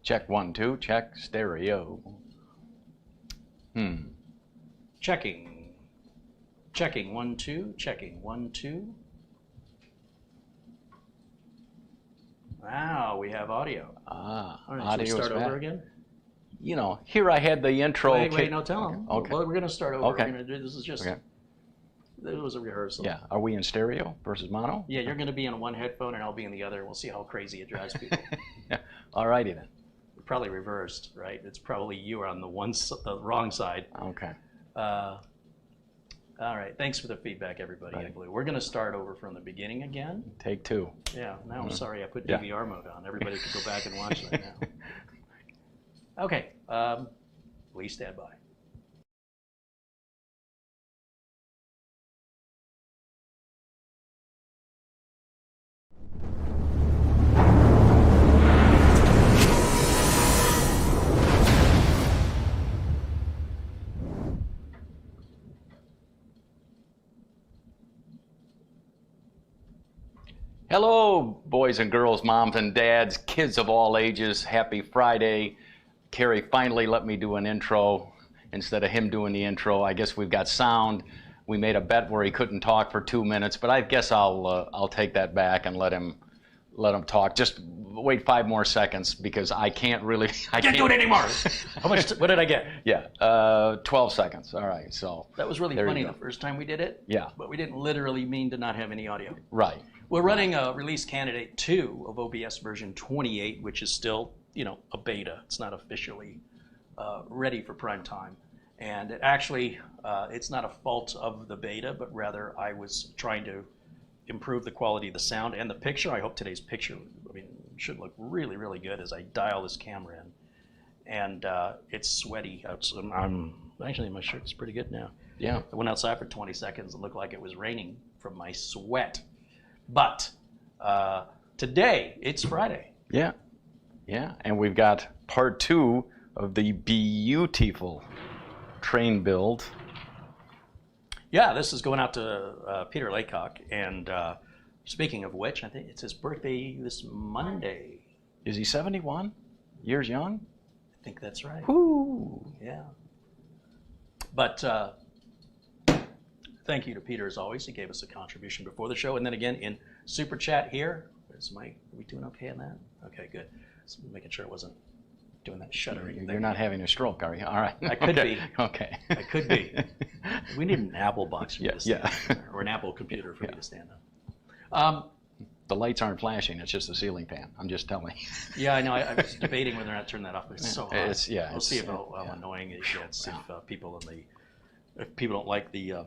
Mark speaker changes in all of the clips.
Speaker 1: Check 1, 2, check stereo.
Speaker 2: Checking. Checking 1, 2, checking 1, 2. Wow, we have audio.
Speaker 1: Ah,
Speaker 2: All right,
Speaker 1: audio
Speaker 2: should we start
Speaker 1: is back.
Speaker 2: over again?
Speaker 1: You know, here I had the intro.
Speaker 2: Wait, no, tell them.
Speaker 1: Okay.
Speaker 2: Well, we're going to start over.
Speaker 1: Okay.
Speaker 2: We're gonna do, this is just,
Speaker 1: Okay.
Speaker 2: it was a rehearsal.
Speaker 1: Yeah, are we in stereo versus mono?
Speaker 2: Yeah, you're going to be in one headphone and I'll be in the other. We'll see how crazy it drives people.
Speaker 1: All righty then.
Speaker 2: We're probably reversed, right? It's probably you are on the wrong side.
Speaker 1: Okay.
Speaker 2: All right, thanks for the feedback, everybody.
Speaker 1: Right.
Speaker 2: I believe we're going to start over from the beginning again.
Speaker 1: Take 2.
Speaker 2: Yeah, now I'm sorry I put
Speaker 1: Yeah.
Speaker 2: DVR mode on. Everybody could go back and watch that now. Okay, please stand by.
Speaker 1: Hello, boys and girls, moms and dads, kids of all ages. Happy Friday. Kerry finally let me do an intro instead of him doing the intro. I guess we've got sound. We made a bet where he couldn't talk for 2 minutes, but I guess I'll take that back and let him talk. Just wait 5 more seconds because I can't really. I
Speaker 2: Can't do it anymore. How much? What did I get?
Speaker 1: Yeah, 12 seconds. All right, so.
Speaker 2: That was really
Speaker 1: There you
Speaker 2: funny
Speaker 1: go.
Speaker 2: the first time we did it.
Speaker 1: Yeah.
Speaker 2: But we didn't literally mean to not have any audio.
Speaker 1: Right.
Speaker 2: We're running a release candidate 2 of OBS version 28, which is still, a beta. It's not officially ready for prime time. And it actually, it's not a fault of the beta, but rather I was trying to improve the quality of the sound and the picture. I hope today's picture, should look really, really good as I dial this camera in. And it's sweaty. Actually, my shirt's pretty good now.
Speaker 1: Yeah.
Speaker 2: I went outside for 20 seconds and looked like it was raining from my sweat. But today, it's Friday.
Speaker 1: Yeah. Yeah, and we've got part 2 of the beautiful train build.
Speaker 2: Yeah, this is going out to Peter Laycock. And speaking of which, I think it's his birthday this Monday.
Speaker 1: Is he 71 years young?
Speaker 2: I think that's right.
Speaker 1: Woo!
Speaker 2: Yeah. But thank you to Peter as always. He gave us a contribution before the show. And then again in Super Chat here. Are we doing okay on that? Okay, good. Just making sure it wasn't doing that shuddering.
Speaker 1: You're not having a stroke, are you? All right.
Speaker 2: I could be.
Speaker 1: Okay.
Speaker 2: I could be. We need an Apple box for me to stand
Speaker 1: yeah.
Speaker 2: or an Apple computer for me to stand up.
Speaker 1: The lights aren't flashing. It's just a ceiling fan. I'm just telling you.
Speaker 2: Yeah, I know. I was debating whether or not to turn that off, but it's so hot. We'll see how annoying it gets if people don't like the.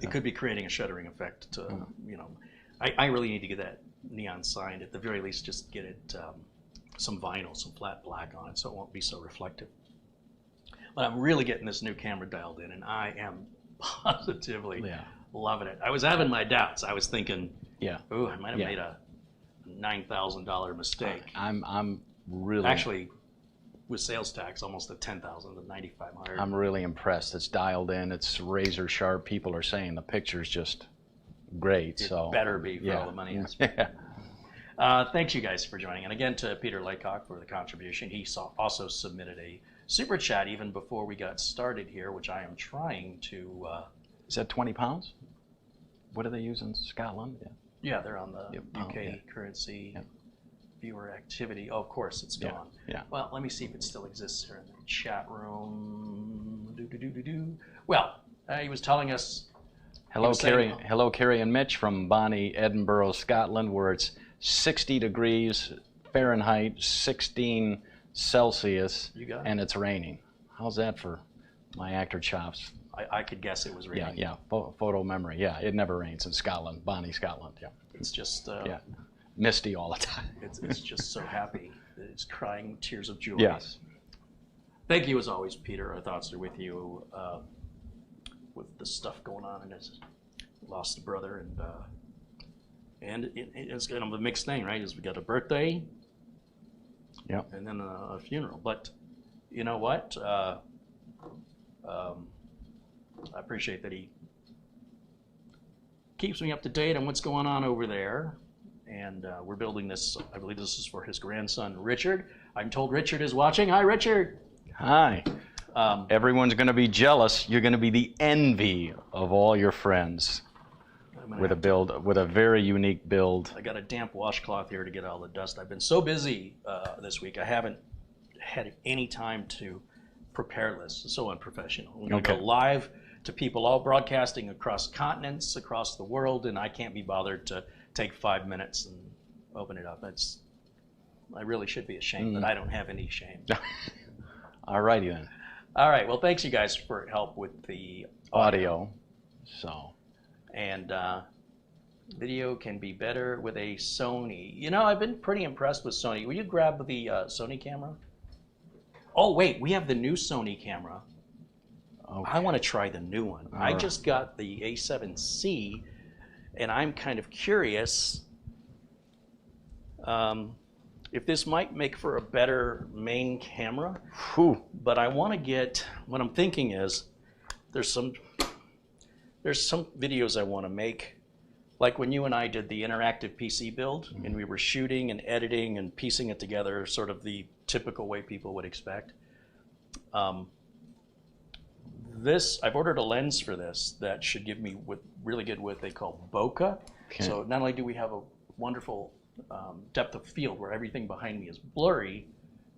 Speaker 2: It could be creating a shuddering effect. To I really need to get that neon signed. At the very least, just get it some vinyl, some flat black on it, so it won't be so reflective. But I'm really getting this new camera dialed in, and I am positively loving it. I was having my doubts. I was thinking, ooh, I might have made a $9,000 mistake.
Speaker 1: I'm really
Speaker 2: actually with sales tax almost at $10,000 to $9,500.
Speaker 1: I'm really impressed. It's dialed in. It's razor sharp. People are saying the picture's just great.
Speaker 2: It
Speaker 1: so
Speaker 2: better be for all the money I spent. Thanks you guys for joining, and again to Peter Laycock for the contribution. He also submitted a super chat even before we got started here, which I am trying to.
Speaker 1: Is that 20 pounds? What do they use in Scotland?
Speaker 2: Yeah, they're on the UK currency viewer activity. Oh, of course, it's gone.
Speaker 1: Yeah.
Speaker 2: Well, let me see if it still exists here in the chat room. Well, he was telling us.
Speaker 1: Hello, Kerry. Hello, Kerry and Mitch from Bonnie, Edinburgh, Scotland, where it's 60 degrees Fahrenheit, 16 Celsius, and it's raining. How's that for my actor chops?
Speaker 2: I could guess it was raining.
Speaker 1: Yeah. Photo memory. Yeah, it never rains in Scotland, Bonnie, Scotland. Yeah.
Speaker 2: It's just
Speaker 1: misty all the time.
Speaker 2: It's just so happy that it's crying tears of joy.
Speaker 1: Yes.
Speaker 2: Thank you as always, Peter. Our thoughts are with you. With the stuff going on, and it's lost a brother, and it's kind of a mixed thing, right? Is we got a birthday, and then a funeral. But you know what? I appreciate that he keeps me up to date on what's going on over there, and we're building this. I believe this is for his grandson Richard. I'm told Richard is watching. Hi, Richard.
Speaker 1: Hi. Everyone's going to be jealous. You're going to be the envy of all your friends with a very unique build.
Speaker 2: I got a damp washcloth here to get all the dust. I've been so busy this week. I haven't had any time to prepare this. It's so unprofessional. We're going to go live to people all broadcasting across continents, across the world, and I can't be bothered to take 5 minutes and open it up. I really should be ashamed, but I don't have any shame.
Speaker 1: All righty then.
Speaker 2: All right. Well, thanks you guys for help with the audio. And video can be better with a Sony. You know, I've been pretty impressed with Sony. Will you grab the Sony camera? Oh, wait. We have the new Sony camera. Okay. I want to try the new one. I just got the A7C, and I'm kind of curious if this might make for a better main camera. But I want to get, what I'm thinking is, there's some videos I want to make, like when you and I did the interactive PC build, and we were shooting and editing and piecing it together sort of the typical way people would expect. I've ordered a lens for this that should give me really good what they call bokeh. Okay. So not only do we have a wonderful depth of field where everything behind me is blurry,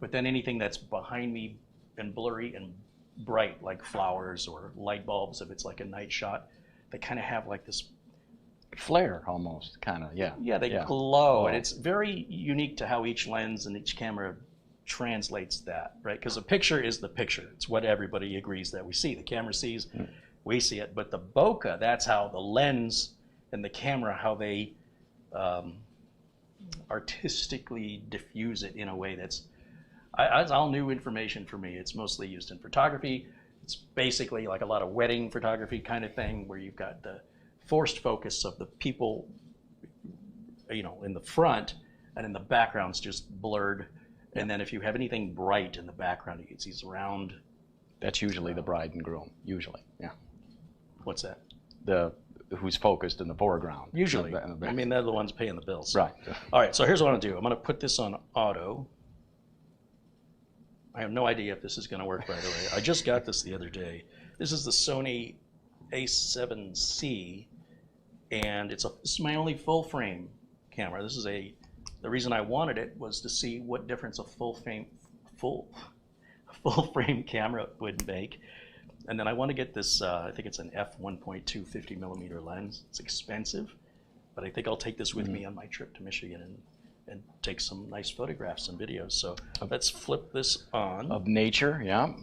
Speaker 2: but then anything that's behind me and blurry and bright, like flowers or light bulbs, if it's like a night shot, they kind of have like this
Speaker 1: flare almost, kind of,
Speaker 2: yeah, they glow, and it's very unique to how each lens and each camera translates that, right? Because a picture is the picture. It's what everybody agrees that we see. The camera sees, we see it, but the bokeh, that's how the lens and the camera, how they artistically diffuse it in a way that's all new information for me. It's mostly used in photography. It's basically like a lot of wedding photography kind of thing, where you've got the forced focus of the people, you know, in the front, and in the background's just blurred. And then if you have anything bright in the background, you can see these round.
Speaker 1: That's usually the bride and groom. Usually, yeah.
Speaker 2: What's that?
Speaker 1: Who's focused in the foreground.
Speaker 2: Usually. I mean, they're the ones paying the bills.
Speaker 1: Right.
Speaker 2: All right, so here's what I'm gonna do. I'm gonna put this on auto. I have no idea if this is gonna work right away. I just got this the other day. This is the Sony A7C, and this is my only full frame camera. This is the reason I wanted it was to see what difference a full frame camera would make. And then I want to get this, I think it's an f1.2 50mm lens. It's expensive, but I think I'll take this with me on my trip to Michigan and take some nice photographs and videos. So let's flip this on.
Speaker 1: Of nature, yeah.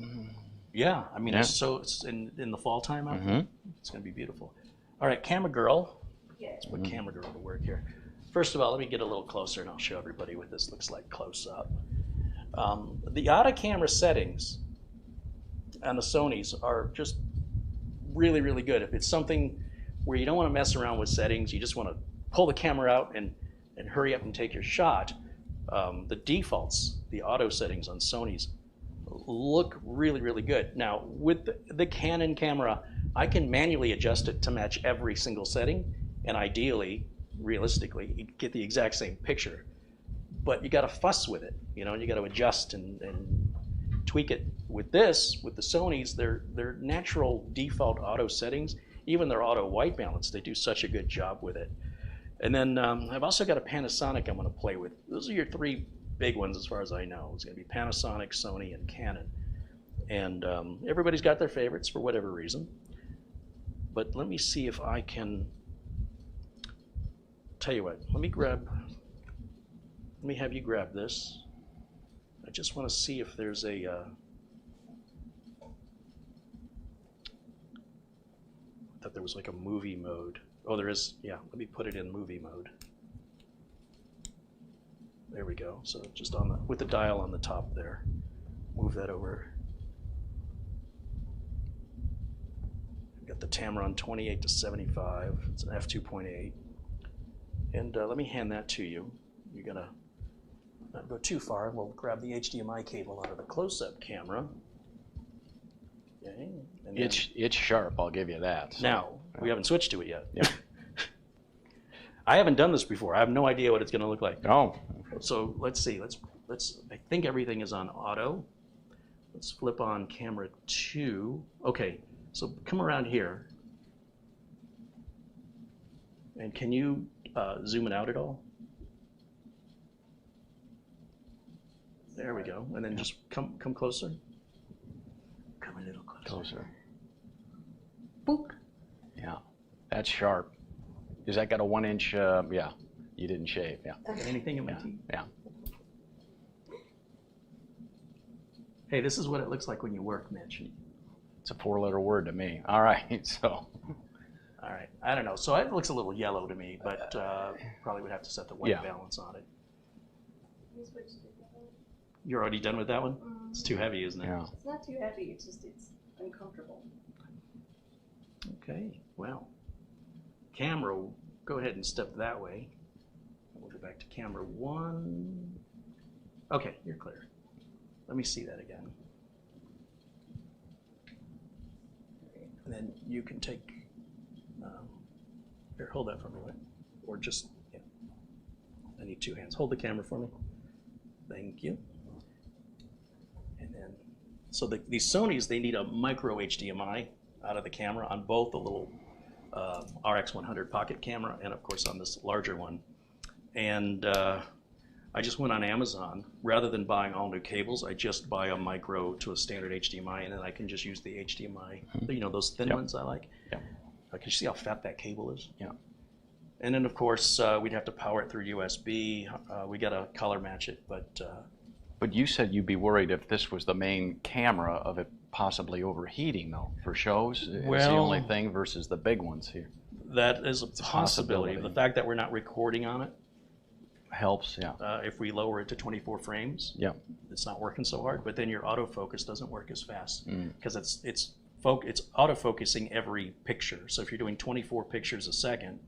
Speaker 2: Yeah, I mean, it's in the fall time out there. It's going to be beautiful. All right, camera girl. Let's put camera girl to work here. First of all, let me get a little closer and I'll show everybody what this looks like close up. The auto camera settings on the Sonys are just really, really good. If it's something where you don't want to mess around with settings, you just want to pull the camera out and hurry up and take your shot, the defaults, the auto settings on Sonys look really, really good. Now, with the Canon camera, I can manually adjust it to match every single setting, and ideally, realistically, you get the exact same picture. But you got to fuss with it, you know, you got to adjust and tweak it. With the Sonys, their natural default auto settings, even their auto white balance, they do such a good job with it. And then I've also got a Panasonic I'm going to play with. Those are your three big ones as far as I know. It's going to be Panasonic, Sony, and Canon. And everybody's got their favorites for whatever reason. But let me see if I can, tell you what, let me have you grab this. I just want to see if there's a, I thought there was like a movie mode. Oh, there is, yeah, let me put it in movie mode. There we go. So just with the dial on the top there, move that over. We've got the Tamron 28 to 75. It's an f2.8. And let me hand that to you. You're gonna not go too far. We'll grab the HDMI cable out of the close-up camera. Okay. And
Speaker 1: it's sharp, I'll give you that. So.
Speaker 2: Now, we haven't switched to it yet. Yep. I haven't done this before. I have no idea what it's going to look like.
Speaker 1: Oh.
Speaker 2: So let's see. Let's I think everything is on auto. Let's flip on camera 2. Okay, so come around here. And can you zoom it out at all? There we go. And then just come closer. Come a little closer.
Speaker 1: Boop. Yeah, that's sharp. Is that got a 1-inch? Yeah, you didn't shave. Yeah.
Speaker 2: Got anything in my teeth?
Speaker 1: Yeah.
Speaker 2: Hey, this is what it looks like when you work, Mitch.
Speaker 1: It's a 4-letter word to me. All right, so.
Speaker 2: All right, I don't know. So it looks a little yellow to me, but probably would have to set the white balance on it. You're already done with that one? It's too heavy, isn't it?
Speaker 3: Yeah. It's not too heavy, it's just it's uncomfortable.
Speaker 2: Okay, well, camera, go ahead and step that way. We'll go back to camera 1. Okay, you're clear. Let me see that again. And then you can take, here, hold that for me, right? Or just, yeah. I need 2 hands. Hold the camera for me. Thank you. And then, so these Sonys, they need a micro HDMI out of the camera on both the little RX100 pocket camera and of course on this larger one. And I just went on Amazon. Rather than buying all new cables, I just buy a micro to a standard HDMI, and then I can just use the HDMI, you know, those thin ones I like. Yeah. Can you see how fat that cable is? Yeah. And then of course we'd have to power it through USB. We got to color match it, but.
Speaker 1: But you said you'd be worried if this was the main camera of it possibly overheating, though, for shows. Well, it's the only thing versus the big ones here.
Speaker 2: That is a possibility. The fact that we're not recording on it
Speaker 1: helps, yeah.
Speaker 2: If we lower it to 24 frames, it's not working so hard. But then your autofocus doesn't work as fast because it's autofocusing every picture. So if you're doing 24 pictures a second,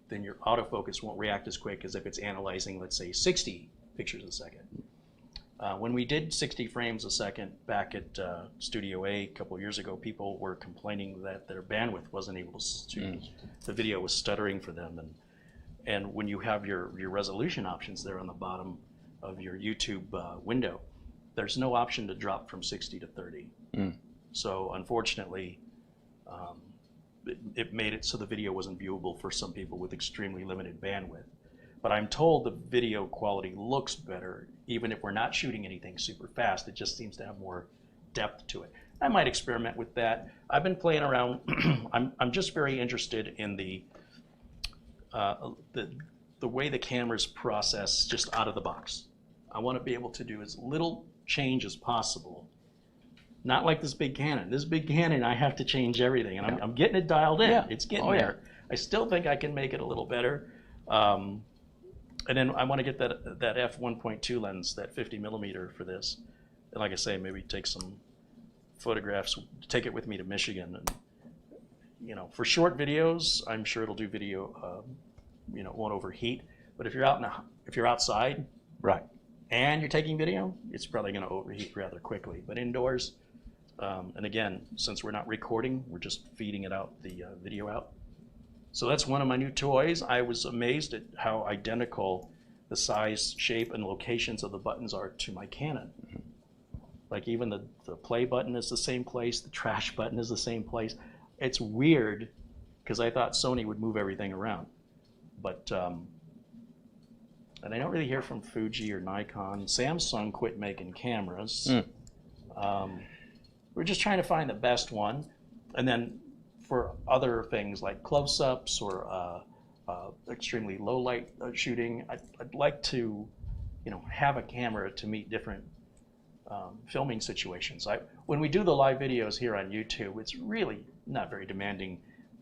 Speaker 2: then your autofocus won't react as quick as if it's analyzing, let's say, 60 pictures a second. When we did 60 frames a second back at Studio A couple of years ago, people were complaining that their bandwidth wasn't able to, the video was stuttering for them. And when you have your resolution options there on the bottom of your YouTube window, there's no option to drop from 60 to 30. So unfortunately, it made it so the video wasn't viewable for some people with extremely limited bandwidth. But I'm told the video quality looks better, even if we're not shooting anything super fast. It just seems to have more depth to it. I might experiment with that. I've been playing around. I'm just very interested in the way the cameras process just out of the box. I want to be able to do as little change as possible. Not like this big Canon. This big Canon, I have to change everything, and I'm getting it dialed in. Yeah. It's getting there. I still think I can make it a little better. And then I want to get that f1.2 lens, that 50 millimeter for this. And like I say, maybe take some photographs, take it with me to Michigan. And, you know, for short videos, I'm sure it'll do video, you know, it won't overheat. But if you're outside, right, and you're taking video, it's probably going to overheat rather quickly. But indoors, and again, since we're not recording, we're just feeding it out, the video out. So that's one of my new toys. I was amazed at how identical the size, shape, and locations of the buttons are to my Canon. Like even the play button is the same place, the trash button is the same place. It's weird because I thought Sony would move everything around. But, and I don't really hear from Fuji or Nikon. Samsung quit making cameras. We're just trying to find the best one. And then for other things like close-ups or extremely low light shooting, I'd like to, you know, have a camera to meet different filming situations. When we do the live videos here on YouTube, it's really not very demanding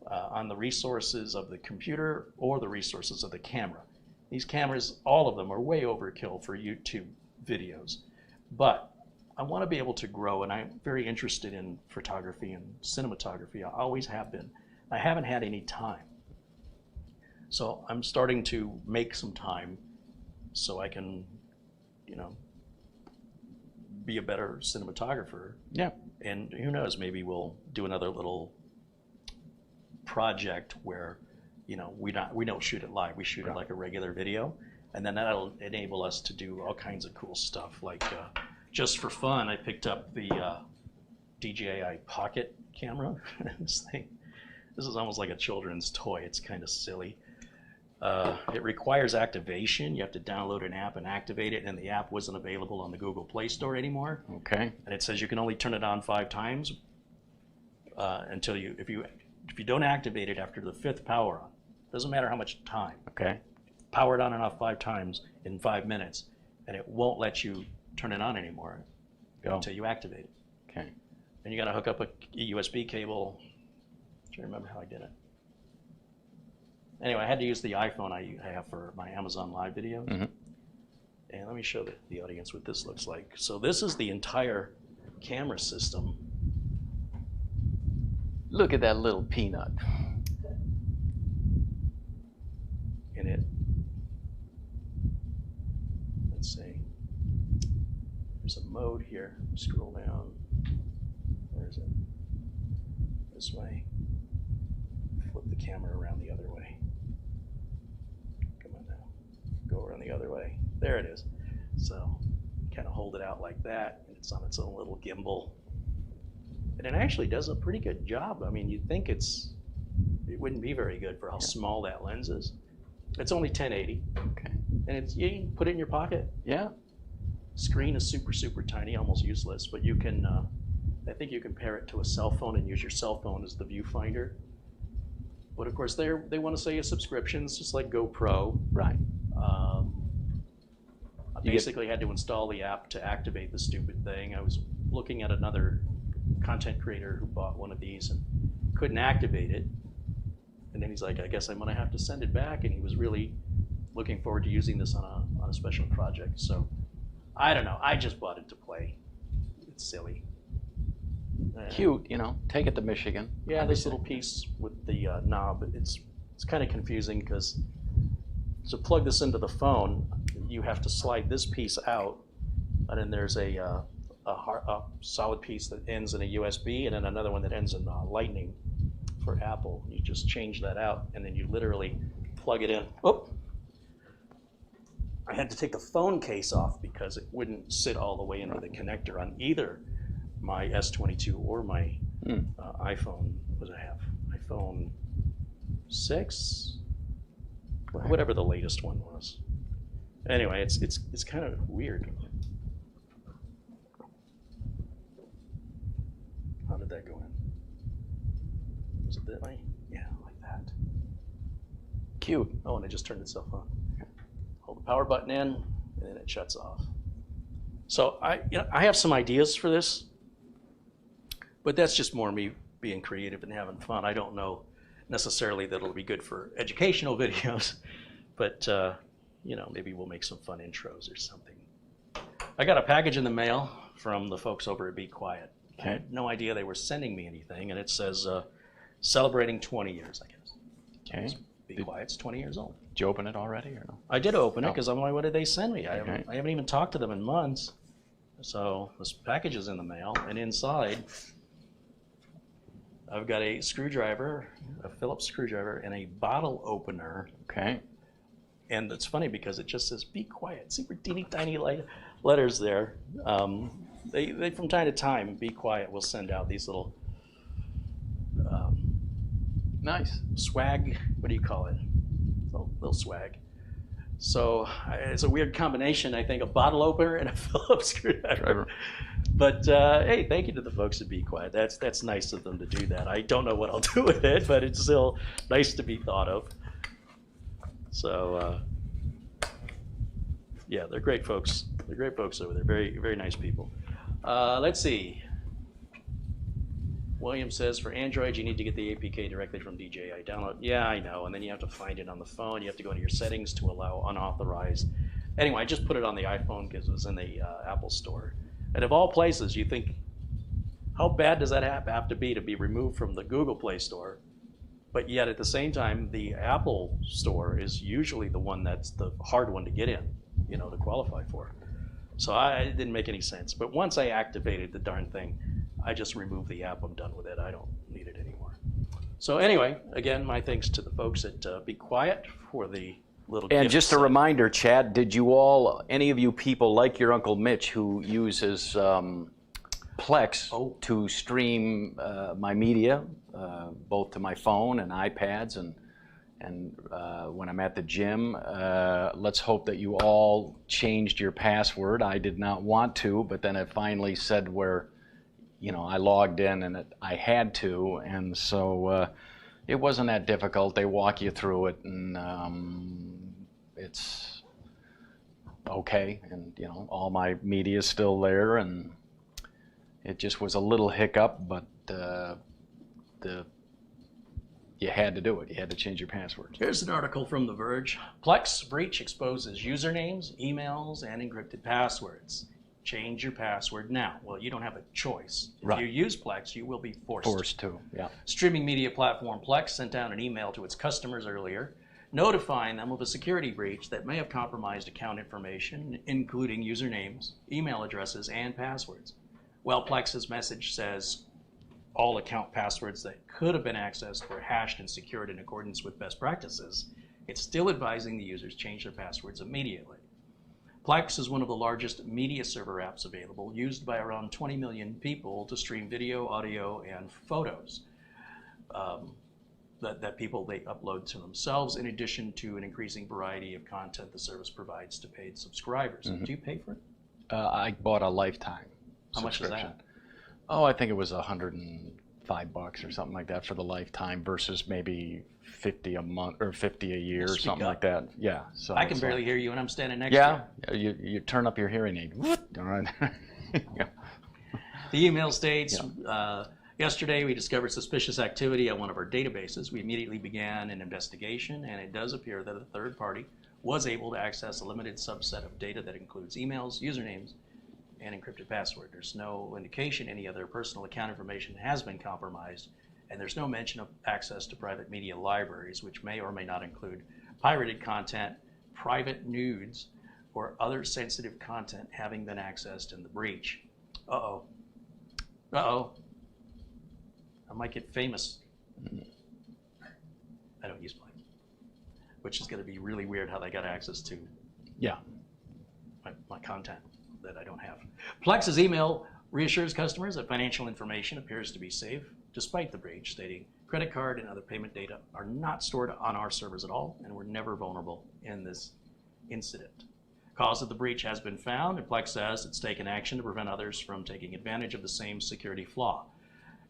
Speaker 2: on the resources of the computer or the resources of the camera. These cameras, all of them, are way overkill for YouTube videos. But I want to be able to grow, and I'm very interested in photography and cinematography. I always have been. I haven't had any time. So I'm starting to make some time so I can, you know, be a better cinematographer. Yeah. And who knows, maybe we'll do another little project where, you know, we don't shoot it live. We shoot it like a regular video. And then that'll enable us to do all kinds of cool stuff. Like just for fun, I picked up the DJI Pocket camera. This is almost like a children's toy. It's kind of silly. It requires activation. You have to download an app and activate it, and the app wasn't available on the Google Play Store anymore.
Speaker 1: Okay.
Speaker 2: And it says you can only turn it on 5 times until if you don't activate it after the 5th power on. Doesn't matter how much time.
Speaker 1: Okay.
Speaker 2: Power it on and off 5 times in 5 minutes, and it won't let you turn it on anymore until you activate it.
Speaker 1: Okay.
Speaker 2: Then you got to hook up a USB cable. I'm trying to remember how I did it. Anyway, I had to use the iPhone I have for my Amazon Live videos.
Speaker 1: Mm-hmm.
Speaker 2: And let me show the audience what this looks like. So this is the entire camera system.
Speaker 1: Look at that little peanut.
Speaker 2: In it. Let's see. There's a mode here. Scroll down. Where is it? This way. Flip the camera around the other way. Come on now. Go around the other way. There it is. So kind of hold it out like that, and it's on its own little gimbal. And it actually does a pretty good job. I mean, you'd think it wouldn't be very good for how small that lens is. It's only 1080.
Speaker 1: Okay.
Speaker 2: And you can put it in your pocket.
Speaker 1: Yeah.
Speaker 2: Screen is super, super tiny, almost useless, but you can, I think you can pair it to a cell phone and use your cell phone as the viewfinder. But of course, they want to sell you subscriptions, just like GoPro.
Speaker 1: Right.
Speaker 2: I basically had to install the app to activate the stupid thing. I was looking at another content creator who bought one of these and couldn't activate it. And then he's like, I guess I'm gonna have to send it back. And he was really looking forward to using this on a special project. So I don't know, I just bought it to play. It's silly.
Speaker 1: Cute, you know, take it to Michigan.
Speaker 2: Yeah, this little piece with the knob, it's kind of confusing because to plug this into the phone, you have to slide this piece out, and then there's a solid piece that ends in a USB, and then another one that ends in Lightning for Apple. You just change that out, and then you literally plug it in. Oh, I had to take the phone case off because it wouldn't sit all the way into the connector on either my S22 or my iPhone. What do I have? iPhone 6, whatever the latest one was. Anyway, it's kind of weird. How did that go in? Was it that way? Yeah, like that.
Speaker 1: Cute.
Speaker 2: Oh, and it just turned itself on. Hold the power button in, and then it shuts off. So I have some ideas for this, but that's just more me being creative and having fun. I don't know necessarily that it'll be good for educational videos, but maybe we'll make some fun intros or something. I got a package in the mail from the folks over at Be Quiet.
Speaker 1: Okay.
Speaker 2: I had no idea they were sending me anything, and it says celebrating 20 years, I guess.
Speaker 1: Okay.
Speaker 2: Be Quiet's 20 years old.
Speaker 1: Did you open it already or no?
Speaker 2: I did open it because I'm like, what did they send me? I
Speaker 1: Okay.
Speaker 2: haven't even talked to them in months. So this package is in the mail, and inside I've got a screwdriver, a Phillips screwdriver, and a bottle opener.
Speaker 1: Okay.
Speaker 2: And it's funny because it just says "Be Quiet," super teeny tiny letters there. They from time to time, Be Quiet will send out these little
Speaker 1: Nice.
Speaker 2: swag. What do you call it? Little swag. So it's a weird combination, I think, a bottle opener and a Phillips screwdriver. But hey, thank you to the folks at Be Quiet. That's nice of them to do that. I don't know what I'll do with it, but it's still nice to be thought of. So yeah, they're great folks. They're great folks over there. Very, very nice people. Let's see. William says, for Android, you need to get the APK directly from DJI download. Yeah, I know. And then you have to find it on the phone. You have to go into your settings to allow unauthorized. Anyway, I just put it on the iPhone because it was in the Apple Store. And of all places, you think, how bad does that have to be removed from the Google Play Store? But yet at the same time, the Apple Store is usually the one that's the hard one to get in, to qualify for. So it didn't make any sense. But once I activated the darn thing, I just removed the app. I'm done with it. I don't need it anymore. So anyway, again, my thanks to the folks at Be Quiet for the little
Speaker 1: And
Speaker 2: gifts.
Speaker 1: just a reminder, Chad, did you all, any of you people like your Uncle Mitch who uses Plex to stream my media, both to my phone and iPads and when I'm at the gym, let's hope that you all changed your password. I did not want to, but then it finally said where, you know, I logged in and I had to, and so it wasn't that difficult. They walk you through it, and it's okay. And you know, all my media is still there, and it just was a little hiccup, but you had to do it. You had to change your password.
Speaker 2: Here's an article from The Verge. Plex breach exposes usernames, emails, and encrypted passwords. Change your password now. Well, you don't have a choice. If you use Plex, you will be forced
Speaker 1: to. Yeah.
Speaker 2: Streaming media platform Plex sent out an email to its customers earlier, notifying them of a security breach that may have compromised account information, including usernames, email addresses, and passwords. Well, Plex's message says all account passwords that could have been accessed were hashed and secured in accordance with best practices. It's still advising the users change their passwords immediately. Plex is one of the largest media server apps available, used by around 20 million people to stream video, audio, and photos that people they upload to themselves, in addition to an increasing variety of content the service provides to paid subscribers. Do you pay for it?
Speaker 1: I bought a lifetime
Speaker 2: How much is
Speaker 1: subscription.
Speaker 2: that?
Speaker 1: Oh, I think it was $105 or something like that for the lifetime versus maybe 50 a month or 50 a year or something like that. Yeah. So
Speaker 2: I can barely hear you when I'm standing next to
Speaker 1: you. You turn up your hearing aid. All right.
Speaker 2: The email states, yesterday we discovered suspicious activity on one of our databases. We immediately began an investigation, and it does appear that a third party was able to access a limited subset of data that includes emails, usernames, and encrypted password. There's no indication any other personal account information has been compromised, and there's no mention of access to private media libraries, which may or may not include pirated content, private nudes, or other sensitive content having been accessed in the breach. Uh-oh. Uh-oh. I might get famous. I don't use Plex, which is going to be really weird how they got access to my content that I don't have. Plex's email reassures customers that financial information appears to be safe despite the breach, stating credit card and other payment data are not stored on our servers at all and were never vulnerable in this incident. Cause of the breach has been found, and Plex says it's taken action to prevent others from taking advantage of the same security flaw.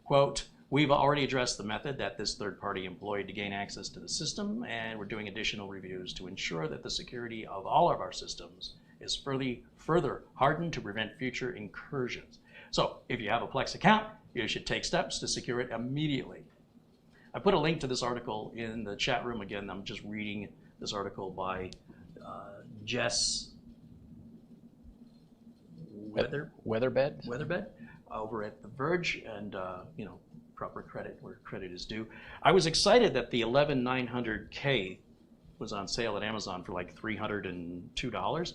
Speaker 2: Quote, we've already addressed the method that this third party employed to gain access to the system, and we're doing additional reviews to ensure that the security of all of our systems is further hardened to prevent future incursions. So if you have a Plex account, you should take steps to secure it immediately. I put a link to this article in the chat room again. I'm just reading this article by Jess Weatherbed over at The Verge, and you know, proper credit where credit is due. I was excited that the 11900K was on sale at Amazon for like $302.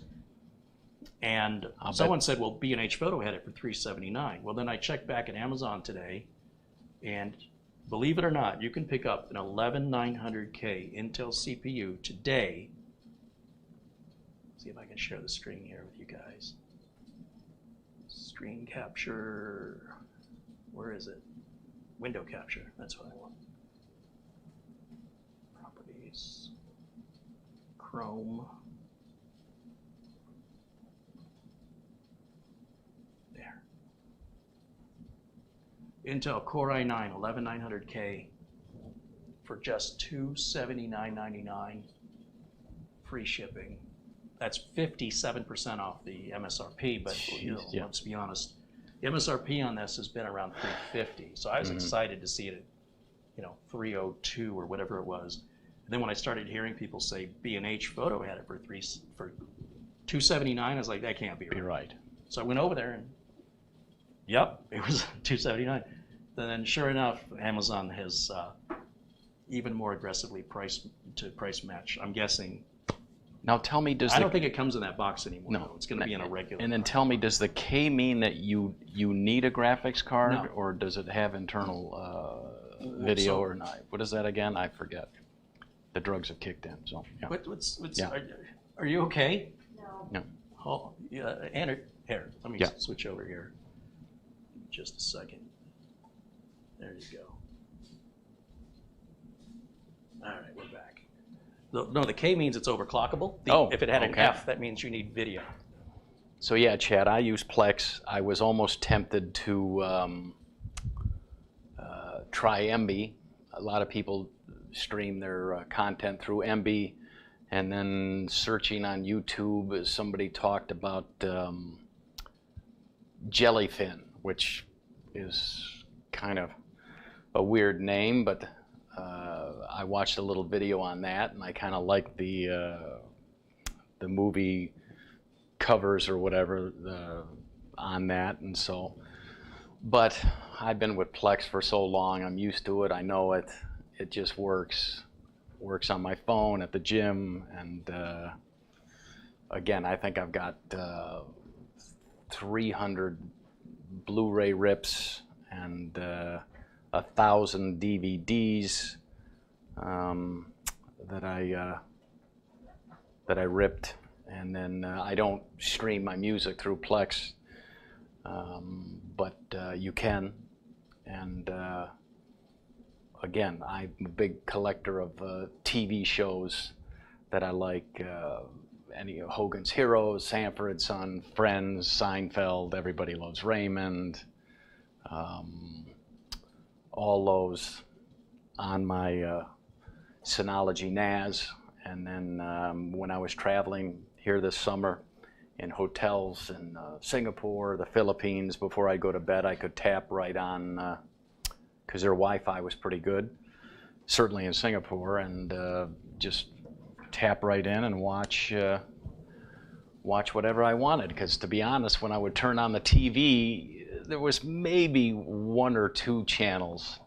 Speaker 2: And someone said, well, B&H Photo had it for $379. Well, then I checked back at Amazon today, and believe it or not, you can pick up an 11900K Intel CPU today. Let's see if I can share the screen here with you guys. Screen capture, where is it? Window capture, that's what I want. Properties, Chrome. Intel Core i9 11900K for just $279.99, free shipping. That's 57% off the MSRP, but you know, let's be honest, the MSRP on this has been around $350. So I was excited to see it at, you know, $302 or whatever it was. And then when I started hearing people say B&H Photo had it for $279, I was like, that can't be right. So I went over there and yep, it was $279. And then sure enough, Amazon has even more aggressively price match, I'm guessing.
Speaker 1: Now tell me,
Speaker 2: I don't think it comes in that box anymore. No, it's going to be in a regular.
Speaker 1: And then tell me, does the K mean that you need a graphics card, or does it have internal video or not? What is that again? I forget. the drugs have kicked in. So yeah.
Speaker 2: What's are you okay?
Speaker 3: No.
Speaker 1: No.
Speaker 2: Oh, yeah, Anna, here, let me switch over here. Just a second. There you go. All right, we're back. No, the K means it's overclockable. If it had an F, that means you need video.
Speaker 1: So yeah, Chad, I use Plex. I was almost tempted to try MB. A lot of people stream their content through MB, and then searching on YouTube, somebody talked about Jellyfin, which is kind of a weird name, but I watched a little video on that, and I kind of like the movie covers or whatever on that, and so. But I've been with Plex for so long, I'm used to it. I know it. It just works on my phone at the gym, and again, I think I've got 300 Blu-ray rips and 1,000 DVDs that I ripped, and then I don't stream my music through Plex, but you can, and again, I'm a big collector of TV shows that I like. Any of Hogan's Heroes, Sanford Son, Friends, Seinfeld, Everybody Loves Raymond, all those on my Synology NAS. And then when I was traveling here this summer in hotels in Singapore, the Philippines, before I go to bed, I could tap right on, because their Wi-Fi was pretty good, certainly in Singapore, and just tap right in and watch whatever I wanted. Because to be honest, when I would turn on the TV, there was maybe 1 or 2 channels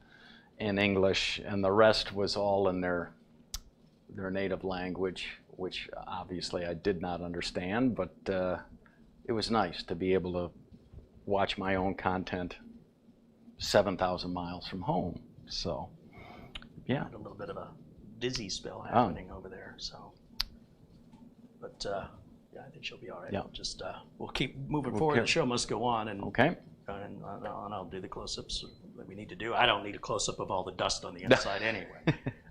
Speaker 1: in English, and the rest was all in their native language, which obviously I did not understand, but it was nice to be able to watch my own content 7,000 miles from home. So yeah,
Speaker 2: a little bit of a dizzy spell happening over there, so but yeah, I think she'll be all right. Just we'll keep moving forward. The show must go on, and and I'll do the close-ups that we need to do. I don't need a close-up of all the dust on the inside anyway.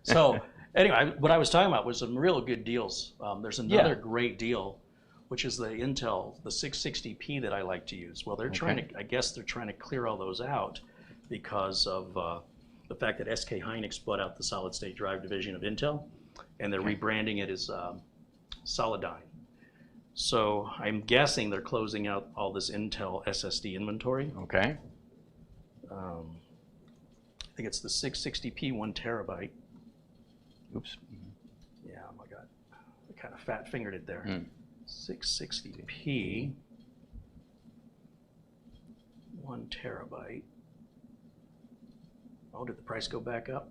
Speaker 2: So anyway, what I was talking about was some real good deals. There's another great deal, which is the Intel, the 660p that I like to use. Well, they're trying to, I guess they're trying to clear all those out because of the fact that SK Hynix bought out the solid-state drive division of Intel, and they're rebranding it as Solidigm. So I'm guessing they're closing out all this Intel SSD inventory.
Speaker 1: Okay.
Speaker 2: I think it's the 660p 1 terabyte.
Speaker 1: Oops.
Speaker 2: Yeah, oh my God. I kind of fat-fingered it there. 660p 1 terabyte. Oh, did the price go back up?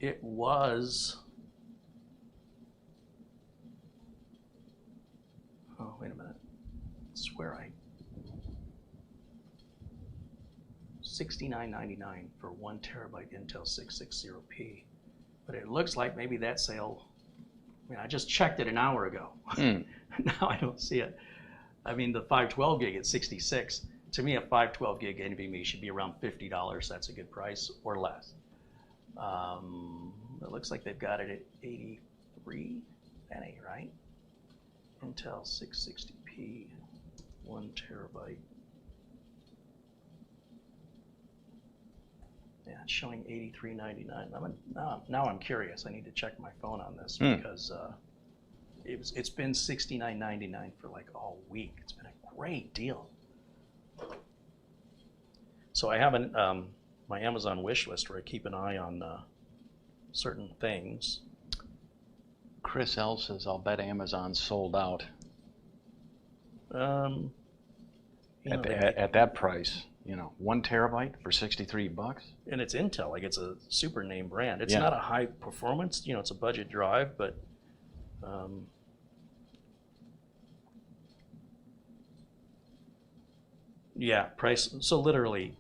Speaker 2: It was... Oh, wait a minute. I swear $69.99 for 1 terabyte Intel 660p. But it looks like maybe that sale, I mean, I just checked it an hour ago. Now I don't see it. I mean, the 512 gig at 66. To me, a 512 gig NVMe should be around $50. That's a good price, or less. It looks like they've got it at 83 penny, right? Intel 660p, 1 terabyte. Yeah, it's showing $83.99. Now I'm curious. I need to check my phone on this because it's been $69.99 for like all week. It's been a great deal. So I have my Amazon wish list where I keep an eye on certain things.
Speaker 1: Chris L says, "I'll bet Amazon's sold out." At that price, 1 terabyte for $63.
Speaker 2: And it's Intel, like it's a super name brand. It's not a high performance, it's a budget drive, but yeah, price. So literally,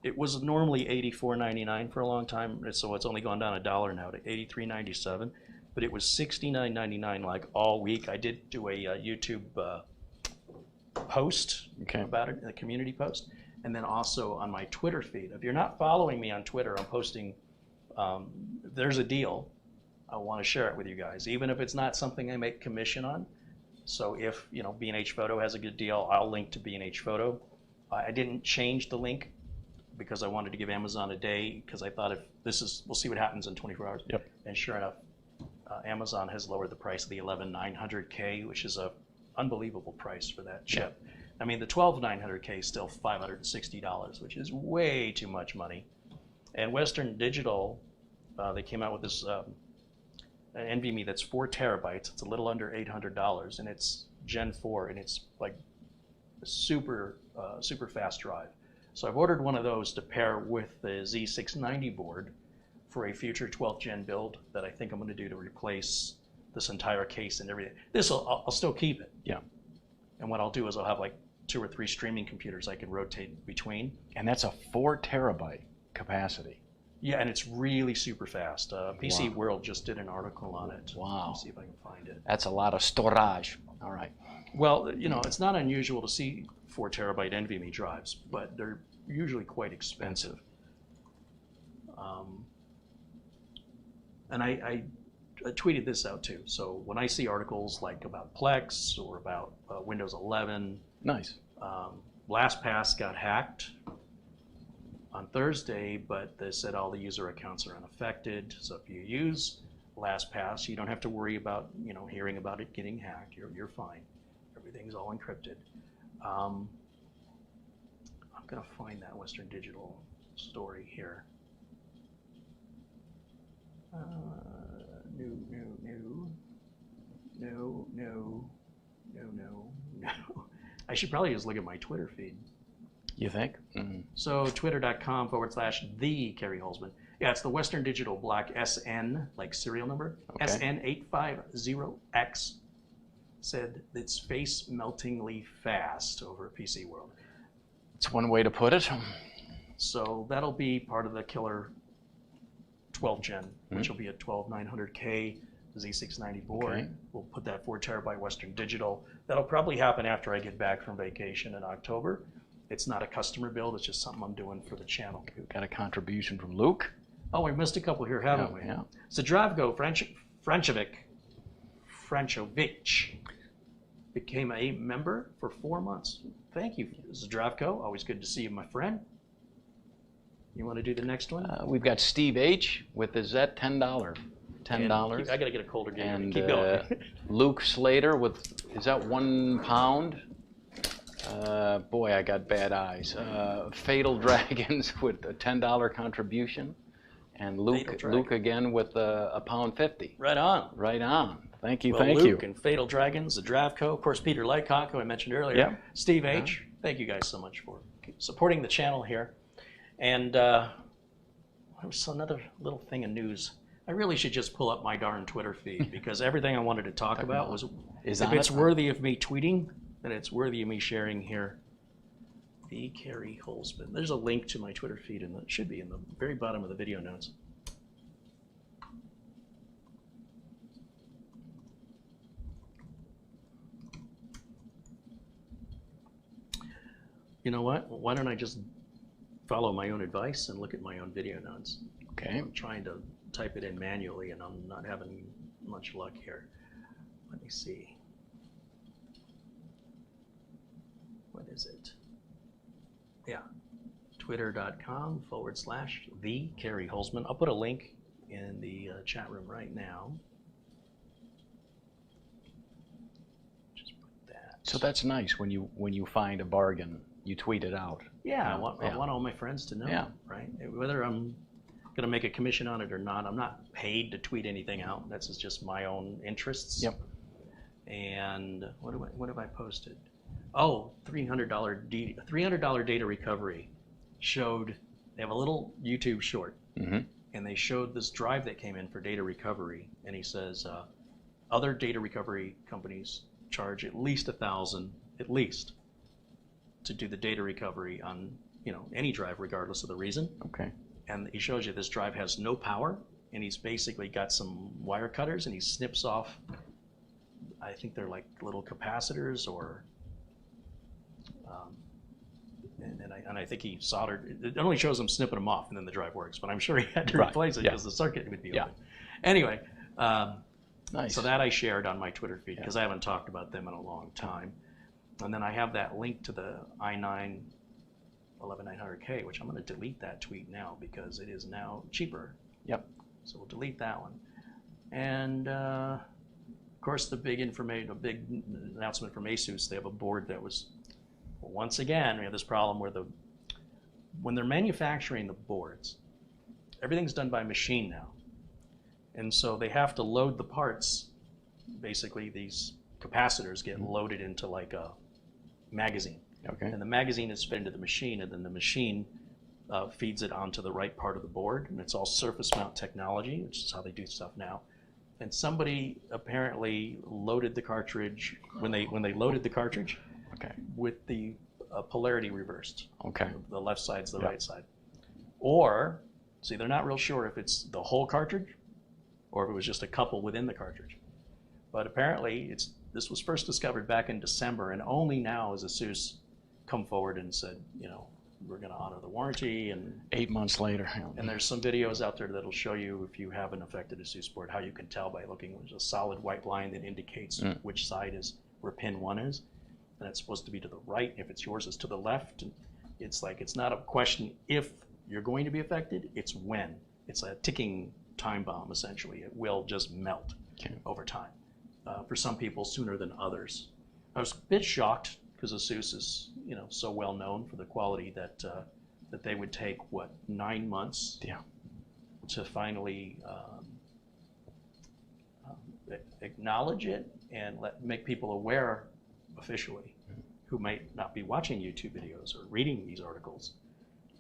Speaker 2: it was normally $84.99 for a long time, so it's only gone down $1 now to $83.97. But it was $69.99 like all week. I did do a YouTube post about it, a community post, and then also on my Twitter feed. If you're not following me on Twitter, I'm posting. There's a deal. I want to share it with you guys, even if it's not something I make commission on. So if B&H Photo has a good deal, I'll link to B&H Photo. I didn't change the link because I wanted to give Amazon a day, because I thought we'll see what happens in 24 hours.
Speaker 1: Yep.
Speaker 2: And sure enough, Amazon has lowered the price of the 11900K, which is a unbelievable price for that chip. Yeah. I mean, the 12900K is still $560, which is way too much money. And Western Digital, they came out with this an NVMe that's 4 terabytes. It's a little under $800, and it's Gen 4, and it's like a super fast drive. So I've ordered one of those to pair with the Z690 board for a future 12th gen build that I think I'm going to do to replace this entire case and everything. I'll still keep it.
Speaker 1: Yeah.
Speaker 2: And what I'll do is I'll have like 2 or 3 streaming computers I can rotate between.
Speaker 1: And that's a 4 terabyte capacity.
Speaker 2: Yeah, and it's really super fast. PC World just did an article on it.
Speaker 1: Wow.
Speaker 2: Let's see if I can find it.
Speaker 1: That's a lot of storage. All right.
Speaker 2: Well, it's not unusual to see 4 terabyte NVMe drives, but they're usually quite expensive. And I tweeted this out too. So when I see articles like about Plex or about Windows 11,
Speaker 1: nice.
Speaker 2: LastPass got hacked on Thursday, but they said all the user accounts are unaffected. So if you use LastPass, you don't have to worry about hearing about it getting hacked. You're fine. Everything's all encrypted. I'm gonna find that Western Digital story here. No. I should probably just look at my Twitter feed.
Speaker 1: You think? Mm-hmm.
Speaker 2: So twitter.com/the Kerry Holzman. Yeah, it's the Western Digital Black SN, like serial number. Okay. SN850X said it's face meltingly fast over at PC World.
Speaker 1: It's one way to put it.
Speaker 2: So that'll be part of the killer 12 gen, which will be a 12900K Z690 board. Okay. We'll put that 4 terabyte Western Digital. That'll probably happen after I get back from vacation in October. It's not a customer build, it's just something I'm doing for the channel.
Speaker 1: We've got a contribution from Luke.
Speaker 2: Oh, we missed a couple here, haven't we?
Speaker 1: Yeah.
Speaker 2: Zdravko Franchovic became a member for 4 months. Thank you, Zdravko. Always good to see you, my friend. You want to do the next one?
Speaker 1: We've got Steve H. with his $10. $10.
Speaker 2: I got to get a colder game.
Speaker 1: And
Speaker 2: keep going.
Speaker 1: Luke Slater with, is that £1? Boy, I got bad eyes. Fatal Dragons with a $10 contribution. And Luke again with £1.50.
Speaker 2: Right on.
Speaker 1: Right on. Thank you,
Speaker 2: Luke and Fatal Dragons, the Dravco, of course, Peter Lycock, who I mentioned earlier,
Speaker 1: yeah.
Speaker 2: Steve H. Thank you guys so much for supporting the channel here. And there's another little thing of news. I really should just pull up my darn Twitter feed because everything I wanted to talk about was, if it's worthy of me tweeting, then it's worthy of me sharing here. The Kerry Holzman. There's a link to my Twitter feed, and it should be in the very bottom of the video notes. You know what? Why don't I just follow my own advice and look at my own video notes?
Speaker 1: Okay.
Speaker 2: I'm trying to type it in manually, and I'm not having much luck here. Let me see. What is it? Yeah, twitter.com/the Kerry Holzman. I'll put a link in the chat room right now. Just put that.
Speaker 1: So that's nice when you find a bargain, you tweet it out.
Speaker 2: Yeah, I want all my friends to know, right? Whether I'm going to make a commission on it or not, I'm not paid to tweet anything out. That's just my own interests.
Speaker 1: Yep.
Speaker 2: And what have I posted? Oh, $300 data recovery showed, they have a little YouTube short, and they showed this drive that came in for data recovery, and he says other data recovery companies charge at least $1,000, at least, to do the data recovery on any drive regardless of the reason.
Speaker 1: Okay.
Speaker 2: And he shows you this drive has no power, and he's basically got some wire cutters, and he snips off, I think they're like little capacitors, or and I think he soldered. It only shows him snipping them off, and then the drive works. But I'm sure he had to replace it because the circuit would be open. Anyway, nice. So that I shared on my Twitter feed because I haven't talked about them in a long time. And then I have that link to the i9 11900K, which I'm going to delete that tweet now because it is now cheaper.
Speaker 1: Yep.
Speaker 2: So we'll delete that one. And of course, the big announcement from Asus. They have a board that was, once again, we have this problem where when they're manufacturing the boards, everything's done by machine now. And so they have to load the parts. Basically, these capacitors get loaded into like a magazine.
Speaker 1: Okay.
Speaker 2: And the magazine is fed into the machine, and then the machine feeds it onto the right part of the board. And it's all surface mount technology, which is how they do stuff now. And somebody apparently loaded the cartridge when they loaded the cartridge with the polarity reversed.
Speaker 1: Okay.
Speaker 2: The left side's the right side. Or, see, they're not real sure if it's the whole cartridge or if it was just a couple within the cartridge. But apparently, this was first discovered back in December, and only now has Asus come forward and said, we're going to honor the warranty. And
Speaker 1: 8 months later.
Speaker 2: And there's some videos out there that'll show you, if you have an affected Asus board, how you can tell by looking. There's a solid white line that indicates which side is where pin 1 is, and it's supposed to be to the right. If it's yours, it's to the left. And it's not a question if you're going to be affected, it's when. It's a ticking time bomb, essentially. It will just melt over time. For some people, sooner than others. I was a bit shocked because Asus is, so well known for the quality that they would take 9 months to finally acknowledge it and make people aware officially who might not be watching YouTube videos or reading these articles.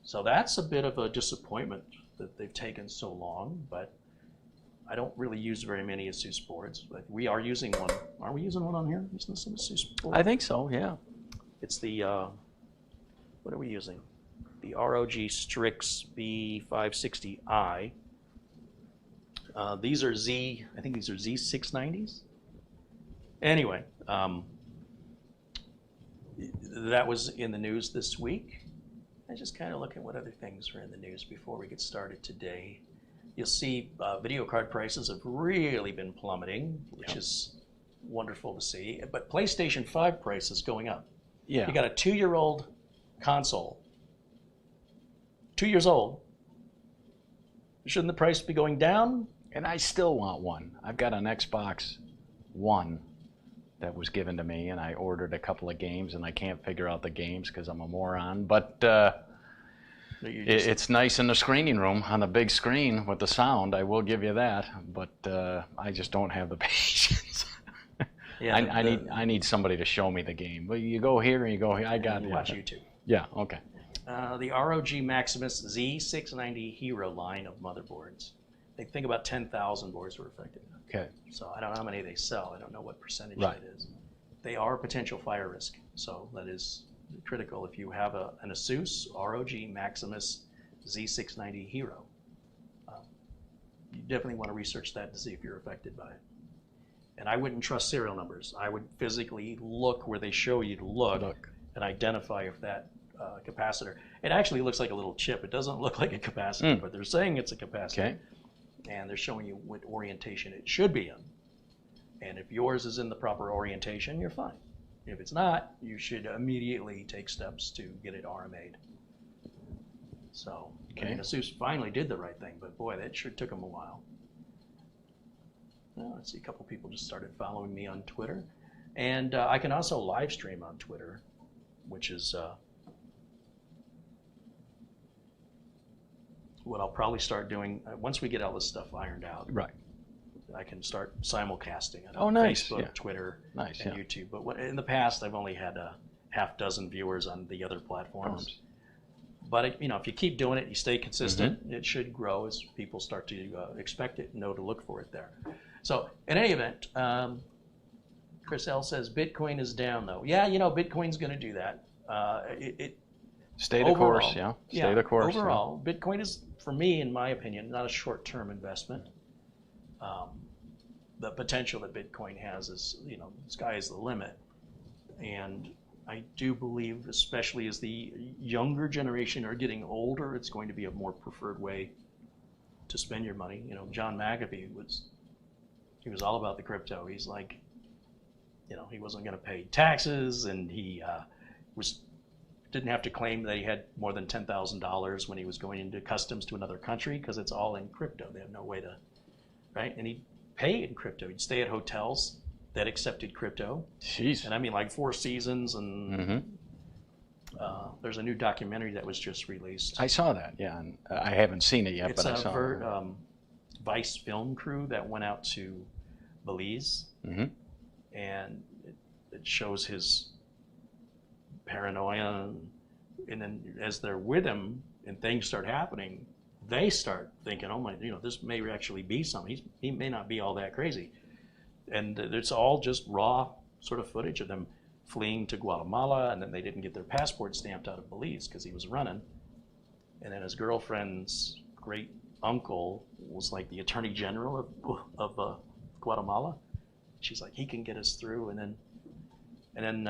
Speaker 2: So that's a bit of a disappointment that they've taken so long, but I don't really use very many Asus boards. But we are using one. Are we using one on here? Isn't this an Asus board?
Speaker 1: I think so, yeah.
Speaker 2: It's the, what are we using? The ROG Strix B560i. These are I think these are Z690s. Anyway, that was in the news this week. I just kind of look at what other things are in the news before we get started today. You'll see video card prices have really been plummeting, which is wonderful to see. But PlayStation 5 prices going up.
Speaker 1: Yeah.
Speaker 2: You got a 2-year-old console. 2 years old. Shouldn't the price be going down?
Speaker 1: And I still want one. I've got an Xbox One that was given to me, and I ordered a couple of games, and I can't figure out the games because I'm a moron. But it's nice in the screening room on a big screen with the sound. I will give you that. But I just don't have the patience.
Speaker 2: Yeah,
Speaker 1: I need somebody to show me the game. But you go here and you go here. I got it.
Speaker 2: Watch YouTube.
Speaker 1: Yeah. Okay.
Speaker 2: The ROG Maximus Z690 Hero line of motherboards. They think about 10,000 boards were affected.
Speaker 1: Okay.
Speaker 2: So I don't know how many they sell. I don't know what percentage that is. They are a potential fire risk. So that is critical. If you have an Asus ROG Maximus Z690 Hero, you definitely want to research that to see if you're affected by it. And I wouldn't trust serial numbers. I would physically look where they show you to look. And identify if that capacitor. It actually looks like a little chip. It doesn't look like a capacitor, but they're saying it's a capacitor.
Speaker 1: Okay.
Speaker 2: And they're showing you what orientation it should be in. And if yours is in the proper orientation, you're fine. If it's not, you should immediately take steps to get it RMA'd. So, I mean, Asus finally did the right thing, but boy, that sure took them a while. Well, let's see, a couple people just started following me on Twitter. And I can also live stream on Twitter, which is what I'll probably start doing once we get all this stuff ironed out.
Speaker 1: Right.
Speaker 2: I can start simulcasting it on Facebook, Twitter, and YouTube. But in the past, I've only had a half dozen viewers on the other platforms. But if you keep doing it, you stay consistent, it should grow as people start to expect it and know to look for it there. So in any event, Chris L says Bitcoin is down though. Yeah, Bitcoin's going to do that.
Speaker 1: Stay the course, yeah. Stay the course.
Speaker 2: Overall, Bitcoin is, for me, in my opinion, not a short-term investment. The potential that Bitcoin has is, sky is the limit. And I do believe, especially as the younger generation are getting older, it's going to be a more preferred way to spend your money. John McAfee he was all about the crypto. He's like, he wasn't going to pay taxes, and he didn't have to claim that he had more than $10,000 when he was going into customs to another country, because it's all in crypto. They have no way to, right? And he'd pay in crypto. He'd stay at hotels that accepted crypto.
Speaker 1: Jeez.
Speaker 2: And I mean, like Four Seasons, and there's a new documentary that was just released.
Speaker 1: I saw that, yeah. And I haven't seen it yet, but I saw it.
Speaker 2: It's a Vice film crew that went out to Belize, and it shows his paranoia, and then as they're with him and things start happening, they start thinking, oh my, this may actually be something. He may not be all that crazy. And it's all just raw sort of footage of them fleeing to Guatemala, and then they didn't get their passport stamped out of Belize because he was running. And then his girlfriend's great uncle was like the attorney general of Guatemala. She's like, he can get us through. And then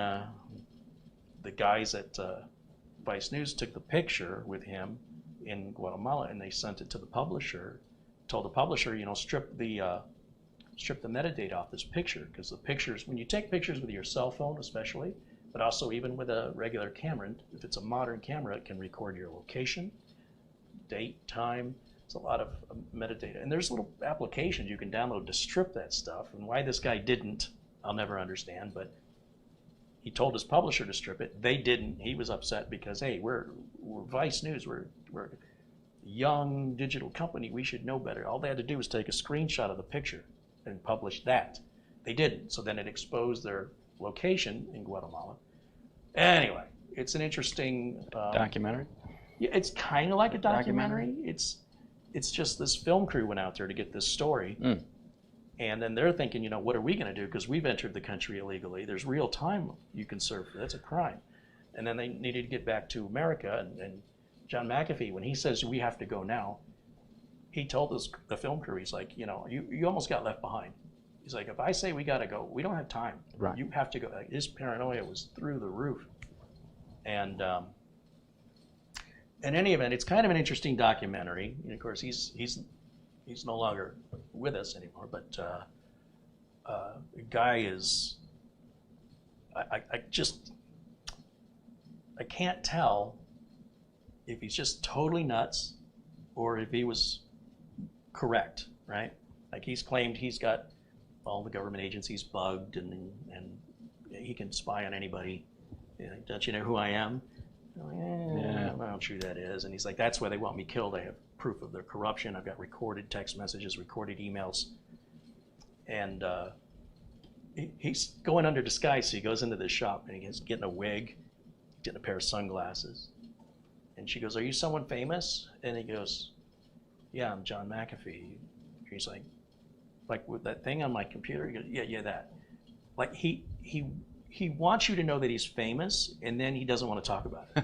Speaker 2: the guys at Vice News took the picture with him in Guatemala, and they sent it to the publisher. Told the publisher, strip the metadata off this picture, because the pictures, when you take pictures with your cell phone especially, but also even with a regular camera, if it's a modern camera, it can record your location, date, time. It's a lot of metadata. And there's little applications you can download to strip that stuff. And why this guy didn't, I'll never understand, but he told his publisher to strip it. They didn't. He was upset because, hey, we're Vice News. We're a young digital company. We should know better. All they had to do was take a screenshot of the picture and publish that. They didn't. So then it exposed their location in Guatemala. Anyway, it's an interesting
Speaker 1: documentary.
Speaker 2: Yeah, it's kind of like a documentary. It's just this film crew went out there to get this story. And then they're thinking, what are we going to do? Because we've entered the country illegally. There's real time you can serve for. That's a crime. And then they needed to get back to America. And John McAfee, when he says we have to go now, he told the film crew, he's like, you almost got left behind. He's like, if I say we got to go, we don't have time.
Speaker 1: Right.
Speaker 2: You have to go. His paranoia was through the roof. And in any event, it's kind of an interesting documentary. And of course, he's no longer with us anymore, but the guy is, I can't tell if he's just totally nuts or if he was correct, right? Like he's claimed he's got all the government agencies bugged and he can spy on anybody. Don't you know who I am? Yeah, I don't know how true that is. And he's like, that's why they want me killed. I have proof of their corruption. I've got recorded text messages, recorded emails. And he's going under disguise. So he goes into this shop and he's getting a wig, getting a pair of sunglasses. And she goes, are you someone famous? And he goes, yeah, I'm John McAfee. He's like with that thing on my computer? He goes, yeah, that. Like he wants you to know that he's famous, and then he doesn't want to talk about it.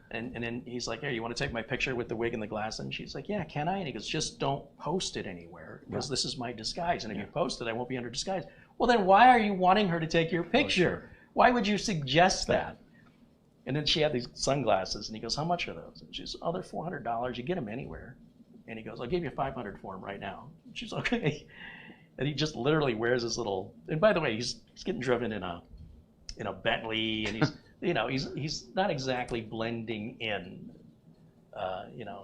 Speaker 2: And then he's like, hey, you want to take my picture with the wig and the glass? And she's like, yeah, can I? And he goes, just don't post it anywhere, because this is my disguise. And if you post it, I won't be under disguise. Well, then why are you wanting her to take your picture? Oh, sure. Why would you suggest that? And then she had these sunglasses, and he goes, how much are those? And she's, oh, they're $400. You get them anywhere. And he goes, I'll give you $500 for them right now. And she's okay. And he just literally wears his little, and by the way, he's getting driven in a Bentley, and he's he's not exactly blending in.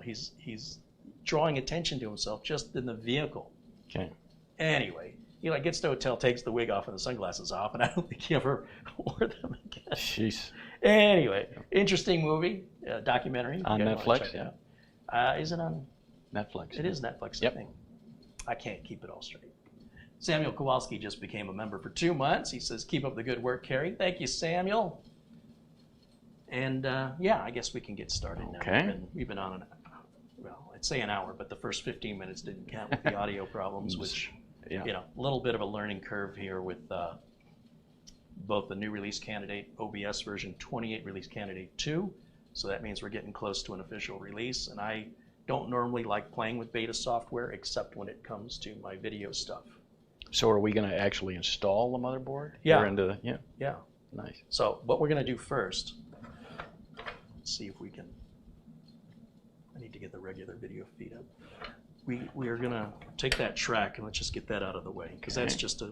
Speaker 2: He's drawing attention to himself just in the vehicle.
Speaker 1: Okay.
Speaker 2: Anyway, he gets to the hotel, takes the wig off and the sunglasses off, and I don't think he ever wore them again.
Speaker 1: Jeez.
Speaker 2: Anyway, interesting movie, documentary.
Speaker 1: On Netflix, yeah.
Speaker 2: Is it on
Speaker 1: Netflix?
Speaker 2: It is Netflix,
Speaker 1: yep.
Speaker 2: I think. I can't keep it all straight. Samuel Kowalski just became a member for 2 months. He says, keep up the good work, Kerry. Thank you, Samuel. And I guess we can get started now.
Speaker 1: Okay.
Speaker 2: We've been on I'd say an hour, but the first 15 minutes didn't count with the audio problems, which, a little bit of a learning curve here with both the new release candidate, OBS version 28 release candidate 2, So that means we're getting close to an official release, and I don't normally like playing with beta software except when it comes to my video stuff.
Speaker 1: So are we going to actually install the motherboard?
Speaker 2: Yeah.
Speaker 1: Yeah. Nice.
Speaker 2: So what we're going to do first, let's see if we can, I need to get the regular video feed up. We are going to take that track and let's just get that out of the way, because that's just a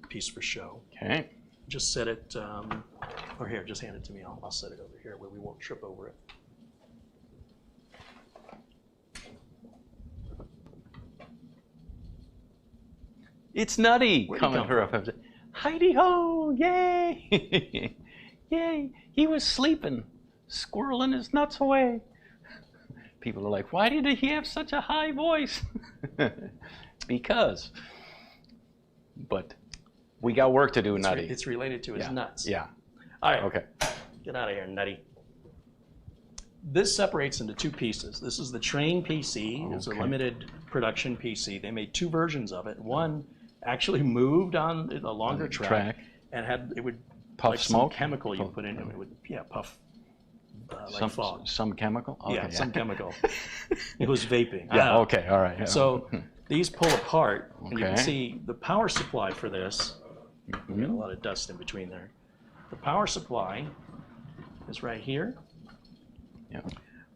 Speaker 2: piece for show.
Speaker 1: Okay.
Speaker 2: Just set it, or here, just hand it to me. I'll set it over here where we won't trip over it.
Speaker 1: It's Nutty coming
Speaker 2: come
Speaker 1: her up. Heidi ho! Yay! Yay! He was sleeping, squirreling his nuts away. People are like, why did he have such a high voice? Because. But we got work to do, Nutty.
Speaker 2: It's related to his nuts.
Speaker 1: Yeah.
Speaker 2: All right.
Speaker 1: Okay.
Speaker 2: Get out of here, Nutty. This separates into two pieces. This is the Train PC. It's a limited production PC. They made two versions of it. One actually moved on a longer track and it would
Speaker 1: puff
Speaker 2: like
Speaker 1: smoke.
Speaker 2: Some chemical you put in it would puff like fog.
Speaker 1: Some chemical. Okay,
Speaker 2: some chemical. It was vaping.
Speaker 1: Yeah. Okay. All right.
Speaker 2: So these pull apart, and you can see the power supply for this. We got a lot of dust in between there. The power supply is right here.
Speaker 1: Yeah.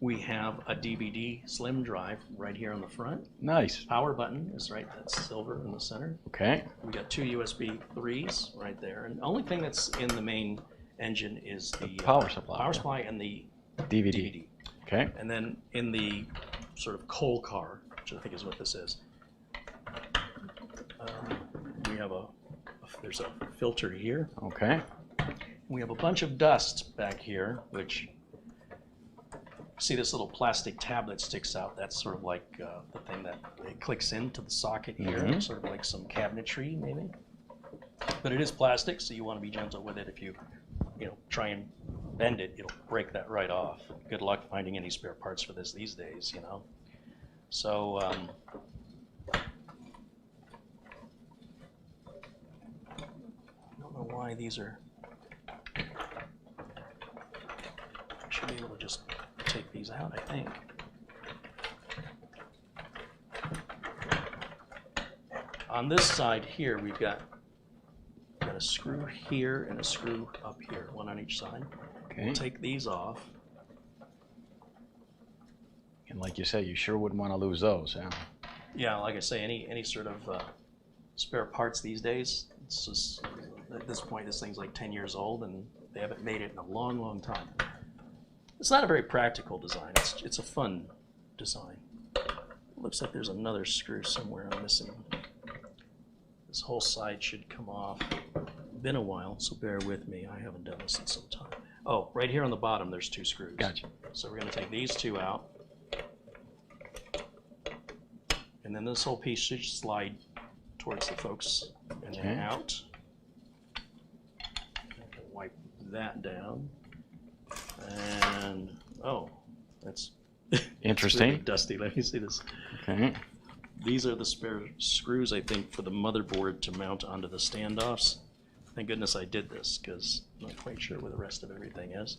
Speaker 2: We have a DVD slim drive right here on the front.
Speaker 1: Nice.
Speaker 2: Power button is right, that's silver in the center.
Speaker 1: Okay.
Speaker 2: We got two USB 3s right there. And the only thing that's in the main engine is the
Speaker 1: power supply.
Speaker 2: Power supply and the
Speaker 1: DVD. Okay.
Speaker 2: And then in the sort of coal car, which I think is what this is, we have there's a filter here.
Speaker 1: Okay.
Speaker 2: We have a bunch of dust back here, which see this little plastic tab that sticks out. That's sort of like the thing that it clicks into the socket here, sort of like some cabinetry maybe. But it is plastic, so you want to be gentle with it. If you try and bend it, it'll break that right off. Good luck finding any spare parts for this these days, So I don't know why these are. I should be able to just take these out, I think. On this side here, we've got a screw here and a screw up here, one on each side.
Speaker 1: Okay.
Speaker 2: We'll take these off.
Speaker 1: And like you say, you sure wouldn't want to lose those, huh?
Speaker 2: Yeah, like I say, any sort of spare parts these days, it's just, at this point, this thing's like 10 years old, and they haven't made it in a long, long time. It's not a very practical design. It's a fun design. Looks like there's another screw somewhere I'm missing. This whole side should come off. Been a while, so bear with me. I haven't done this in some time. Oh, right here on the bottom, there's two screws.
Speaker 1: Gotcha.
Speaker 2: So we're going to take these two out. And then this whole piece should slide towards the folks and then out. I can wipe that down. And that's
Speaker 1: interesting.
Speaker 2: Really dusty. Let me see this.
Speaker 1: Okay.
Speaker 2: These are the spare screws, I think, for the motherboard to mount onto the standoffs. Thank goodness I did this, because I'm not quite sure where the rest of everything is.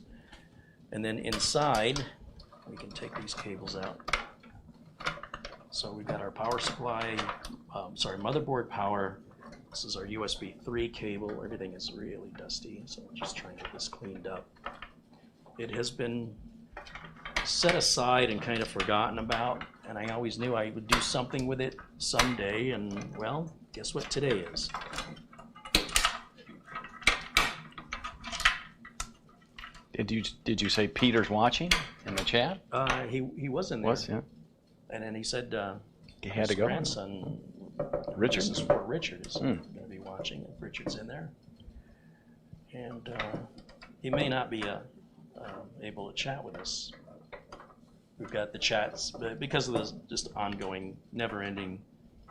Speaker 2: And then inside, we can take these cables out. So we've got our power supply, motherboard power. This is our USB 3 cable. Everything is really dusty, so I'm just trying to get this cleaned up. It has been set aside and kind of forgotten about, and I always knew I would do something with it someday, and well, guess what today is?
Speaker 1: Did you say Peter's watching in the chat?
Speaker 2: He was in there.
Speaker 1: Yeah.
Speaker 2: And then he said
Speaker 1: he had to
Speaker 2: his
Speaker 1: go.
Speaker 2: grandson,
Speaker 1: Richard?
Speaker 2: This is for Richard, is going to be watching if Richard's in there. And he may not be able to chat with us. We've got the chats, but because of this just ongoing, never-ending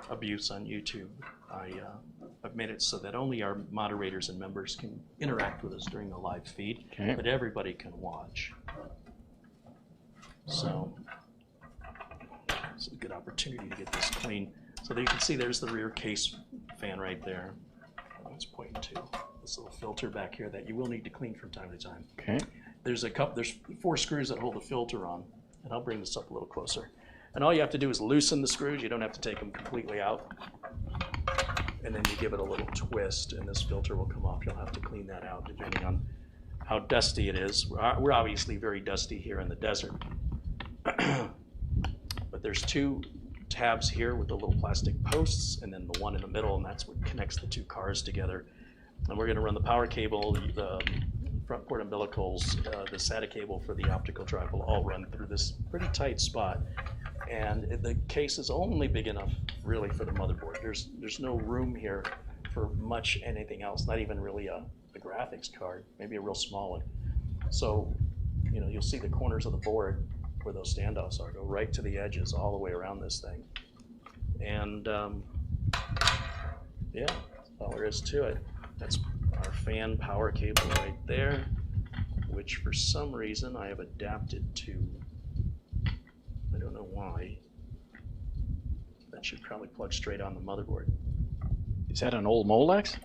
Speaker 2: abuse on YouTube, I've made it so that only our moderators and members can interact with us during the live feed, but everybody can watch. So it's a good opportunity to get this clean. So there you can see there's the rear case fan right there. It's pointing to this little filter back here that you will need to clean from time to time.
Speaker 1: Okay.
Speaker 2: there's 4 screws that hold the filter on, and I'll bring this up a little closer. And all you have to do is loosen the screws. You don't have to take them completely out. And then you give it a little twist, and this filter will come off. You'll have to clean that out depending on how dusty it is. We're obviously very dusty here in the desert. But there's 2 tabs here with the little plastic posts, and then the one in the middle, and that's what connects the 2 cars together. And we're going to run the power cable, the front port umbilicals, the SATA cable for the optical drive will all run through this pretty tight spot. And the case is only big enough really for the motherboard. There's no room here for much anything else, not even really a graphics card, maybe a real small one. So, you know, you'll see the corners of the board where those standoffs are, go right to the edges all the way around this thing. And yeah, that's all there is to it. That's our fan power cable right there, which for some reason I have adapted to, I don't know why. That should probably plug straight on the motherboard.
Speaker 1: Is that an old Molex?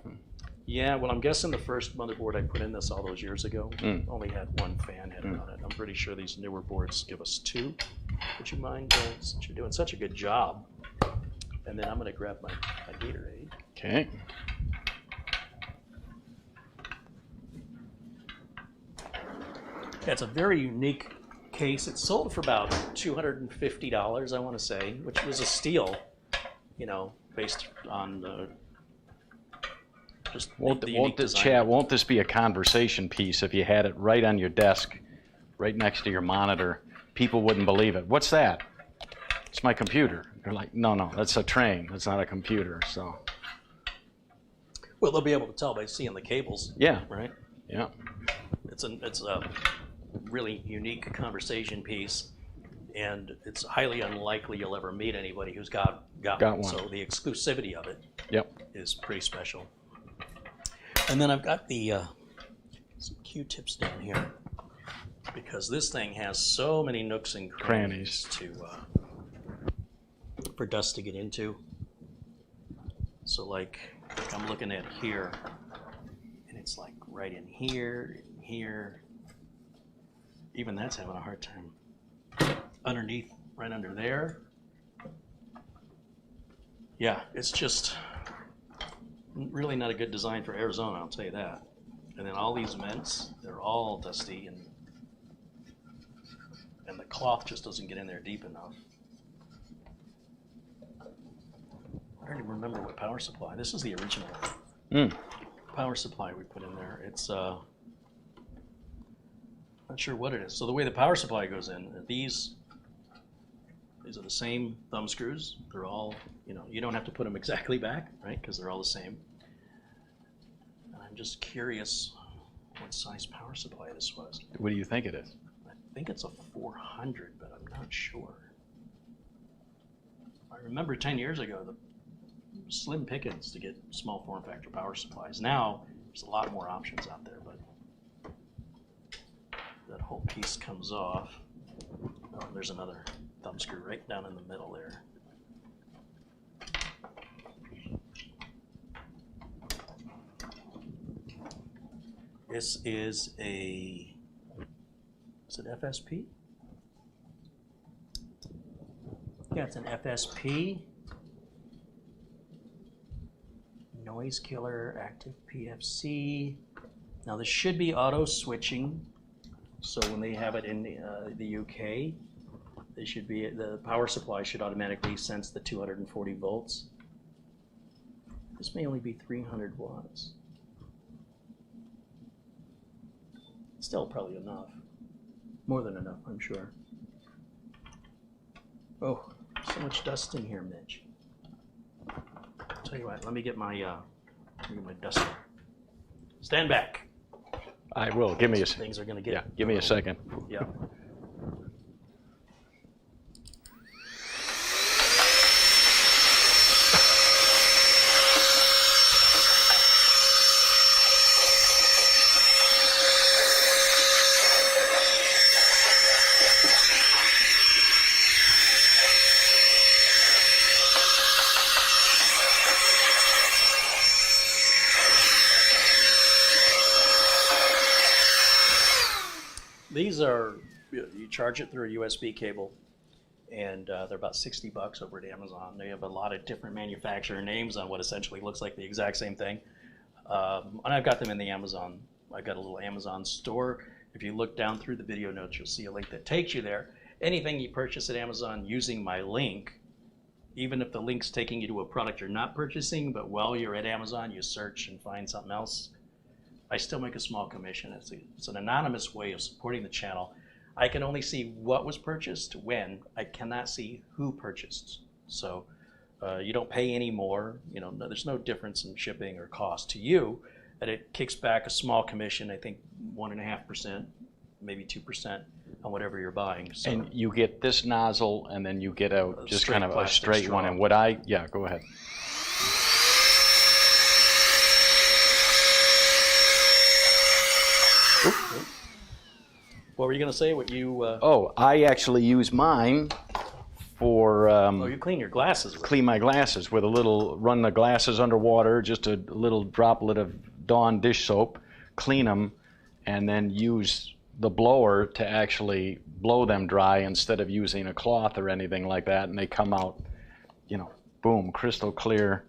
Speaker 2: Yeah, well, I'm guessing the first motherboard I put in this all those years ago only had 1 fan head on it. I'm pretty sure these newer boards give us 2. Would you mind, since you're doing such a good job? And then I'm going to grab my Gatorade.
Speaker 1: Okay.
Speaker 2: Yeah, it's a very unique case. It sold for about $250, I want to say, which was a steal, you know, based on just
Speaker 1: won't this be a conversation piece if you had it right on your desk, right next to your monitor? People wouldn't believe it. What's that? It's my computer. They're like, no, that's a train. That's not a computer. So.
Speaker 2: Well, they'll be able to tell by seeing the cables.
Speaker 1: Yeah.
Speaker 2: Right.
Speaker 1: Yeah.
Speaker 2: It's a really unique conversation piece, and it's highly unlikely you'll ever meet anybody who's got one. So the exclusivity of it is pretty special. And then I've got the some Q-tips down here because this thing has so many nooks and crannies for dust to get into. So like I'm looking at here, and it's like right in here, here. Even that's having a hard time. Underneath, right under there. Yeah, it's just really not a good design for Arizona, I'll tell you that. And then all these vents, they're all dusty, and the cloth just doesn't get in there deep enough. I don't even remember what power supply. This is the original power supply we put in there. It's not sure what it is. So the way the power supply goes in, these are the same thumb screws. They're all, you know, you don't have to put them exactly back, right? Because they're all the same. And I'm just curious what size power supply this was.
Speaker 1: What do you think it is?
Speaker 2: I think it's a 400, but I'm not sure. I remember 10 years ago, the slim pickings to get small form factor power supplies. Now, there's a lot more options out there, but that whole piece comes off. Oh, there's another thumb screw right down in the middle there. This is it FSP? Yeah, it's an FSP. Noise killer, active PFC. Now this should be auto switching. So when they have it in the UK, they should be, the power supply should automatically sense the 240 volts. This may only be 300 watts. Still probably enough. More than enough, I'm sure. Oh, so much dust in here, Mitch. I'll tell you what, let me get my duster. Stand back.
Speaker 1: I will. Give me a second.
Speaker 2: Things are going to get.
Speaker 1: Yeah, give me a second.
Speaker 2: Yeah. These are, you charge it through a USB cable, and they're about $60 over at Amazon. They have a lot of different manufacturer names on what essentially looks like the exact same thing. And I've got them in the Amazon. I've got a little Amazon store. If you look down through the video notes, you'll see a link that takes you there. Anything you purchase at Amazon using my link, even if the link's taking you to a product you're not purchasing, but while you're at Amazon, you search and find something else, I still make a small commission. It's an anonymous way of supporting the channel. I can only see what was purchased when. I cannot see who purchased. So you don't pay any more. You know, there's no difference in shipping or cost to you. And it kicks back a small commission, I think 1.5%, maybe 2% on whatever you're buying. So,
Speaker 1: and you get this nozzle, and then you get a just kind of a straight
Speaker 2: straw.
Speaker 1: one. And yeah, go ahead.
Speaker 2: What were you going to say? What you?
Speaker 1: Oh, I actually use mine for.
Speaker 2: Oh, you clean your glasses with
Speaker 1: clean my glasses with a little. Run the glasses underwater, just a little droplet of Dawn dish soap, clean them, and then use the blower to actually blow them dry instead of using a cloth or anything like that. And they come out, you know, boom, crystal clear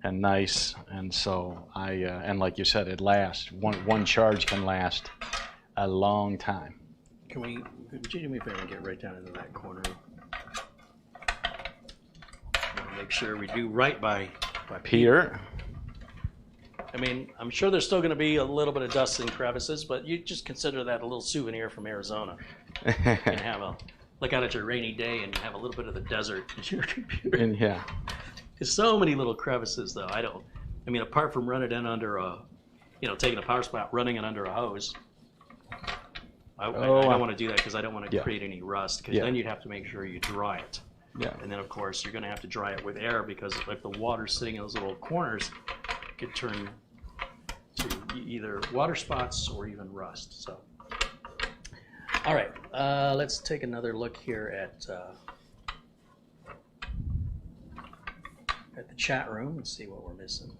Speaker 1: and nice. And so and like you said, it lasts. One charge can last a long time.
Speaker 2: Would you do me a favor and get right down into that corner? Make sure we do right by
Speaker 1: Peter.
Speaker 2: I mean, I'm sure there's still going to be a little bit of dust and crevices, but you just consider that a little souvenir from Arizona. You can have look out at your rainy day and have a little bit of the desert in your computer.
Speaker 1: And yeah.
Speaker 2: There's so many little crevices, though. I mean, apart from running it in under taking a power supply, running it under a hose. I don't want to do that because I don't want to create any rust, because then you'd have to make sure you dry it.
Speaker 1: Yeah.
Speaker 2: And then, of course, you're going to have to dry it with air, because if the water's sitting in those little corners, it could turn to either water spots or even rust. So, all right, let's take another look here at the chat room and see what we're missing.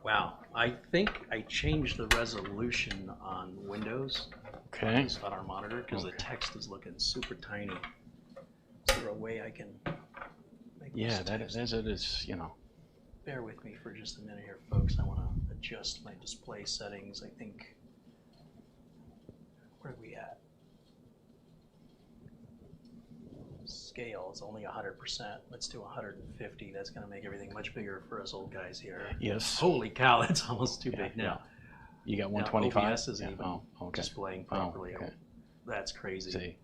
Speaker 2: Wow, I think I changed the resolution on Windows.
Speaker 1: Okay.
Speaker 2: On our monitor, because the text is looking super tiny. Is there a way I can make this text?
Speaker 1: It is, you know.
Speaker 2: Bear with me for just a minute here, folks. I want to adjust my display settings. I think, where are we at? Scale is only 100%. Let's do 150. That's going to make everything much bigger for us old guys here.
Speaker 1: Yes.
Speaker 2: Holy cow, that's almost too big now.
Speaker 1: You got 125?
Speaker 2: OBS isn't even displaying properly.
Speaker 1: Okay.
Speaker 2: That's crazy.
Speaker 1: See,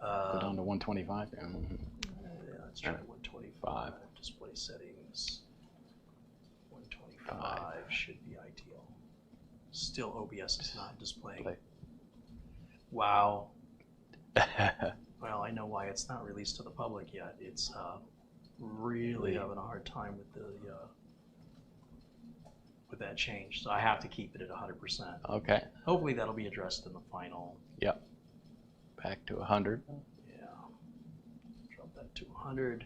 Speaker 1: go down to 125. Yeah.
Speaker 2: Let's try 125. Display settings. 125 should be ideal. Still, OBS is not displaying. Wow. Well, I know why it's not released to the public yet. It's really having a hard time with that change. So I have to keep it at 100%.
Speaker 1: Okay.
Speaker 2: Hopefully that'll be addressed in the final.
Speaker 1: Yep. Back to 100.
Speaker 2: Yeah. Drop that to 100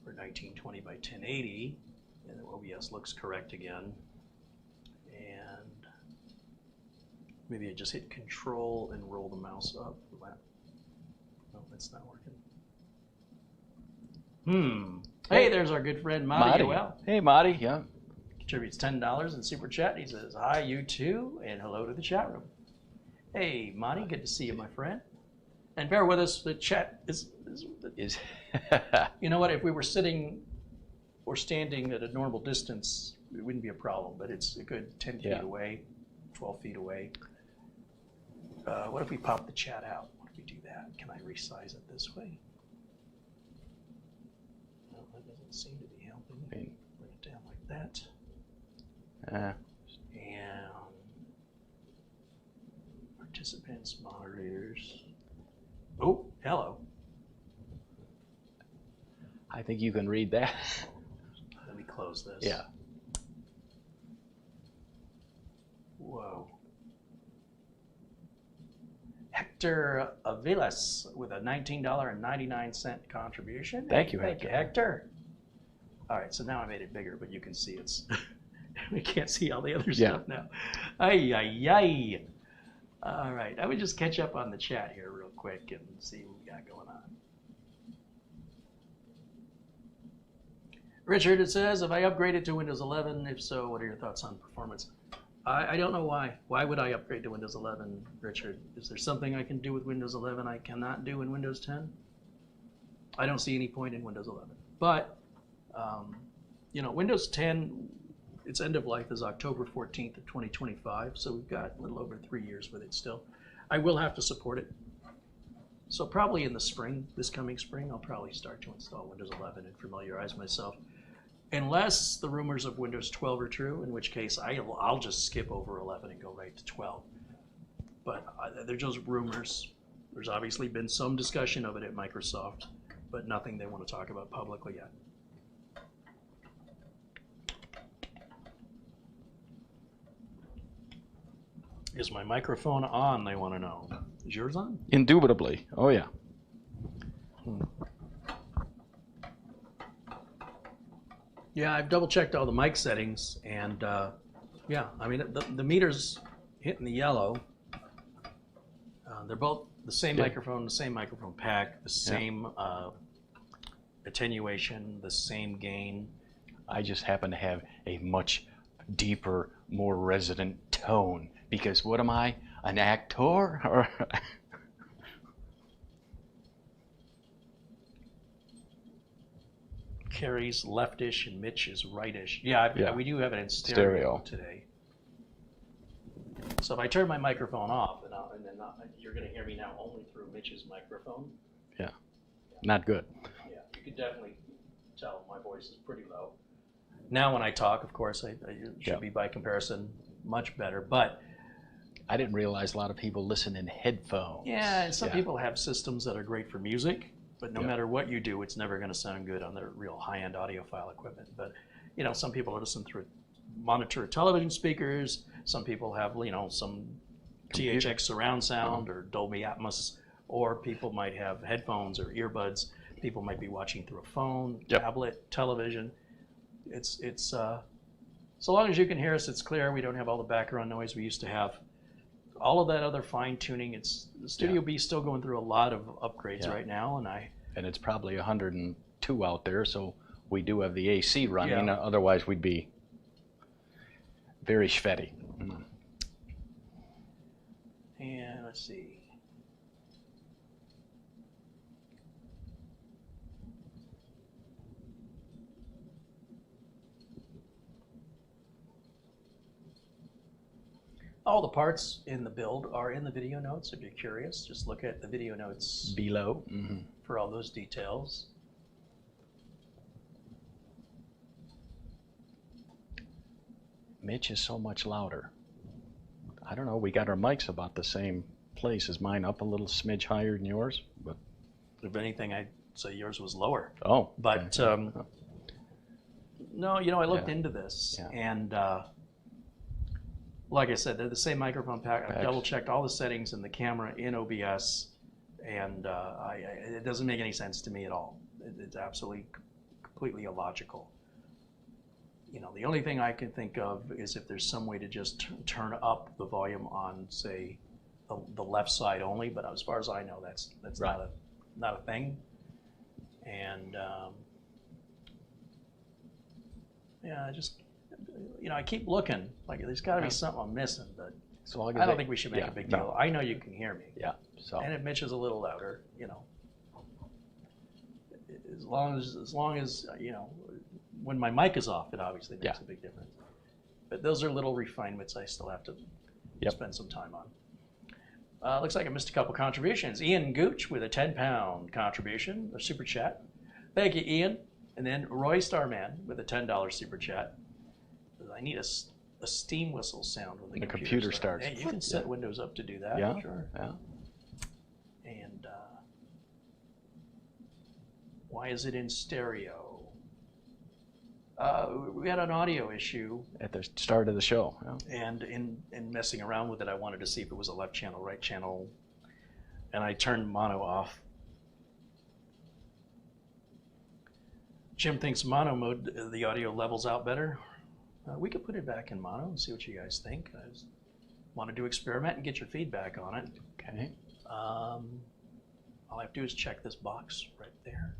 Speaker 2: for 1920 by 1080. And OBS looks correct again. And maybe I just hit Control and roll the mouse up. No, that's not working. Hey, there's our good friend Marty. Well,
Speaker 1: hey, Marty. Yeah.
Speaker 2: Contributes $10 in Super Chat. He says, hi, you too, and hello to the chat room. Hey, Marty, good to see you, my friend. And bear with us, the chat is you know what, if we were sitting or standing at a normal distance, it wouldn't be a problem, but it's a good 10 feet away, 12 feet away. What if we pop the chat out? What if we do that? Can I resize it this way? No, that doesn't seem to be helping. Bring it down like that. And participants, moderators. Oh, hello.
Speaker 1: I think you can read that.
Speaker 2: Let me close this.
Speaker 1: Yeah.
Speaker 2: Whoa. Hector Avilas with a $19.99 contribution.
Speaker 1: Thank you,
Speaker 2: Hector. All right, so now I made it bigger, but you can see it's We can't see all the other stuff now. Ay, ay, ay. All right, I would just catch up on the chat here real quick and see what we got going on. Richard, it says, have I upgraded to Windows 11? If so, what are your thoughts on performance? I don't know why. Why would I upgrade to Windows 11, Richard? Is there something I can do with Windows 11 I cannot do in Windows 10? I don't see any point in Windows 11. But, you know, Windows 10, its end of life is October 14th of 2025, so we've got a little over 3 years with it still. I will have to support it. So probably in the spring, this coming spring, I'll probably start to install Windows 11 and familiarize myself. Unless the rumors of Windows 12 are true, in which case I'll just skip over 11 and go right to 12. But they're just rumors. There's obviously been some discussion of it at Microsoft, but nothing they want to talk about publicly yet. Is my microphone on, they want to know. Is yours on?
Speaker 1: Indubitably. Oh, yeah.
Speaker 2: Yeah, I've double checked all the mic settings, and yeah, I mean, the meter's hitting the yellow. They're both the same microphone, the same microphone pack, the same attenuation, the same gain.
Speaker 1: I just happen to have a much deeper, more resonant tone. Because what am I, an actor? Or
Speaker 2: Carrie's leftish and Mitch is rightish. Yeah, we do have it in stereo today. So if I turn my microphone off, and then you're going to hear me now only through Mitch's microphone.
Speaker 1: Yeah, not good.
Speaker 2: Yeah, you can definitely tell my voice is pretty low. Now when I talk, of course, I should be by comparison much better, but
Speaker 1: I didn't realize a lot of people listen in headphones.
Speaker 2: Yeah, and some people have systems that are great for music, but no matter what you do, it's never going to sound good on their real high-end audiophile equipment. But, you know, some people listen through monitor television speakers. Some people have, you know, some THX surround sound or Dolby Atmos, or people might have headphones or earbuds. People might be watching through a phone, tablet, television. It's so long as you can hear us, it's clear. We don't have all the background noise we used to have. All of that other fine tuning, the Studio B is still going through a lot of upgrades right now, and
Speaker 1: it's probably 102 out there, so we do have the AC running. Otherwise, we'd be very sweaty.
Speaker 2: And let's see. All the parts in the build are in the video notes. If you're curious, just look at the video notes
Speaker 1: below
Speaker 2: for all those details.
Speaker 1: Mitch is so much louder. I don't know, we got our mics about the same place. Is mine up a little smidge higher than yours? But
Speaker 2: if anything, I'd say yours was lower.
Speaker 1: Oh.
Speaker 2: But no, you know, I looked into this, and like I said, they're the same microphone pack. I've double checked all the settings in the camera in OBS, and it doesn't make any sense to me at all. It's absolutely, completely illogical. You know, the only thing I can think of is if there's some way to just turn up the volume on, say, the left side only. But as far as I know, that's not a thing. And yeah, you know, I keep looking. Like, there's got to be something I'm missing, but I don't think we should make a big deal. I know you can hear me.
Speaker 1: Yeah. So.
Speaker 2: And if Mitch is a little louder, you know, as long as you know, when my mic is off, it obviously makes a big difference. But those are little refinements I still have to spend some time on. Looks like I missed a couple contributions. Ian Gooch with a 10-pound contribution, a super chat. Thank you, Ian. And then Roy Starman with a $10 super chat. I need a steam whistle sound when the computer starts. Hey, you can set Windows up to do that.
Speaker 1: Yeah,
Speaker 2: sure.
Speaker 1: Yeah.
Speaker 2: And why is it in stereo? We had an audio issue
Speaker 1: at the start of the show.
Speaker 2: And in messing around with it, I wanted to see if it was a left channel, right channel, and I turned mono off. Jim thinks mono mode, the audio levels out better. We could put it back in mono and see what you guys think. I just wanted to experiment and get your feedback on it.
Speaker 1: Okay.
Speaker 2: All I have to do is check this box right there.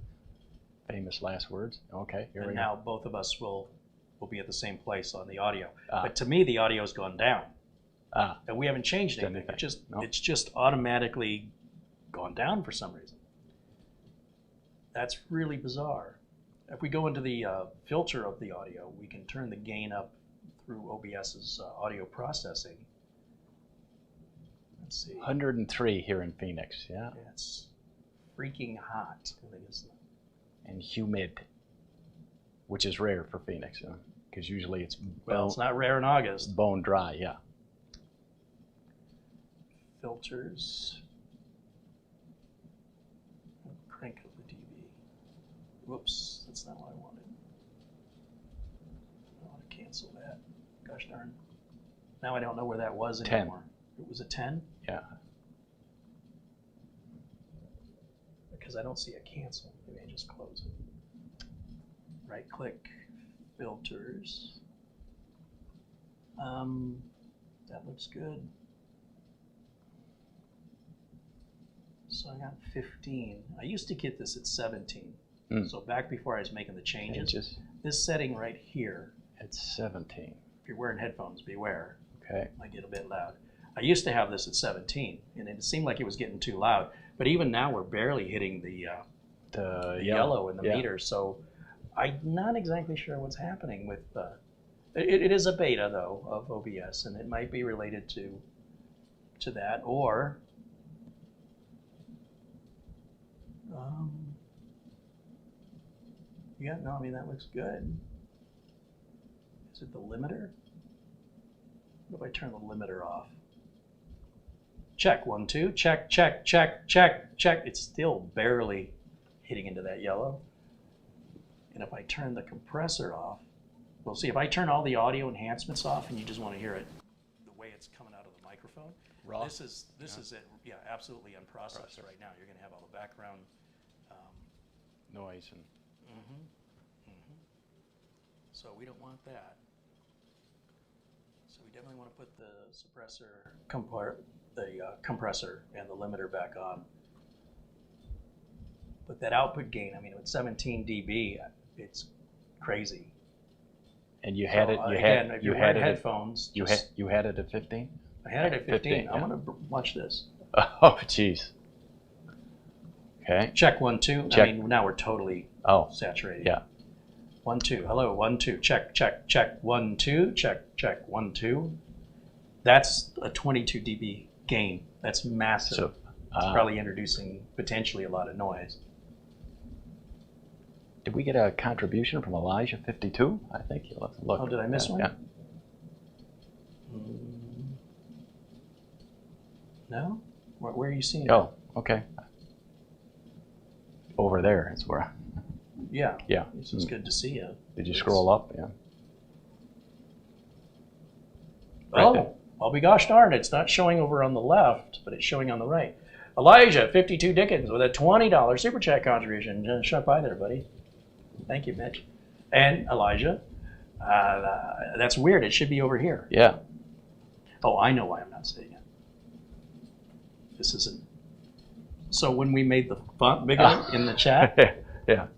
Speaker 1: Famous last words. Okay, here we go.
Speaker 2: And now both of us will be at the same place on the audio. But to me, the audio's gone down. And we haven't changed anything. It's just automatically gone down for some reason. That's really bizarre. If we go into the filter of the audio, we can turn the gain up through OBS's audio processing. Let's see.
Speaker 1: 103 here in Phoenix, yeah.
Speaker 2: It's freaking hot.
Speaker 1: And humid, which is rare for Phoenix, because usually it's
Speaker 2: it's not rare in August.
Speaker 1: Bone dry, yeah.
Speaker 2: Filters. Crank up the dB. Whoops, that's not what I wanted. I want to cancel that. Gosh darn. Now I don't know where that was anymore. 10. It was a 10?
Speaker 1: Yeah.
Speaker 2: Because I don't see a cancel. Maybe I just close it. Right click, filters. That looks good. So I got 15. I used to get this at 17. So back before I was making the changes, this setting right here.
Speaker 1: At 17.
Speaker 2: If you're wearing headphones, beware.
Speaker 1: Okay.
Speaker 2: It might get a bit loud. I used to have this at 17, and it seemed like it was getting too loud. But even now, we're barely hitting the yellow in the meter. So I'm not exactly sure what's happening with. It is a beta though of OBS, and it might be related to that, or. Yeah, no, I mean, that looks good. Is it the limiter? What if I turn the limiter off? Check, 1, 2, check, check, check, check, check. It's still barely hitting into that yellow. And if I turn the compressor off, we'll see. If I turn all the audio enhancements off and you just want to hear it the way it's coming out of the microphone,
Speaker 1: raw.
Speaker 2: This is it. Yeah, absolutely unprocessed right now. You're going to have all the background
Speaker 1: noise and.
Speaker 2: So we don't want that. So we definitely want to put the compressor and the limiter back on. But that output gain, I mean, with 17 dB, it's crazy.
Speaker 1: And you had it.
Speaker 2: If you're wearing headphones,
Speaker 1: you had it at 15.
Speaker 2: I had it at 15. I'm gonna watch this.
Speaker 1: Oh, jeez. Okay.
Speaker 2: Check 1, 2.
Speaker 1: Check.
Speaker 2: I mean, now we're totally saturated.
Speaker 1: Yeah.
Speaker 2: 1, 2. Hello. 1, 2. Check, check, check. 1, 2. Check, check. 1, 2. That's a 22 dB gain. That's massive.
Speaker 1: So,
Speaker 2: it's probably introducing potentially a lot of noise.
Speaker 1: Did we get a contribution from Elijah 52? I think you look.
Speaker 2: Oh, did I miss one?
Speaker 1: Yeah.
Speaker 2: No? Where are you seeing it?
Speaker 1: Oh, okay. Over there is where.
Speaker 2: Yeah.
Speaker 1: Yeah.
Speaker 2: It's good to see you.
Speaker 1: Did you scroll up? Yeah.
Speaker 2: Right there. I'll be gosh darn, it's not showing over on the left, but it's showing on the right. Elijah, 52 Dickens, with a $20 super chat contribution. Just shut by there, buddy. Thank you, Mitch. And Elijah, that's weird. It should be over here.
Speaker 1: Yeah.
Speaker 2: Oh, I know why I'm not seeing it. This isn't. So when we made the font bigger in the chat,
Speaker 1: yeah.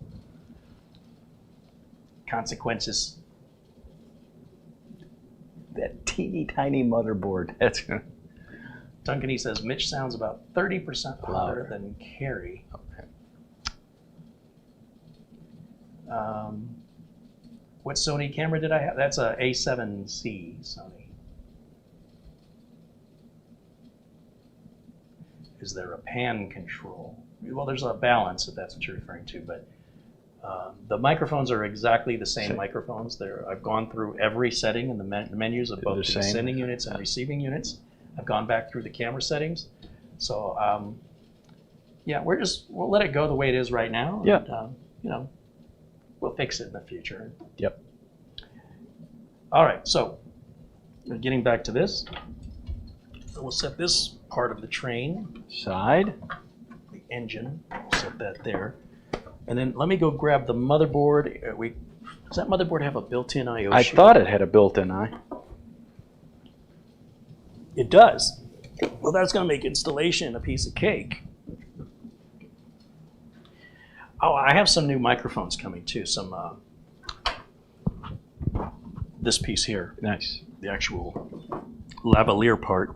Speaker 2: Consequences.
Speaker 1: That teeny tiny motherboard. That's good.
Speaker 2: Duncan, says Mitch sounds about 30% louder than Carrie.
Speaker 1: Okay.
Speaker 2: What Sony camera did I have? That's a A7C Sony. Is there a pan control? Well, there's a balance if that's what you're referring to, but the microphones are exactly the same microphones. I've gone through every setting in the menus of both the sending units and receiving units. I've gone back through the camera settings. So, yeah, we'll let it go the way it is right now.
Speaker 1: Yeah.
Speaker 2: And, we'll fix it in the future.
Speaker 1: Yep.
Speaker 2: All right, so getting back to this, we'll set this part of the train
Speaker 1: aside.
Speaker 2: The engine, set that there. And then let me go grab the motherboard. Does that motherboard have a built-in I/O
Speaker 1: I
Speaker 2: shield?
Speaker 1: thought it had a built-in I.
Speaker 2: It does. Well, that's going to make installation a piece of cake. Oh, I have some new microphones coming too. Some this piece here.
Speaker 1: Nice.
Speaker 2: The actual lavalier part.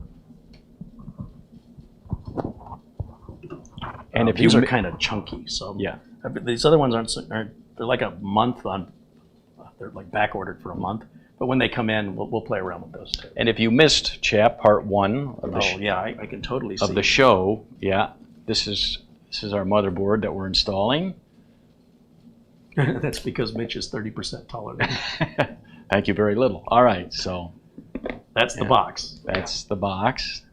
Speaker 1: And if
Speaker 2: these are kind of chunky, so
Speaker 1: yeah,
Speaker 2: these other ones aren't. They're like a month on. They're like back ordered for a month. But when they come in, we'll play around with those too.
Speaker 1: And if you missed, chap, part 1 of the
Speaker 2: I can totally see
Speaker 1: of the show. Yeah, this is our motherboard that we're installing.
Speaker 2: That's because Mitch is 30% taller than me.
Speaker 1: Thank you very little. All right, so
Speaker 2: that's the box.
Speaker 1: That's the box.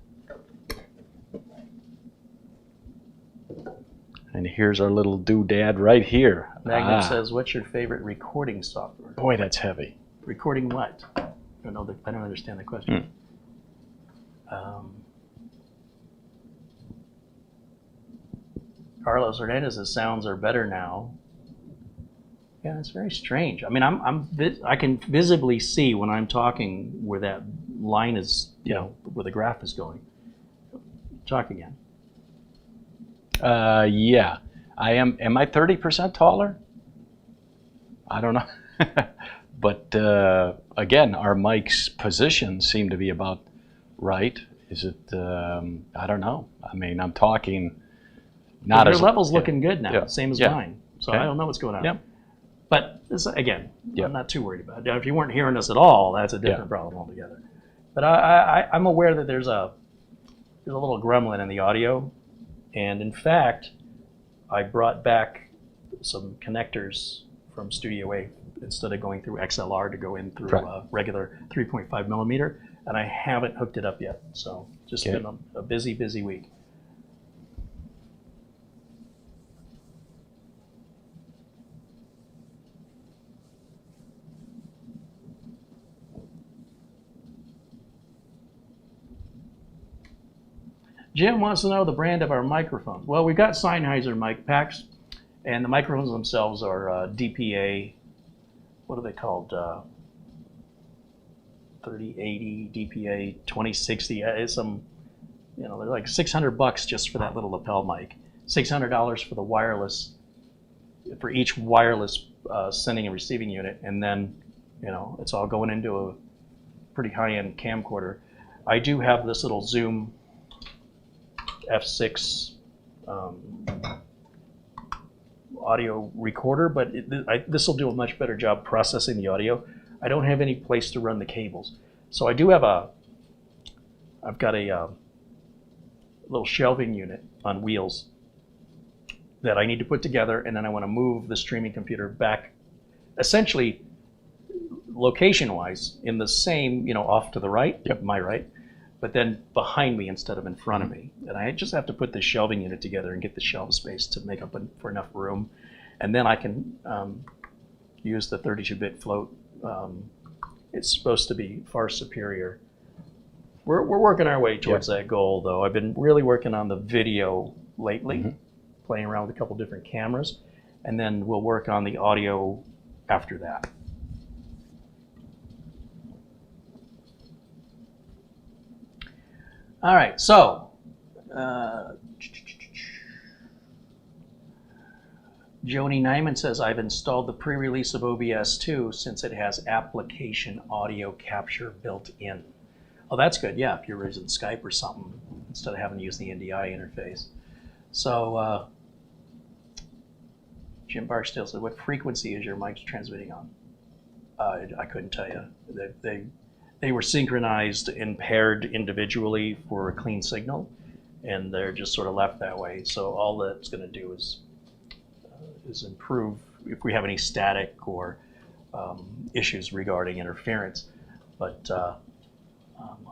Speaker 1: And here's our little doodad right here.
Speaker 2: Magnet says, "What's your favorite recording software?"
Speaker 1: Boy, that's heavy.
Speaker 2: Recording what? I don't understand the question. Carlos Hernandez says sounds are better now. Yeah, it's very strange. I mean, I can visibly see when I'm talking where that line is, where the graph is going. Talk again.
Speaker 1: Yeah, I am. Am I 30% taller? I don't know. But again, our mic's positions seem to be about right. Is it? I don't know. I mean, I'm talking not as.
Speaker 2: Your level's looking good now, same as mine. So
Speaker 1: okay.
Speaker 2: I don't know what's going on.
Speaker 1: Yep.
Speaker 2: But this, again, I'm not too worried about it. Now, if you weren't hearing us at all, that's a different problem altogether. But I'm aware that there's a little gremlin in the audio, and in fact, I brought back some connectors from Studio A instead of going through XLR to go in through regular 3.5 millimeter, and I haven't hooked it up yet. So just been a busy, busy week. Jim wants to know the brand of our microphones. Well, we've got Sennheiser mic packs, and the microphones themselves are DPA. What are they called? 3080, DPA 2060. It's some, they're like $600 just for that little lapel mic. $600 for the wireless, for each wireless sending and receiving unit, and then, it's all going into a pretty high-end camcorder. I do have this little Zoom F6 audio recorder, but this will do a much better job processing the audio. I don't have any place to run the cables, so I do have I've got a little shelving unit on wheels that I need to put together, and then I want to move the streaming computer back, essentially location-wise, in the same, off to the right, my right, but then behind me instead of in front of me. And I just have to put this shelving unit together and get the shelf space to make up for enough room. And then I can use the 32-bit float. It's supposed to be far superior. We're working our way towards that goal, though. I've been really working on the video lately, playing around with a couple different cameras, and then we'll work on the audio after that. All right, so Joni Nyman says, I've installed the pre-release of OBS 2 since it has application audio capture built in. Oh, that's good. Yeah, if you're using Skype or something, instead of having to use the NDI interface. So Jim Barksdale said, what frequency is your mic transmitting on? I couldn't tell you. They were synchronized and paired individually for a clean signal, and they're just sort of left that way. So all that's going to do is improve if we have any static or issues regarding interference. But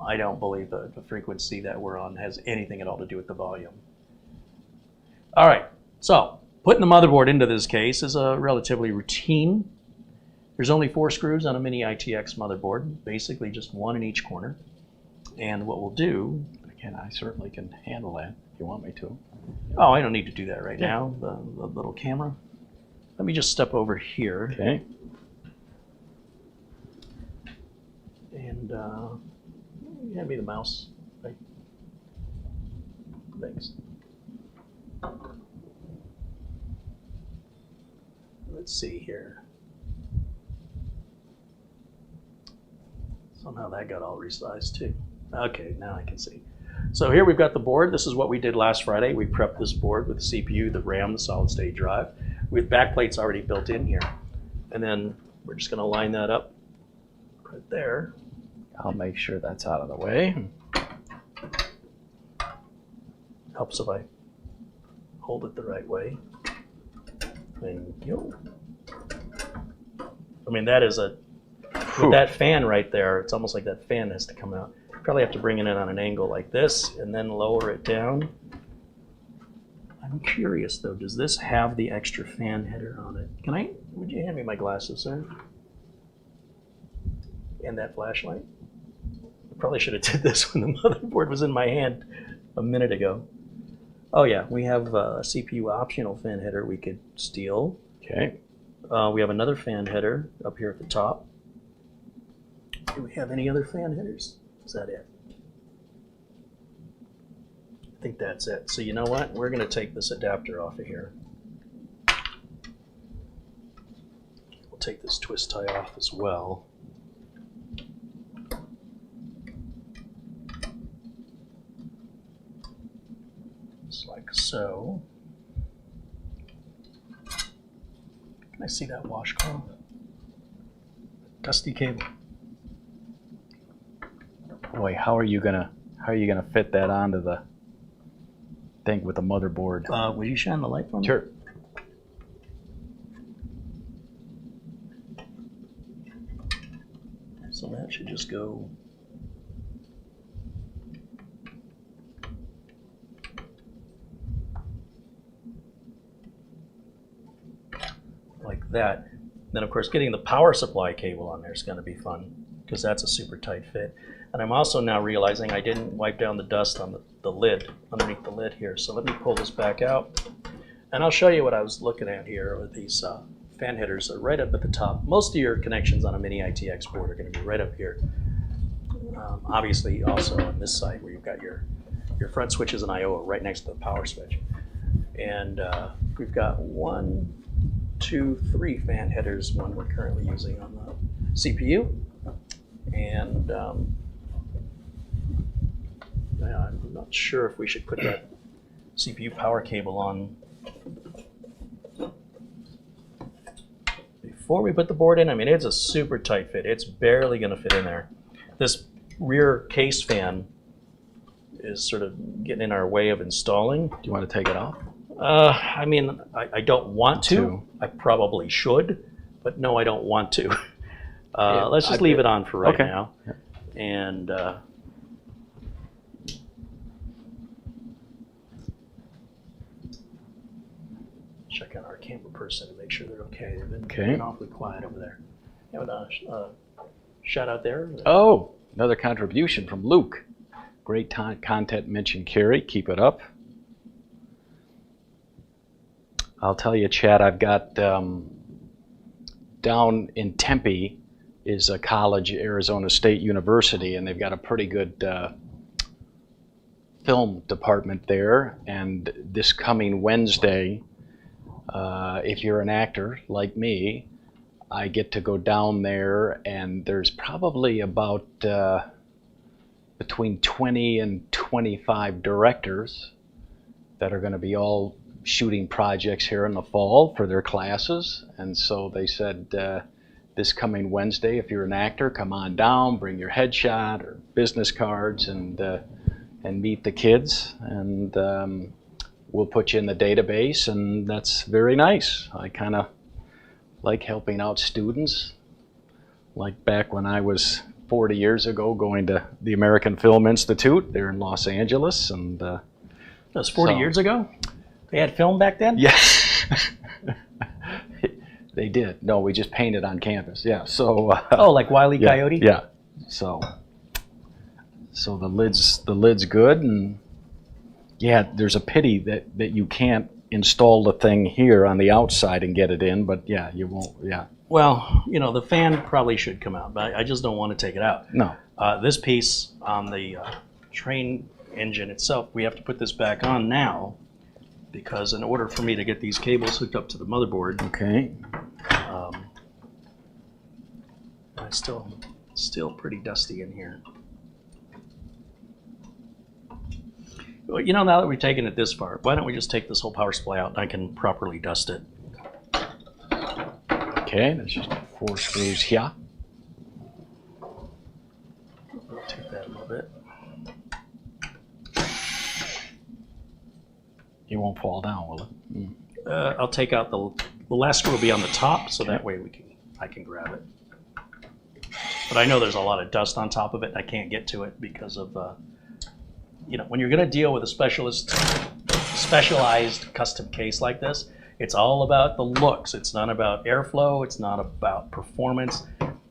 Speaker 2: I don't believe the frequency that we're on has anything at all to do with the volume. All right, so putting the motherboard into this case is a relatively routine. There's only 4 screws on a Mini-ITX motherboard, basically just one in each corner. And what we'll do, again, I certainly can handle that if you want me to. Oh, I don't need to do that right now, the little camera. Let me just step over here.
Speaker 1: Okay.
Speaker 2: And hand me the mouse. Right. Thanks. Let's see here. Somehow that got all resized too. Okay, now I can see. So here we've got the board. This is what we did last Friday. We prepped this board with the CPU, the RAM, the solid state drive, with backplates already built in here. And then we're just gonna line that up right there.
Speaker 1: I'll make sure that's out of the way.
Speaker 2: Helps if I hold it the right way. And yo. I mean, that is with that fan right there, it's almost like that fan has to come out. Probably have to bring it in on an angle like this and then lower it down. I'm curious though, does this have the extra fan header on it? Would you hand me my glasses, sir? And that flashlight? I probably should have did this when the motherboard was in my hand a minute ago. Oh yeah, we have a CPU optional fan header we could steal.
Speaker 1: Okay.
Speaker 2: We have another fan header up here at the top. Do we have any other fan headers? Is that it? I think that's it. So you know what? We're going to take this adapter off of here. We'll take this twist tie off as well. Just like so. Can I see that washcloth? Dusty cable.
Speaker 1: Boy, how are you gonna fit that onto the thing with the motherboard?
Speaker 2: Will you shine the light for me?
Speaker 1: Sure.
Speaker 2: So that should just go like that. Then of course getting the power supply cable on there is going to be fun because that's a super tight fit. And I'm also now realizing I didn't wipe down the dust on the lid, underneath the lid here. So let me pull this back out. And I'll show you what I was looking at here with these fan headers are right up at the top. Most of your connections on a Mini-ITX board are going to be right up here. Obviously also on this side where you've got your front switches and I/O right next to the power switch. And we've got 1, 2, 3 fan headers, one we're currently using on the CPU. And I'm not sure if we should put that CPU power cable on before we put the board in. I mean, it's a super tight fit. It's barely going to fit in there. This rear case fan is sort of getting in our way of installing.
Speaker 1: Do you want to take it off?
Speaker 2: I mean, I don't want to. I probably should, but no, I don't want to. Let's just leave it on for right now. Yeah. And check out our camera person to make sure they're okay. They've been awfully quiet over there. You have a shout out there?
Speaker 1: Oh, another contribution from Luke. Great content mentioned, Carrie. Keep it up. I'll tell you, Chad, I've got down in Tempe is a college, Arizona State University, and they've got a pretty good film department there. And this coming Wednesday, if you're an actor like me, I get to go down there, and there's probably about between 20 and 25 directors that are going to be all shooting projects here in the fall for their classes. And so they said this coming Wednesday, if you're an actor, come on down, bring your headshot or business cards and meet the kids, and we'll put you in the database. And that's very nice. I kind of like helping out students, like back when I was 40 years ago going to the American Film Institute there in Los Angeles. And that
Speaker 2: was 40 years ago? They had film back then?
Speaker 1: Yes. They did. No, we just painted on campus. Yeah. So.
Speaker 2: Oh, like Wile E. Coyote?
Speaker 1: Yeah. So the lid's good, and yeah, there's a pity that you can't install the thing here on the outside and get it in, but yeah, you won't. Yeah.
Speaker 2: Well, you know, the fan probably should come out, but I just don't want to take it out.
Speaker 1: No.
Speaker 2: This piece on the train engine itself, we have to put this back on now because in order for me to get these cables hooked up to the motherboard,
Speaker 1: okay,
Speaker 2: it's still pretty dusty in here. Well, you know, now that we've taken it this far, why don't we just take this whole power supply out and I can properly dust it.
Speaker 1: Okay, that's just 4 screws here.
Speaker 2: Rotate that a little bit.
Speaker 1: It won't fall down, will it?
Speaker 2: I'll take out the last screw will be on the top, so that way I can grab it. But I know there's a lot of dust on top of it. I can't get to it because of, you know, when you're going to deal with a specialized custom case like this, it's all about the looks. It's not about airflow. It's not about performance.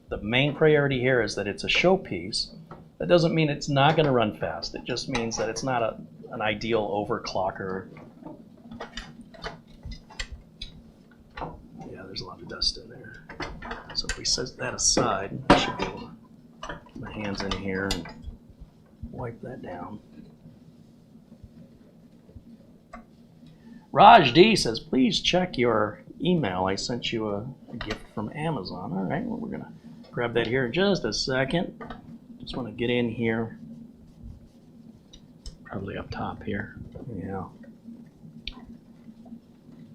Speaker 2: The main priority here is that it's a showpiece. That doesn't mean it's not going to run fast. It just means that it's not an ideal overclocker. Yeah, there's a lot of dust in there. So if we set that aside, I should be able to put my hands in here and wipe that down. Raj D says, please check your email. I sent you a gift from Amazon. All right, well, we're going to grab that here in just a second. Just want to get in here.
Speaker 1: Probably up top here.
Speaker 2: Yeah.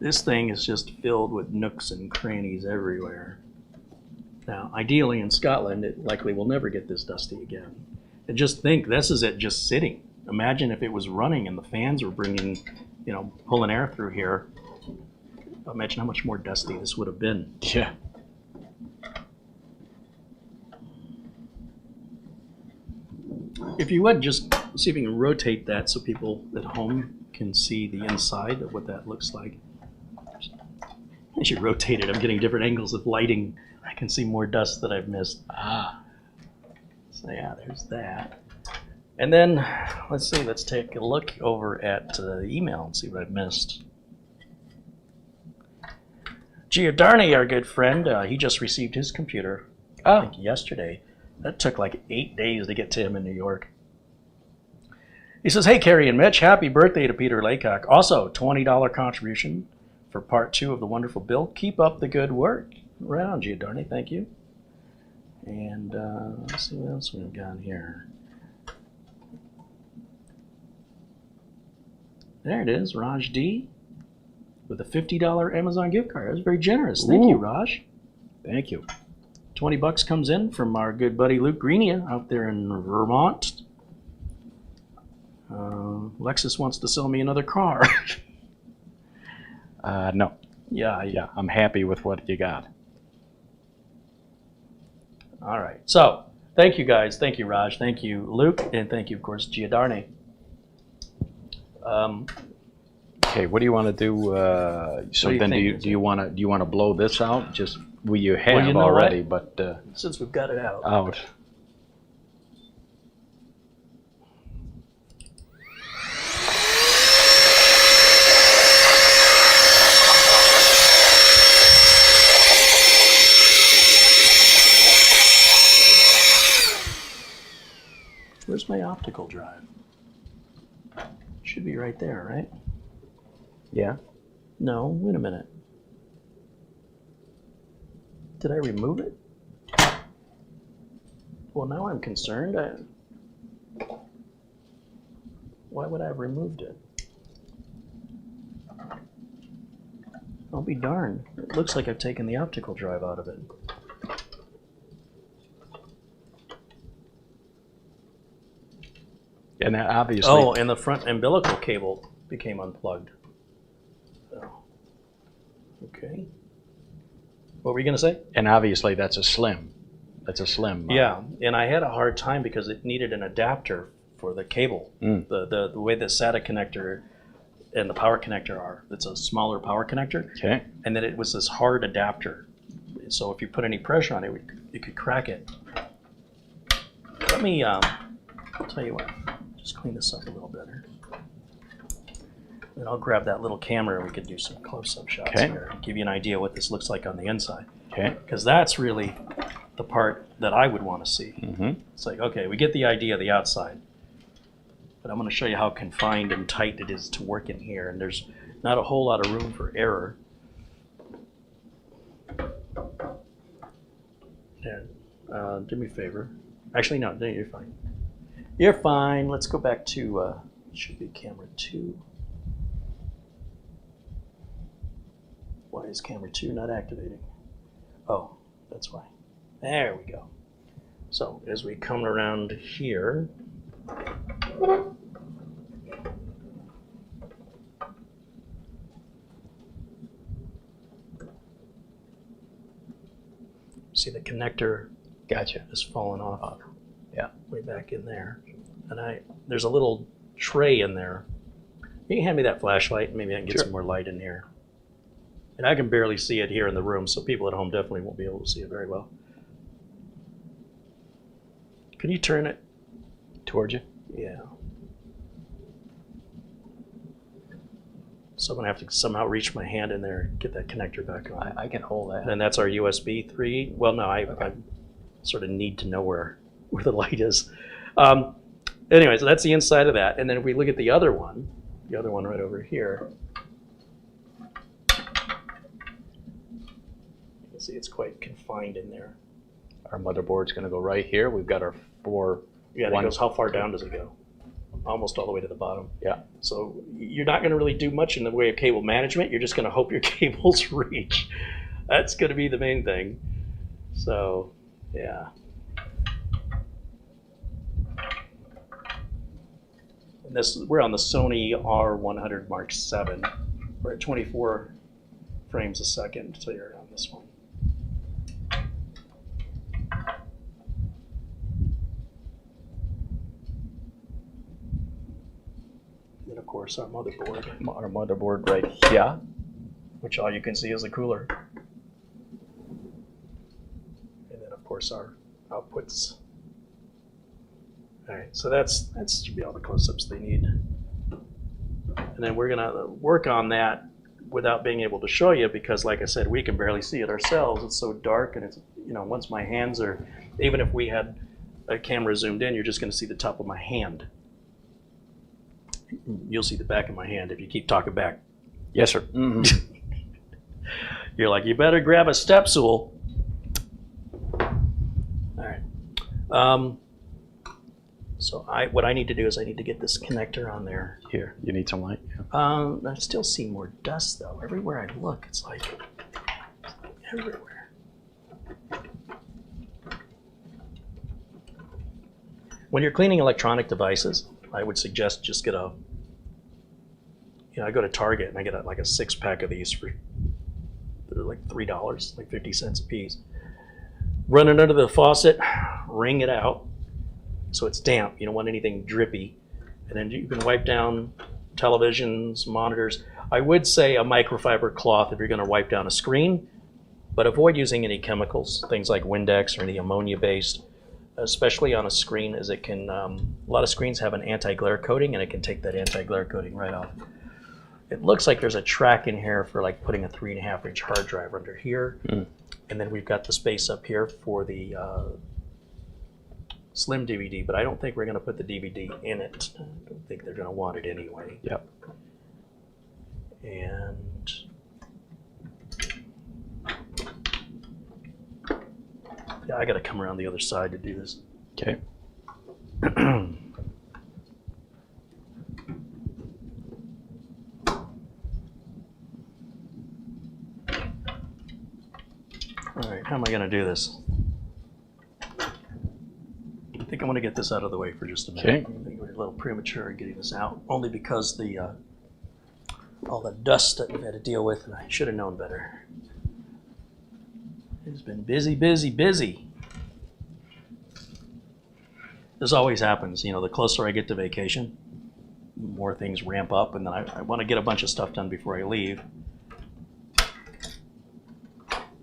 Speaker 2: This thing is just filled with nooks and crannies everywhere. Now, ideally in Scotland, it likely will never get this dusty again. And just think, this is it just sitting. Imagine if it was running and the fans were bringing, you know, pulling air through here. Imagine how much more dusty this would have been.
Speaker 1: Yeah.
Speaker 2: If you would, just see if you can rotate that so people at home can see the inside of what that looks like. I should rotate it. I'm getting different angles of lighting. I can see more dust that I've missed. So yeah, there's that. And then, let's see, let's take a look over at the email and see what I've missed. Giordani, our good friend, he just received his computer, I think yesterday. That took like 8 days to get to him in New York. He says, hey, Carrie and Mitch, happy birthday to Peter Laycock. Also, $20 contribution for part 2 of the wonderful build. Keep up the good work. Right on, Giordani, thank you. And let's see what else we've got here. There it is, Raj D, with a $50 Amazon gift card. That was very generous. Thank you, Raj.
Speaker 1: Thank you.
Speaker 2: 20 bucks comes in from our good buddy Luke Greenia out there in Vermont. Lexus wants to sell me another car.
Speaker 1: No.
Speaker 2: Yeah,
Speaker 1: I'm happy with what you got.
Speaker 2: All right. So, thank you guys. Thank you, Raj. Thank you, Luke. And thank you, of course, Giordani.
Speaker 1: Okay, what do you want to do? So then, do you want to blow this out? Just you have
Speaker 2: well, you know
Speaker 1: already,
Speaker 2: what?
Speaker 1: but
Speaker 2: since we've got it out. Where's my optical drive? Should be right there, right?
Speaker 1: Yeah.
Speaker 2: No, wait a minute. Did I remove it? Well, now I'm concerned. Why would I have removed it? I'll be darned. It looks like I've taken the optical drive out of it.
Speaker 1: And that obviously.
Speaker 2: Oh, and the front umbilical cable became unplugged. Oh. Okay. What were you going to say?
Speaker 1: And obviously that's a slim. That's a slim.
Speaker 2: Yeah, and I had a hard time because it needed an adapter for the cable. The way the SATA connector and the power connector are. It's a smaller power connector.
Speaker 1: Okay.
Speaker 2: And then it was this hard adapter. So if you put any pressure on it, you could crack it. Let me, I'll tell you what. Just clean this up a little better. And I'll grab that little camera and we could do some close-up shots here and give you an idea what this looks like on the inside.
Speaker 1: Okay.
Speaker 2: Because that's really the part that I would want to see.
Speaker 1: Mm-hmm.
Speaker 2: It's like, okay, we get the idea of the outside, but I'm going to show you how confined and tight it is to work in here, and there's not a whole lot of room for error. Yeah. Do me a favor. Actually, no, you're fine. You're fine. Let's go back to, should be camera 2. Why is camera 2 not activating? Oh, that's why. There we go. So as we come around here, see the connector has fallen off.
Speaker 1: Yeah,
Speaker 2: way back in there. And there's a little tray in there. You can hand me that flashlight, maybe I can get some more light in here. And I can barely see it here in the room, so people at home definitely won't be able to see it very well. Can you turn it
Speaker 1: towards you?
Speaker 2: Yeah. So I'm gonna have to somehow reach my hand in there and get that connector back on.
Speaker 1: I can hold that.
Speaker 2: And that's our USB 3. Well, no, I sort of need to know where the light is. Anyway, so that's the inside of that. And then if we look at the other one right over here, you can see it's quite confined in there.
Speaker 1: Our motherboard's going to go right here. We've got our 4.
Speaker 2: Yeah, it goes, how far down does it go? Almost all the way to the bottom.
Speaker 1: Yeah.
Speaker 2: So you're not going to really do much in the way of cable management. You're just going to hope your cables reach. That's going to be the main thing. So, yeah. And we're on the Sony R100 Mark VII. We're at 24 frames a second, so you're on this one. And of course our motherboard.
Speaker 1: Our motherboard right here.
Speaker 2: Which all you can see is the cooler. And then of course our outputs. All right, so that should be all the close-ups they need. And then we're gonna work on that without being able to show you because, like I said, we can barely see it ourselves. It's so dark, and it's, you know, once my hands are, even if we had a camera zoomed in, you're just gonna see the top of my hand. You'll see the back of my hand if you keep talking back.
Speaker 1: Yes, sir. Mm-hmm.
Speaker 2: You're like, you better grab a step stool. All right. So what I need to do is I need to get this connector on there.
Speaker 1: Here, you need some light? Yeah.
Speaker 2: I still see more dust though. Everywhere I look, it's like everywhere. When you're cleaning electronic devices, I would suggest just get I go to Target and I get like a 6-pack of these for like $3, like 50 cents a piece. Run it under the faucet, wring it out. So it's damp, you don't want anything drippy. And then you can wipe down televisions, monitors. I would say a microfiber cloth if you're gonna wipe down a screen, but avoid using any chemicals, things like Windex or any ammonia-based, especially on a screen, as it can, a lot of screens have an anti-glare coating and it can take that anti-glare coating right off. It looks like there's a track in here for like putting a 3.5-inch hard drive under here. Mm. And then we've got the space up here for the slim DVD, but I don't think we're going to put the DVD in it. I don't think they're going to want it anyway.
Speaker 1: Yep.
Speaker 2: And yeah, I got to come around the other side to do this.
Speaker 1: Okay.
Speaker 2: All right, how am I going to do this? I think I want to get this out of the way for just a minute.
Speaker 1: Okay.
Speaker 2: I think we're a little premature in getting this out, only because all the dust that we've had to deal with, and I should have known better. It's been busy, busy, busy. This always happens, you know, the closer I get to vacation, the more things ramp up, and then I want to get a bunch of stuff done before I leave.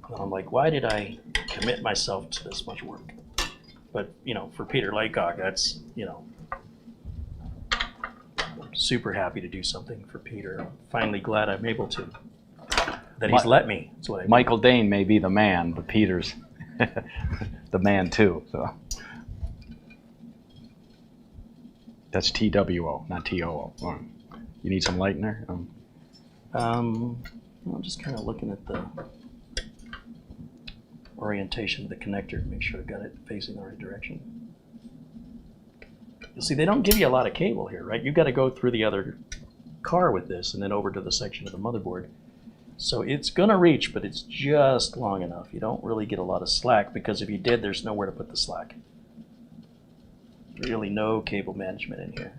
Speaker 2: And I'm like, why did I commit myself to this much work? But, you know, for Peter Laycock, that's, you know, I'm super happy to do something for Peter. I'm finally glad I'm able to. that he's let me. That's what I mean.
Speaker 1: Michael Dane may be the man, but Peter's the man too. So that's TWO, not TOO. You need some light in there?
Speaker 2: I'm just kind of looking at the orientation of the connector to make sure I've got it facing the right direction. You'll see they don't give you a lot of cable here, right? You've got to go through the other car with this and then over to the section of the motherboard. So it's gonna reach, but it's just long enough. You don't really get a lot of slack, because if you did, there's nowhere to put the slack. Really no cable management in here.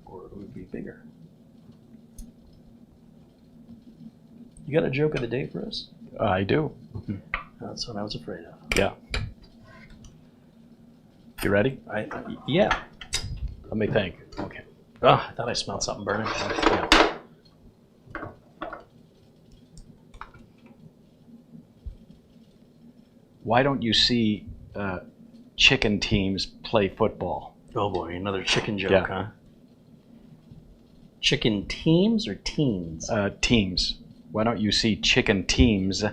Speaker 2: Or it would be bigger. You got a joke of the day for us?
Speaker 1: I do.
Speaker 2: That's what I was afraid of.
Speaker 1: Yeah. You ready?
Speaker 2: Yeah.
Speaker 1: Let me think. Okay.
Speaker 2: Oh, I thought I smelled something burning.
Speaker 1: Yeah. Why don't you see chicken teams play football?
Speaker 2: Oh boy, another chicken joke,
Speaker 1: Yeah.
Speaker 2: huh? Chicken teams or teens?
Speaker 1: Teams. Why don't you see chicken teams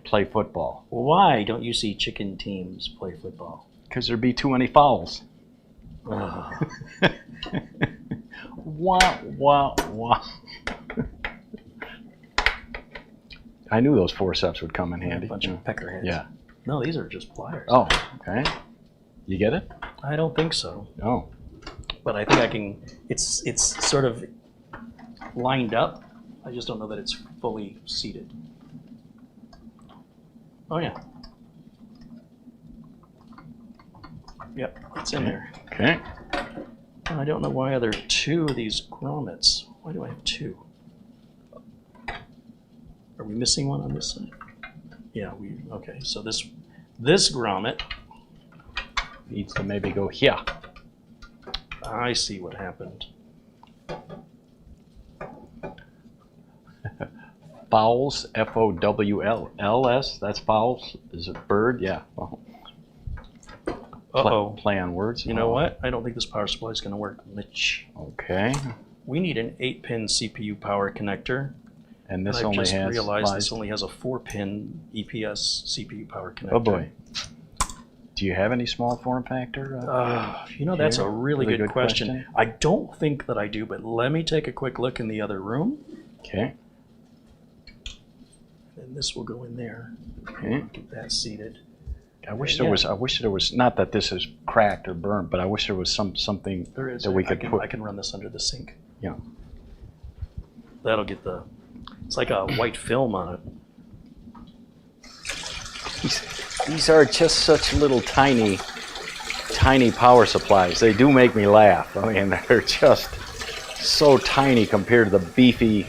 Speaker 1: play football?
Speaker 2: Why don't you see chicken teams play football?
Speaker 1: Because there'd be too many fouls.
Speaker 2: Oh.
Speaker 1: Wah, wah, wah. I knew those forceps would come in handy.
Speaker 2: A bunch of peckerheads.
Speaker 1: Yeah.
Speaker 2: No, these are just pliers.
Speaker 1: Oh, okay. You get it?
Speaker 2: I don't think so.
Speaker 1: Oh.
Speaker 2: But I think I can. It's sort of lined up. I just don't know that it's fully seated. Oh yeah. Yep, it's in there.
Speaker 1: Okay.
Speaker 2: And I don't know why there are two of these grommets. Why do I have two? Are we missing one on this side? Yeah, okay, so this grommet
Speaker 1: Needs to maybe go here.
Speaker 2: I see what happened.
Speaker 1: Fowls, Fowls, that's fowls. Is it bird? Yeah. Well,
Speaker 2: Uh-oh.
Speaker 1: Play on words.
Speaker 2: You know what? I don't think this power supply is going to work, Mitch.
Speaker 1: Okay.
Speaker 2: We need an 8-pin CPU power connector.
Speaker 1: And this
Speaker 2: I've
Speaker 1: only
Speaker 2: just
Speaker 1: has
Speaker 2: realized
Speaker 1: 5.
Speaker 2: this only has a 4-pin EPS CPU power connector.
Speaker 1: Oh boy. Do you have any small form factor?
Speaker 2: You know, that's a really good question.
Speaker 1: question.
Speaker 2: I don't think that I do, but let me take a quick look in the other room.
Speaker 1: Okay.
Speaker 2: And this will go in there.
Speaker 1: Okay.
Speaker 2: Get that seated.
Speaker 1: I wish there was. Not that this is cracked or burnt, but I wish there was something
Speaker 2: There is.
Speaker 1: that we could put.
Speaker 2: I can run this under the sink.
Speaker 1: Yeah.
Speaker 2: That'll get the. It's like a white film on it.
Speaker 1: These are just such little tiny power supplies. They do make me laugh. I mean, they're just so tiny compared to the beefy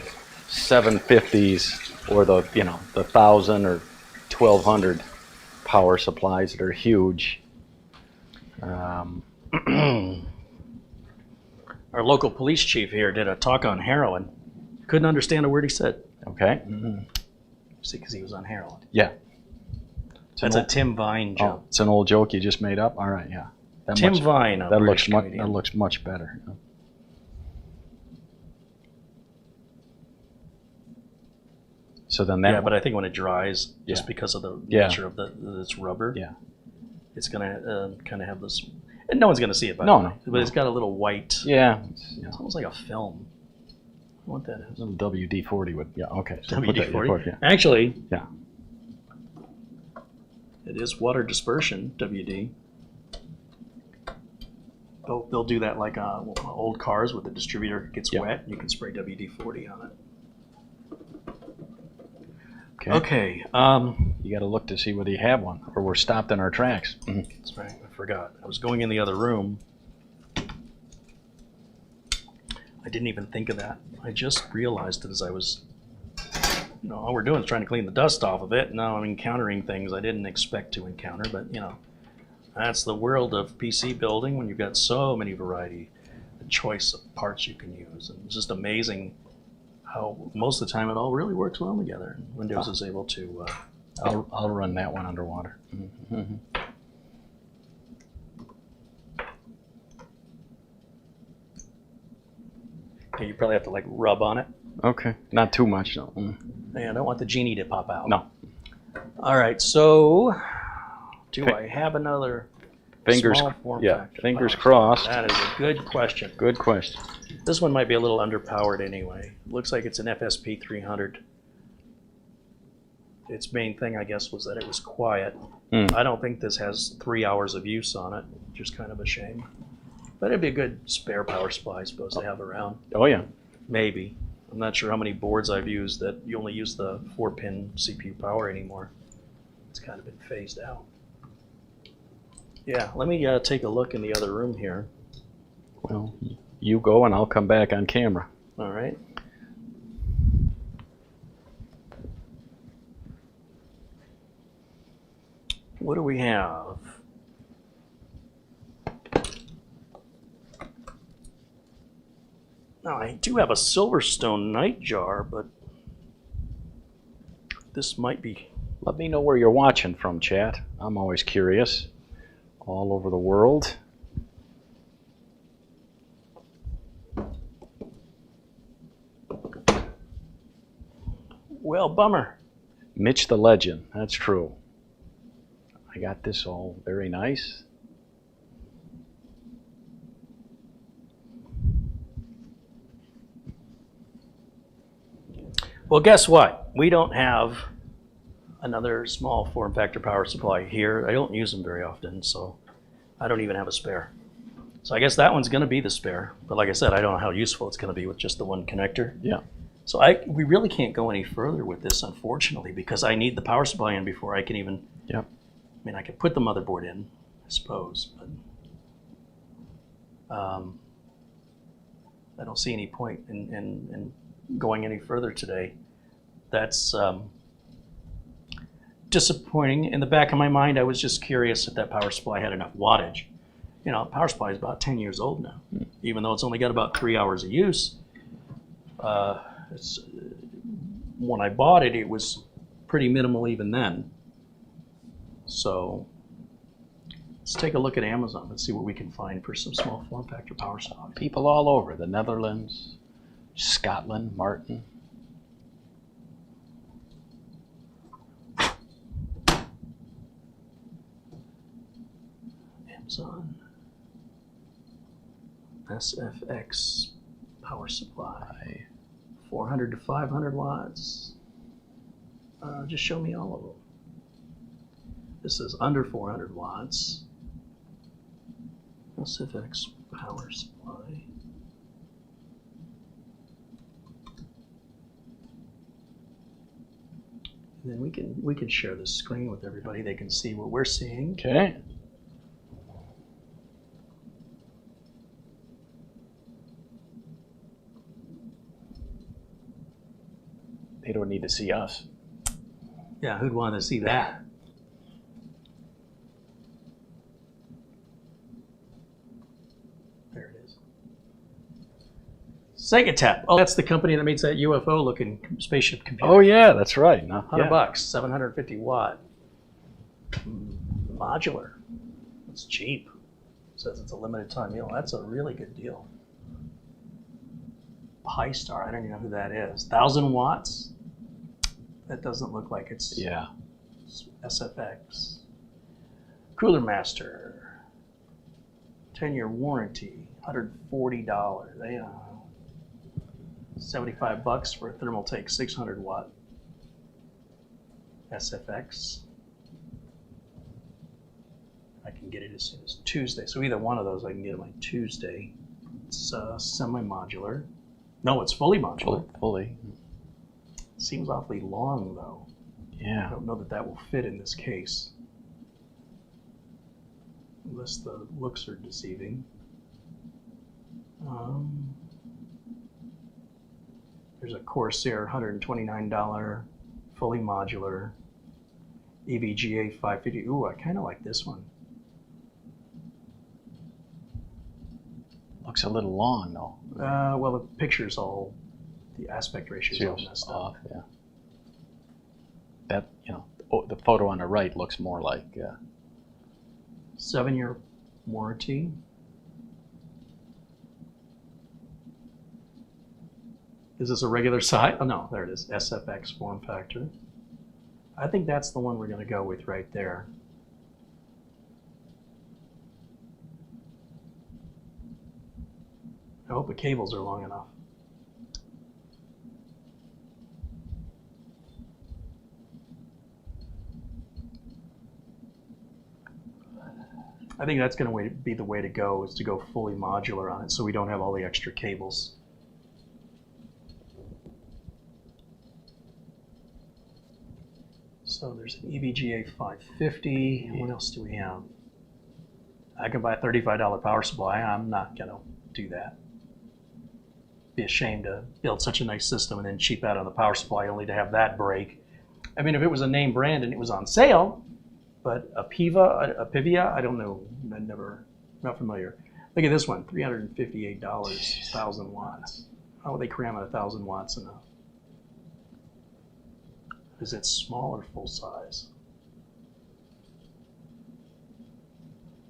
Speaker 1: 750s or the 1,000 or 1,200 power supplies that are huge.
Speaker 2: Our local police chief here did a talk on heroin. Couldn't understand a word he said.
Speaker 1: Okay.
Speaker 2: See, because he was on heroin.
Speaker 1: Yeah.
Speaker 2: That's a Tim Vine joke.
Speaker 1: Oh, it's an old joke you just made up. All right, yeah.
Speaker 2: Tim Vine, a British comedian.
Speaker 1: That looks much better. So then that.
Speaker 2: Yeah, but I think when it dries, just because of the nature of this rubber, it's gonna kind of have this. And no one's gonna see it, by the way. But it's got a little white.
Speaker 1: Yeah.
Speaker 2: It's almost like a film. I want that.
Speaker 1: A little WD-40 would. Yeah. Okay. So
Speaker 2: WD-40.
Speaker 1: Yeah.
Speaker 2: Actually.
Speaker 1: Yeah.
Speaker 2: It is water dispersion, WD. They'll do that like old cars where the distributor gets wet and you can spray WD-40 on it. Okay.
Speaker 1: You got to look to see whether you have one, or we're stopped in our tracks.
Speaker 2: That's right. I forgot. I was going in the other room. I didn't even think of that. I just realized it as I was. All we're doing is trying to clean the dust off of it. Now I'm encountering things I didn't expect to encounter, but that's the world of PC building when you've got so many variety, the choice of parts you can use, and it's just amazing how most of the time it all really works well together. And Windows is able to.
Speaker 1: I'll run that one underwater.
Speaker 2: You probably have to rub on it.
Speaker 1: Okay, not too much, no.
Speaker 2: Yeah, I don't want the genie to pop out.
Speaker 1: No.
Speaker 2: All right, so do I have another small form factor?
Speaker 1: Fingers crossed.
Speaker 2: That is a good question.
Speaker 1: Good question.
Speaker 2: This one might be a little underpowered anyway. Looks like it's an FSP 300. Its main thing, I guess, was that it was quiet. I don't think this has 3 hours of use on it, which is kind of a shame. But it'd be a good spare power supply, I suppose, to have around.
Speaker 1: Oh, yeah.
Speaker 2: Maybe. I'm not sure how many boards I've used that you only use the 4-pin CPU power anymore. It's kind of been phased out. Yeah, let me take a look in the other room here.
Speaker 1: Well, you go and I'll come back on camera.
Speaker 2: All right. What do we have? Now, I do have a Silverstone nightjar, but this might be...
Speaker 1: Let me know where you're watching from, chat. I'm always curious. All over the world.
Speaker 2: Well, bummer.
Speaker 1: Mitch the Legend, that's true. I got this all very nice.
Speaker 2: Well, guess what? We don't have another small form factor power supply here. I don't use them very often, so I don't even have a spare. So I guess that one's going to be the spare. But like I said, I don't know how useful it's going to be with just the one connector.
Speaker 1: Yeah.
Speaker 2: So we really can't go any further with this, unfortunately, because I need the power supply in before I can even...
Speaker 1: Yep.
Speaker 2: I mean, I could put the motherboard in, I suppose, but I don't see any point in going any further today. That's disappointing. In the back of my mind, I was just curious if that power supply had enough wattage. You know, power supply is about 10 years old now, even though it's only got about 3 hours of use. When I bought it, it was pretty minimal even then. So let's take a look at Amazon and see what we can find for some small form factor power supplies.
Speaker 1: People all over, the Netherlands, Scotland, Martin.
Speaker 2: Amazon. SFX power supply. 400 to 500 watts. Just show me all of them. This is under 400 watts. SFX power supply. And then we can share this screen with everybody. They can see what we're seeing.
Speaker 1: Okay. They don't need to see us.
Speaker 2: Yeah, who'd want to see that? There it is. Segatep. Oh, that's the company that makes that UFO-looking spaceship computer.
Speaker 1: Oh yeah, that's right. No,
Speaker 2: $100, 750 watt. Modular. It's cheap. Says it's a limited time deal. That's a really good deal. Pi-Star, I don't even know who that is. 1,000 watts? That doesn't look like it's SFX. Cooler Master. 10-year warranty. $140. Yeah. $75 for a Thermaltake 600 watt SFX. I can get it as soon as Tuesday. So either one of those I can get on my Tuesday. It's semi-modular. No, it's fully modular.
Speaker 1: Fully.
Speaker 2: Seems awfully long, though.
Speaker 1: Yeah.
Speaker 2: I don't know that that will fit in this case. Unless the looks are deceiving. There's a Corsair $129 fully modular EVGA 550. Ooh, I kind of like this one.
Speaker 1: Looks a little long, though.
Speaker 2: Well, the picture's all, the aspect ratio is all messed up.
Speaker 1: Yeah. That, the photo on the right looks more like...
Speaker 2: 7-year warranty. Is this a regular size? Oh no, there it is, SFX form factor. I think that's the one we're going to go with right there. I hope the cables are long enough. I think that's going to be the way to go, is to go fully modular on it so we don't have all the extra cables. So there's an EVGA 550. What else do we have? I can buy a $35 power supply. I'm not going to do that. Be ashamed to build such a nice system and then cheap out on the power supply only to have that break. I mean, if it was a name brand and it was on sale, but a Pivia, I don't know. Not familiar. Look at this one, $358, 1,000 watts. How would they cram 1,000 watts enough? Is it small or full size?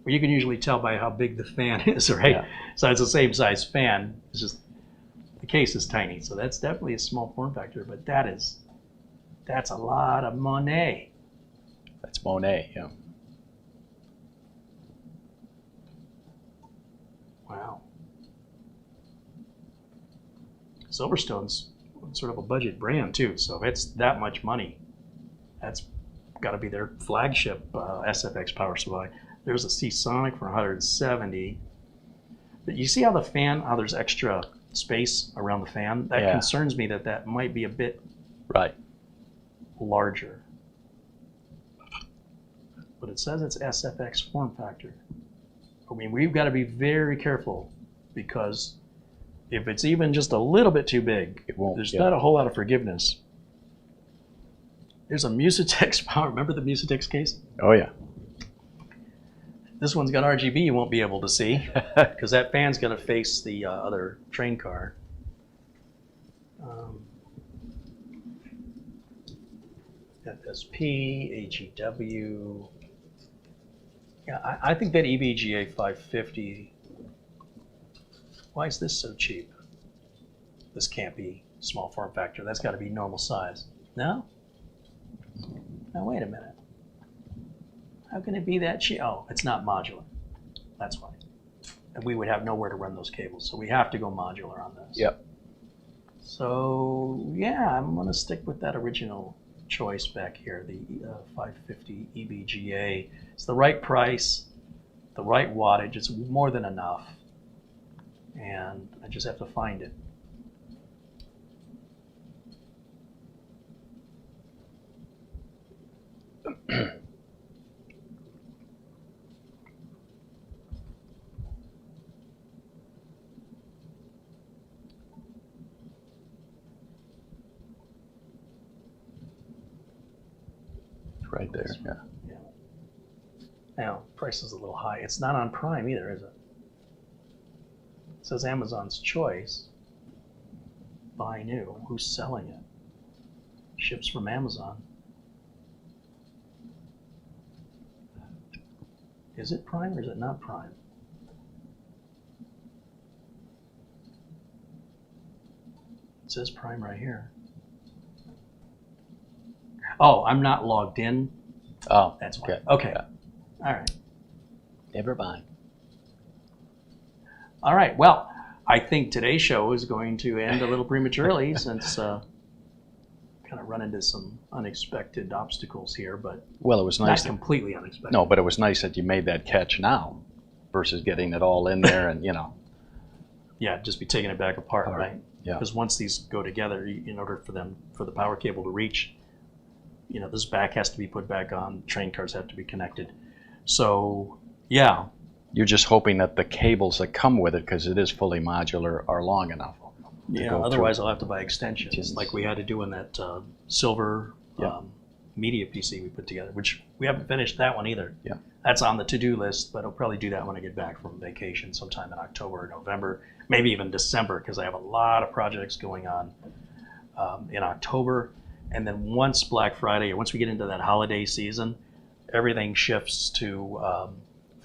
Speaker 2: Well, you can usually tell by how big the fan is, right? Yeah. So it's the same size fan. It's just the case is tiny, so that's definitely a small form factor. But that's a lot of money.
Speaker 1: That's Monet, yeah.
Speaker 2: Wow. Silverstone's sort of a budget brand too, so if it's that much money, that's got to be their flagship SFX power supply. There's a Seasonic for 170. But you see how the fan, how there's extra space around the fan? That concerns me, that might be a bit larger. But it says it's SFX form factor. I mean, we've got to be very careful, because if it's even just a little bit too big, there's not a whole lot of forgiveness. There's a Musitex power. Remember the Musitex case?
Speaker 1: Oh, yeah.
Speaker 2: This one's got RGB you won't be able to see, because that fan's going to face the other train car. FSP, AGW. Yeah, I think that EVGA 550, why is this so cheap? This can't be small form factor. That's got to be normal size. No? Now, wait a minute. How can it be that cheap? Oh, it's not modular. That's why. And we would have nowhere to run those cables, so we have to go modular on this.
Speaker 1: Yep.
Speaker 2: So, yeah, I'm going to stick with that original choice back here, the 550 EVGA. It's the right price, the right wattage. It's more than enough, and I just have to find it.
Speaker 1: Right there, yeah.
Speaker 2: Now, price is a little high. It's not on Prime either, is it? It says Amazon's Choice. Buy new. Who's selling it? Ships from Amazon. Is it Prime or is it not Prime? It says Prime right here. Oh, I'm not logged in.
Speaker 1: Oh,
Speaker 2: that's why. Okay. Yeah. All right.
Speaker 1: Never mind.
Speaker 2: All right. Well, I think today's show is going to end a little prematurely since kind of run into some unexpected obstacles here, but
Speaker 1: well, it was nice.
Speaker 2: Not completely unexpected.
Speaker 1: No, but it was nice that you made that catch now versus getting it all in there and, you know.
Speaker 2: Yeah, just be taking it back apart, right?
Speaker 1: Yeah.
Speaker 2: Because once these go together, in order for the power cable to reach, you know, this back has to be put back on. Train cars have to be connected. So, yeah.
Speaker 1: You're just hoping that the cables that come with it, because it is fully modular, are long enough.
Speaker 2: Yeah, otherwise I'll have to buy extensions, like we had to do in that silver media PC we put together, which we haven't finished that one either.
Speaker 1: Yeah.
Speaker 2: That's on the to-do list, but I'll probably do that when I get back from vacation sometime in October or November, maybe even December, because I have a lot of projects going on in October. And then once Black Friday, or once we get into that holiday season, everything shifts to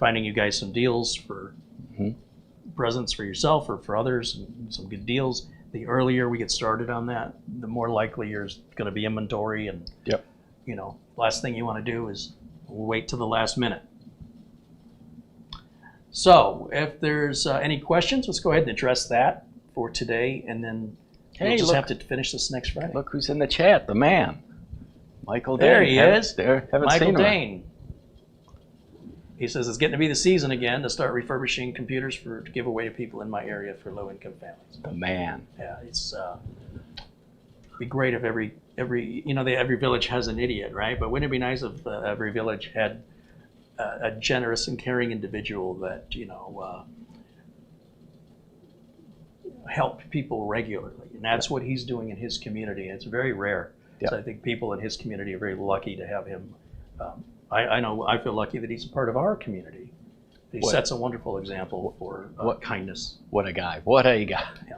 Speaker 2: finding you guys some deals for presents for yourself or for others, and some good deals. the earlier we get started on that, the more likely there's going to be inventory, and
Speaker 1: yep.
Speaker 2: You know, last thing you want to do is wait till the last minute. So if there's any questions, let's go ahead and address that for today, and then we'll just have to finish this next Friday.
Speaker 1: Look who's in the chat, the man. Michael Dane.
Speaker 2: There he is.
Speaker 1: Haven't
Speaker 2: Michael
Speaker 1: seen him.
Speaker 2: Dane. He says it's getting to be the season again to start refurbishing computers to give away to people in my area for low-income families.
Speaker 1: The man.
Speaker 2: Yeah, it's be great if every every village has an idiot, right? But wouldn't it be nice if every village had a generous and caring individual that helped people regularly, and that's what he's doing in his community. It's very rare. Yep. So I think people in his community are very lucky to have him. I feel lucky that he's a part of our community. He sets a wonderful example for kindness.
Speaker 1: What a guy. What a guy.
Speaker 2: Yeah.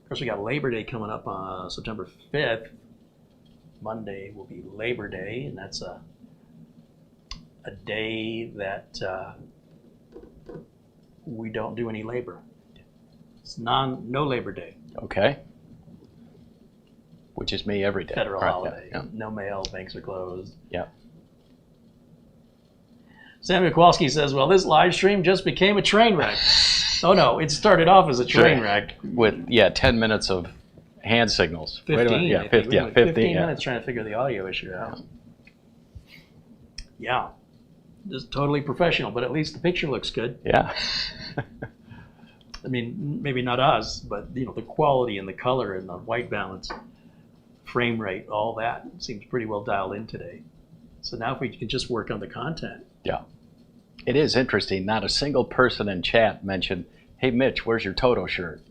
Speaker 2: Of course, we got Labor Day coming up on September 5th. Monday will be Labor Day, and that's a day that we don't do any labor. It's no Labor Day.
Speaker 1: Okay. Which is me every day.
Speaker 2: Federal holiday.
Speaker 1: Yeah.
Speaker 2: No mail, banks are closed.
Speaker 1: Yeah.
Speaker 2: Samuel Kowalski says, well, this live stream just became a train wreck. Oh no, it started off as a train wreck.
Speaker 1: With 10 minutes of hand signals.
Speaker 2: 15.
Speaker 1: Wait a minute. Yeah, 15
Speaker 2: minutes trying to figure the audio issue out. Yeah. Just totally professional, but at least the picture looks good.
Speaker 1: Yeah.
Speaker 2: I mean, maybe not us, but the quality and the color and the white balance, frame rate, all that seems pretty well dialed in today. So now if we can just work on the content.
Speaker 1: Yeah. It is interesting. Not a single person in chat mentioned, hey, Mitch, where's your Toto shirt?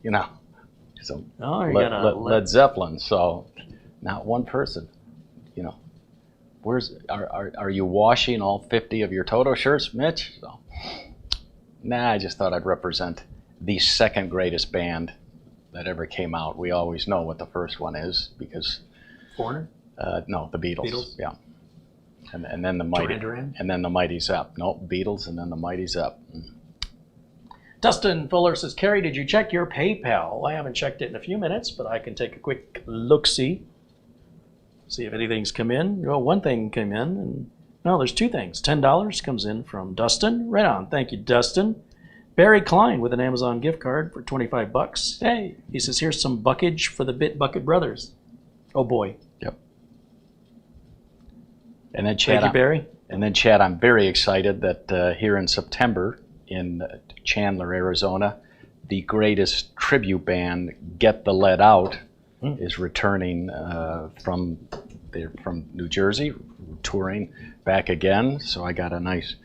Speaker 1: So Led Zeppelin. So not one person, are you washing all 50 of your Toto shirts, Mitch? So, I just thought I'd represent the second greatest band that ever came out. We always know what the first one is because
Speaker 2: Foreigner?
Speaker 1: No, the Beatles.
Speaker 2: Beatles?
Speaker 1: Yeah. And then the Mighty
Speaker 2: Duran?
Speaker 1: And then the Mighty Zepp. No, Beatles and then the Mighty Zepp.
Speaker 2: Dustin Fuller says, Carrie, did you check your PayPal? I haven't checked it in a few minutes, but I can take a quick look-see. See if anything's come in. Well, one thing came in, and no, there's two things. $10 comes in from Dustin. Right on. Thank you, Dustin. Barry Klein with an Amazon gift card for $25. Hey, he says, here's some buckage for the Bit Bucket Brothers. Oh boy.
Speaker 1: Yep. And then Chad,
Speaker 2: thank you, Barry.
Speaker 1: And then Chad, I'm very excited that here in September in Chandler, Arizona, the greatest tribute band, Get the Lead Out, is returning from New Jersey, touring back again. So I got a nice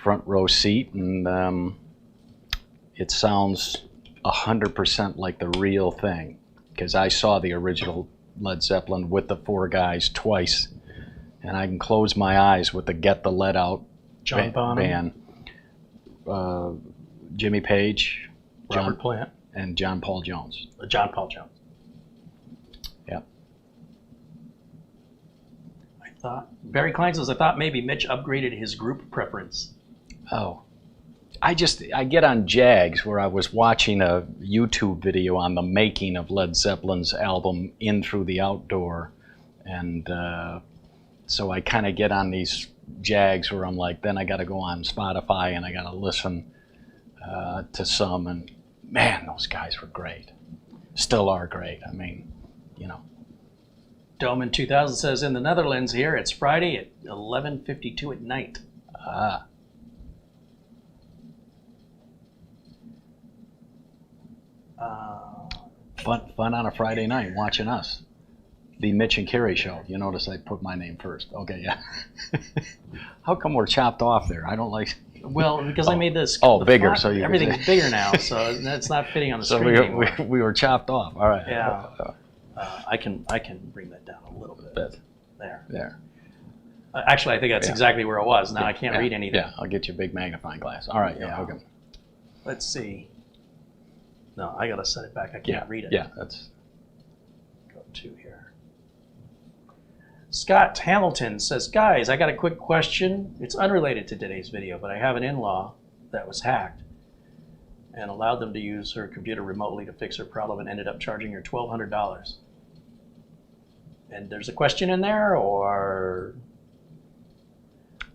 Speaker 1: front row seat, and it sounds 100% like the real thing, because I saw the original Led Zeppelin with the four guys twice, and I can close my eyes with the Get the Lead Out band. Jimmy Page,
Speaker 2: Robert Plant,
Speaker 1: and John Paul Jones.
Speaker 2: John Paul Jones.
Speaker 1: Yeah.
Speaker 2: Barry Klein says, I thought maybe Mitch upgraded his group preference.
Speaker 1: Oh. I get on Jags where I was watching a YouTube video on the making of Led Zeppelin's album In Through the Outdoor, and so I kind of get on these Jags where I'm like, then I got to go on Spotify and I got to listen to some, and man, those guys were great. Still are great. I mean,
Speaker 2: Doman 2000 says, in the Netherlands here, it's Friday at 11:52 at night.
Speaker 1: Fun on a Friday night watching us. The Mitch and Carrie show. You notice I put my name first. Okay, yeah. How come we're chopped off there? I don't like...
Speaker 2: Well, because I made this...
Speaker 1: bigger,
Speaker 2: font,
Speaker 1: so you
Speaker 2: everything's bigger now, so that's not fitting on the screen anymore.
Speaker 1: We were chopped off. All right.
Speaker 2: Yeah. I can bring that down a little bit. There. Actually, I think that's exactly where it was. Now I can't read anything.
Speaker 1: Yeah, I'll get you a big magnifying glass. All right. Yeah. Okay.
Speaker 2: Let's see. No, I got to set it back. I can't read it.
Speaker 1: Yeah, that's...
Speaker 2: Go to here. Scott Hamilton says, guys, I got a quick question. It's unrelated to today's video, but I have an in-law that was hacked. and allowed them to use her computer remotely to fix her problem and ended up charging her $1,200. And there's a question in there, or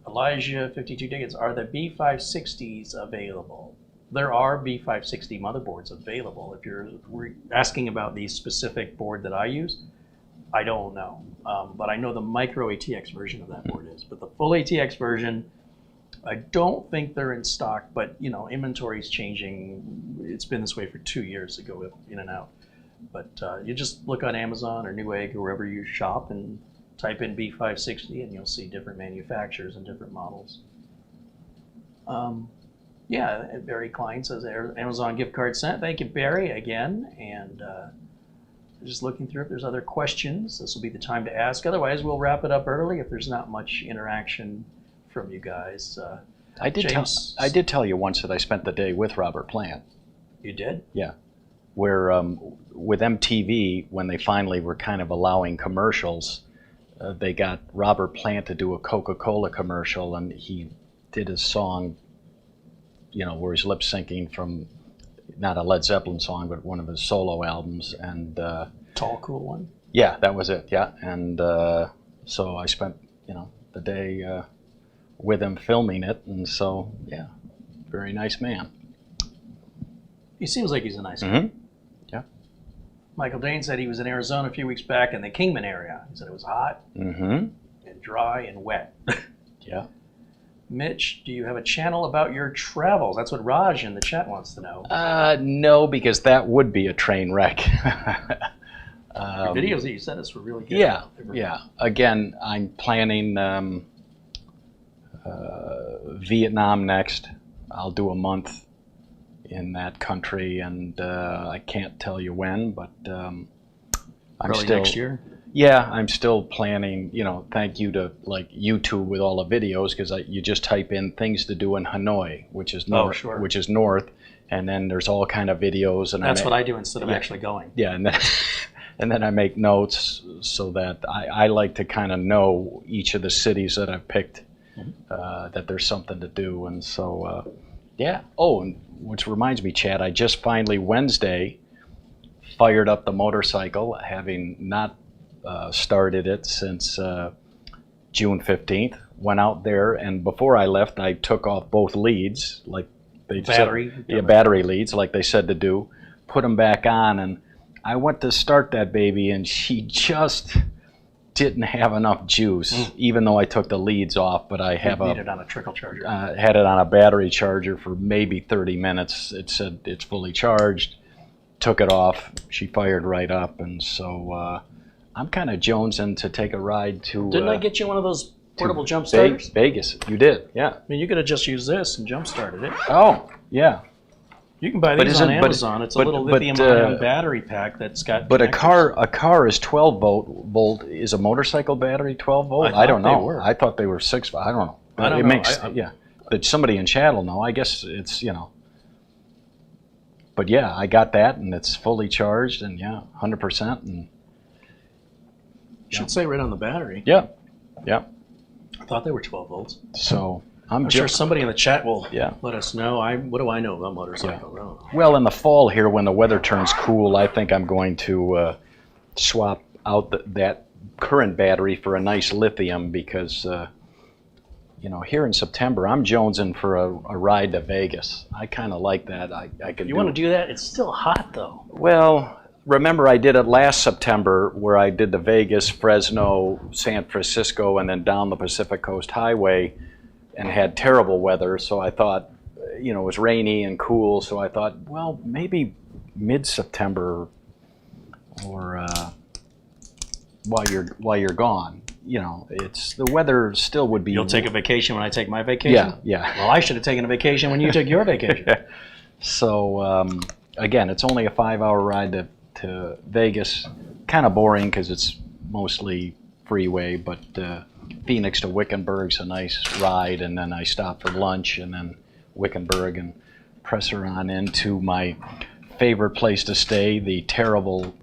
Speaker 2: Elijah, 52 tickets, are the B560s available? There are B560 motherboards available. If you're asking about the specific board that I use, I don't know. But I know the micro ATX version of that board is. But the full ATX version, I don't think they're in stock, but you know, inventory's changing. It's been this way for 2 years to go in and out. But you just look on Amazon or Newegg or wherever you shop and type in B560 and you'll see different manufacturers and different models. Yeah, Barry Klein says Amazon gift card sent. Thank you, Barry, again. And just looking through if there's other questions. This will be the time to ask. Otherwise, we'll wrap it up early if there's not much interaction from you guys.
Speaker 1: I did tell you once that I spent the day with Robert Plant.
Speaker 2: You did?
Speaker 1: Yeah. Where with MTV, when they finally were kind of allowing commercials, they got Robert Plant to do a Coca-Cola commercial, and he did his song, you know, where he's lip syncing from not a Led Zeppelin song, but one of his solo albums. And
Speaker 2: Tall Cool One?
Speaker 1: Yeah, that was it. Yeah. And so I spent, you know, the day with him filming it. And so, yeah, very nice man.
Speaker 2: He seems like he's a nice guy.
Speaker 1: Mm-hmm. Yeah.
Speaker 2: Michael Dane said he was in Arizona a few weeks back in the Kingman area. He said it was hot and dry and wet.
Speaker 1: Yeah.
Speaker 2: Mitch, do you have a channel about your travels? That's what Raj in the chat wants to know.
Speaker 1: No, because that would be a train wreck.
Speaker 2: Your videos that you sent us were really good.
Speaker 1: Yeah, yeah. Again, I'm planning Vietnam next. I'll do a month in that country, and I can't tell you when, but I'm
Speaker 2: Probably
Speaker 1: still
Speaker 2: next year.
Speaker 1: Yeah, I'm still planning. You know, thank you to like YouTube with all the videos, because you just type in things to do in Hanoi, which is north, which is north, and then there's all kind of videos. And
Speaker 2: that's what I do instead of actually going.
Speaker 1: Yeah, and then and then I make notes so that I like to kind of know each of the cities that I've picked, that there's something to do, and so yeah. Oh, and which reminds me, Chad, I just finally Wednesday fired up the motorcycle, having not started it since June 15th. Went out there, and before I left, I took off both leads, like they said, battery leads, like they said to do. Put them back on, and I went to start that baby, and she just didn't have enough juice, even though I took the leads off. But I have
Speaker 2: it on a trickle charger.
Speaker 1: Had it on a battery charger for maybe 30 minutes. It said it's fully charged. Took it off. She fired right up, and so I'm kind of jonesing to take a ride to.
Speaker 2: Didn't I get you one of those portable jump starters?
Speaker 1: Vegas. You did, yeah.
Speaker 2: I mean, you could have just used this and jump started it.
Speaker 1: Oh, yeah.
Speaker 2: You can buy these on Amazon. It's a little lithium-ion battery pack that's got.
Speaker 1: But connectors. a car is 12 volt. Is a motorcycle battery 12 volt? I don't know. I thought they were 6. I don't know.
Speaker 2: I don't know.
Speaker 1: Yeah. But somebody in chat will know. I guess it's, you know. But yeah, I got that, and it's fully charged, and yeah, 100%. And
Speaker 2: should say right on the battery.
Speaker 1: Yeah, yeah.
Speaker 2: I thought they were 12 volts.
Speaker 1: So
Speaker 2: I'm sure somebody in the chat will let us know. What do I know about motorcycles?
Speaker 1: Yeah. Well, in the fall here, when the weather turns cool, I think I'm going to swap out that current battery for a nice lithium, because you know, here in September, I'm jonesing for a ride to Vegas. I kind of like that. I could.
Speaker 2: You want to do that? It's still hot though.
Speaker 1: Well, remember I did it last September, where I did the Vegas, Fresno, San Francisco, and then down the Pacific Coast Highway, and had terrible weather. So I thought, you know, it was rainy and cool. So I thought, well, maybe mid-September, or while you're gone. You know, it's the weather still would be.
Speaker 2: You'll take a vacation when I take my vacation?
Speaker 1: Yeah, yeah.
Speaker 2: Well, I should have taken a vacation when you took your vacation.
Speaker 1: So, again, it's only a 5-hour ride to Vegas. Kind of boring because it's mostly freeway, but Phoenix to Wickenburg's a nice ride, and then I stop for lunch, and then Wickenburg, and press her on into my favorite place to stay, the terrible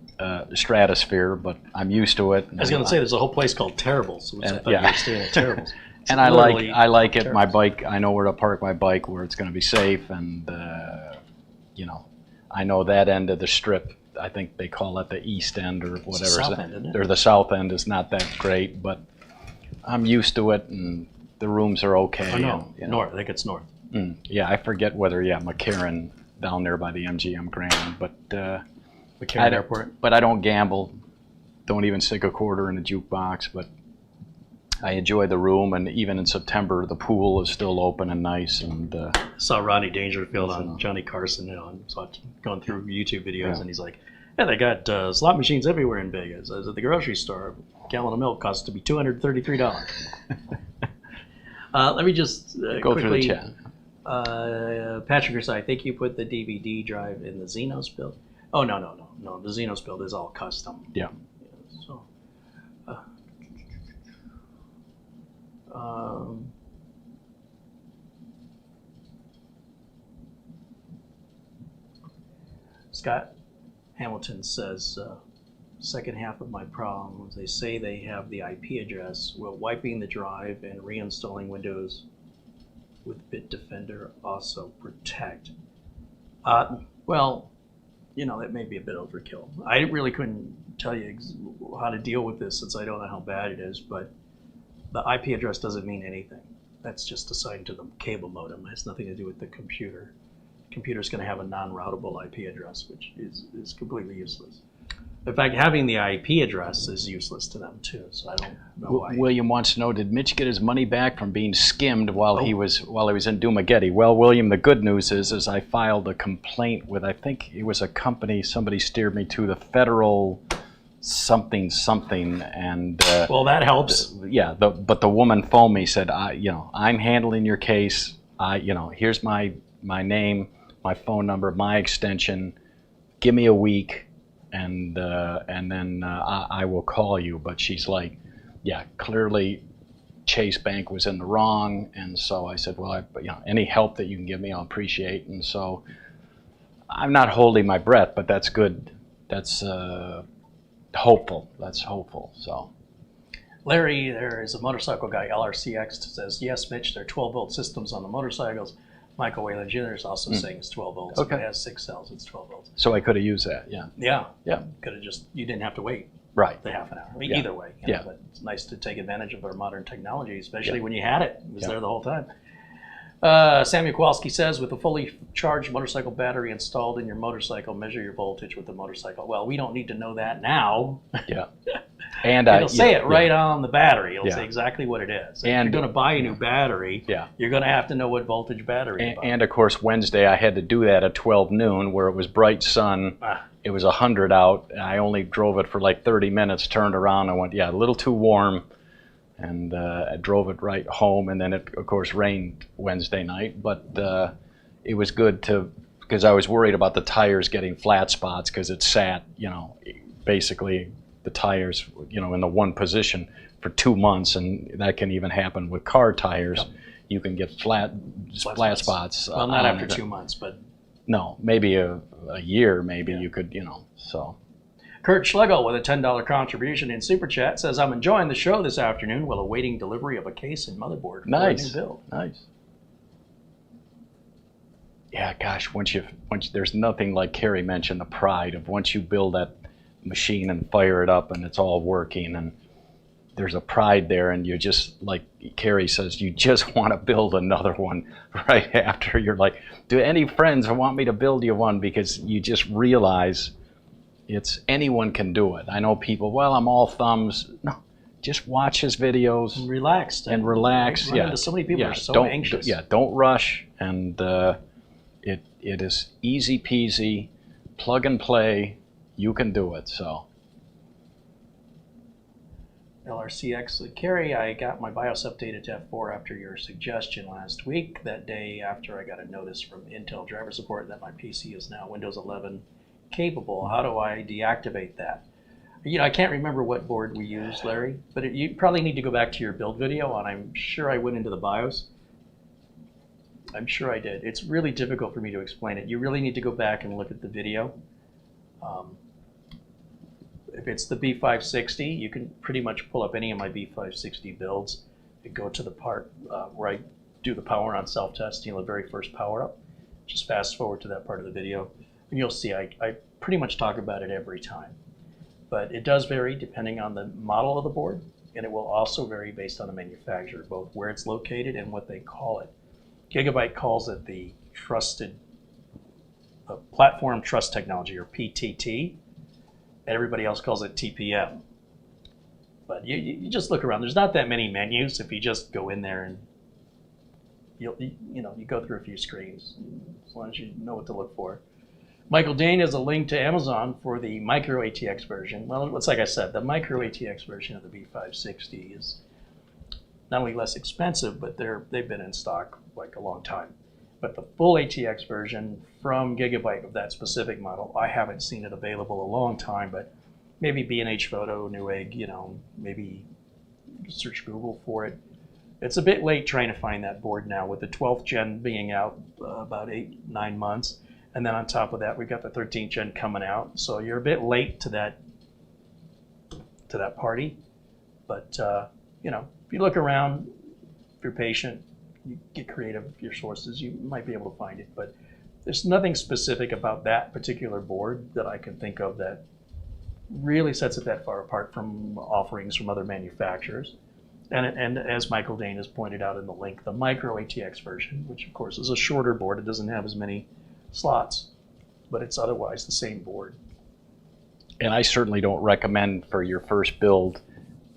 Speaker 1: Stratosphere, but I'm used to it.
Speaker 2: I was going to say, there's a whole place called Terribles, which I thought you were staying at Terribles.
Speaker 1: And I like it. My bike, I know where to park my bike, where it's going to be safe, and you know, I know that end of the strip, I think they call it the east end or whatever.
Speaker 2: It's the south end, isn't it?
Speaker 1: Or the south end is not that great, but I'm used to it, and the rooms are okay.
Speaker 2: Oh, no,
Speaker 1: and, you know.
Speaker 2: north. I think it's north.
Speaker 1: Yeah, I forget whether, McCarran down there by the MGM Grand, but
Speaker 2: McCarran Airport.
Speaker 1: But I don't gamble, don't even stick a quarter in a jukebox, but I enjoy the room, and even in September, the pool is still open and nice. And
Speaker 2: saw Rodney Dangerfield on Johnny Carson, and so going through YouTube videos, and he's like, "Yeah, they got slot machines everywhere in Vegas. I was at the grocery store. A gallon of milk costs to be $233." Let me just
Speaker 1: go
Speaker 2: quickly.
Speaker 1: Through the chat.
Speaker 2: Patrick Ursay, I think you put the DVD drive in the Xenos build. Oh no. The Xenos build is all custom.
Speaker 1: Yeah.
Speaker 2: So. Scott Hamilton says, second half of my problem is they say they have the IP address. Will wiping the drive and reinstalling Windows with Bitdefender also protect? Well, that may be a bit overkill. I really couldn't tell you how to deal with this since I don't know how bad it is, but the IP address doesn't mean anything. That's just assigned to the cable modem. It has nothing to do with the computer. The computer's going to have a non-routable IP address, which is completely useless. In fact, having the IP address is useless to them too. So I don't know why.
Speaker 1: William wants to know: did Mitch get his money back from being skimmed while he was in Dumageddon? Well, William, the good news is I filed a complaint with, I think it was a company somebody steered me to, the federal something, and
Speaker 2: well, that helps.
Speaker 1: But the woman phoned me, said, I'm handling your case. Here's my name, my phone number, my extension. Give me a week, and then I will call you. But she's like, clearly Chase Bank was in the wrong, and so I said, well, any help that you can give me, I'll appreciate. And so I'm not holding my breath, but that's good. That's hopeful. That's hopeful. So,
Speaker 2: Larry, there is a motorcycle guy, LRCX, says, yes, Mitch, there are 12-volt systems on the motorcycles. Michael Whalen Jr. is also saying it's 12 volts.
Speaker 1: Okay.
Speaker 2: If it has 6 cells, it's 12 volts.
Speaker 1: So I could have used that,
Speaker 2: Yeah.
Speaker 1: Yeah.
Speaker 2: Could have you didn't have to wait.
Speaker 1: Right.
Speaker 2: The half an hour. I mean, either way. But it's nice to take advantage of our modern technology, especially when you had it. It was there the whole time. Samuel Kowalski says, with a fully charged motorcycle battery installed in your motorcycle, measure your voltage with the motorcycle. Well, we don't need to know that now.
Speaker 1: Yeah. And
Speaker 2: it'll say it right on the battery. It'll say exactly what it is. If
Speaker 1: and
Speaker 2: you're going to buy a new battery, you're going to have to know what voltage battery.
Speaker 1: And of course, Wednesday I had to do that at 12 noon, where it was bright sun. It was 100 out. I only drove it for like 30 minutes. Turned around and went, a little too warm. And I drove it right home, and then it, of course, rained Wednesday night. But it was good because I was worried about the tires getting flat spots because it sat, basically the tires, in the one position for 2 months, and that can even happen with car tires. Yep. You can get flat spots.
Speaker 2: Well, not after 2 months, but
Speaker 1: no, maybe a year. Maybe you could, so.
Speaker 2: Kurt Schlegel with a $10 contribution in Super Chat says, I'm enjoying the show this afternoon while awaiting delivery of a case and motherboard for a new build.
Speaker 1: Nice. Yeah, gosh, once there's nothing like Carrie mentioned, the pride of once you build that machine and fire it up and it's all working, and there's a pride there, and you just, like Carrie says, you just want to build another one right after. You're like, do any friends want me to build you one? Because you just realize anyone can do it. I know people, well, I'm all thumbs. No, just watch his videos.
Speaker 2: And relax.
Speaker 1: Yeah.
Speaker 2: So many people are so anxious.
Speaker 1: Yeah, don't rush. And it is easy peasy, plug and play. You can do it. So.
Speaker 2: LRCX, Carrie, I got my BIOS updated to F4 after your suggestion last week. That day after, I got a notice from Intel driver support that my PC is now Windows 11 capable. How do I deactivate that? I can't remember what board we used, Larry, but you probably need to go back to your build video, and I'm sure I went into the BIOS. I'm sure I did. It's really difficult for me to explain it. You really need to go back and look at the video. If it's the B560, you can pretty much pull up any of my B560 builds and go to the part where I do the power on self-test, the very first power up. Just fast forward to that part of the video, and you'll see I pretty much talk about it every time. But it does vary depending on the model of the board, and it will also vary based on the manufacturer, both where it's located and what they call it. Gigabyte calls it the Trusted Platform Trust Technology, or PTT, and everybody else calls it TPM. But you just look around. There's not that many menus if you just go in there and you go through a few screens as long as you know what to look for. Michael Dane has a link to Amazon for the micro ATX version. Well, it's like I said, the micro ATX version of the B560 is not only less expensive, but they've been in stock like a long time. But the full ATX version from Gigabyte of that specific model, I haven't seen it available a long time, but maybe B&H Photo, Newegg, maybe search Google for it. It's a bit late trying to find that board now with the 12th gen being out about 8-9 months. And then on top of that, we've got the 13th gen coming out. So you're a bit late to that party. But, if you look around, if you're patient, you get creative with your sources, you might be able to find it. But there's nothing specific about that particular board that I can think of that really sets it that far apart from offerings from other manufacturers. And as Michael Dane has pointed out in the link, the micro ATX version, which of course is a shorter board, it doesn't have as many slots, but it's otherwise the same board.
Speaker 1: And I certainly don't recommend for your first build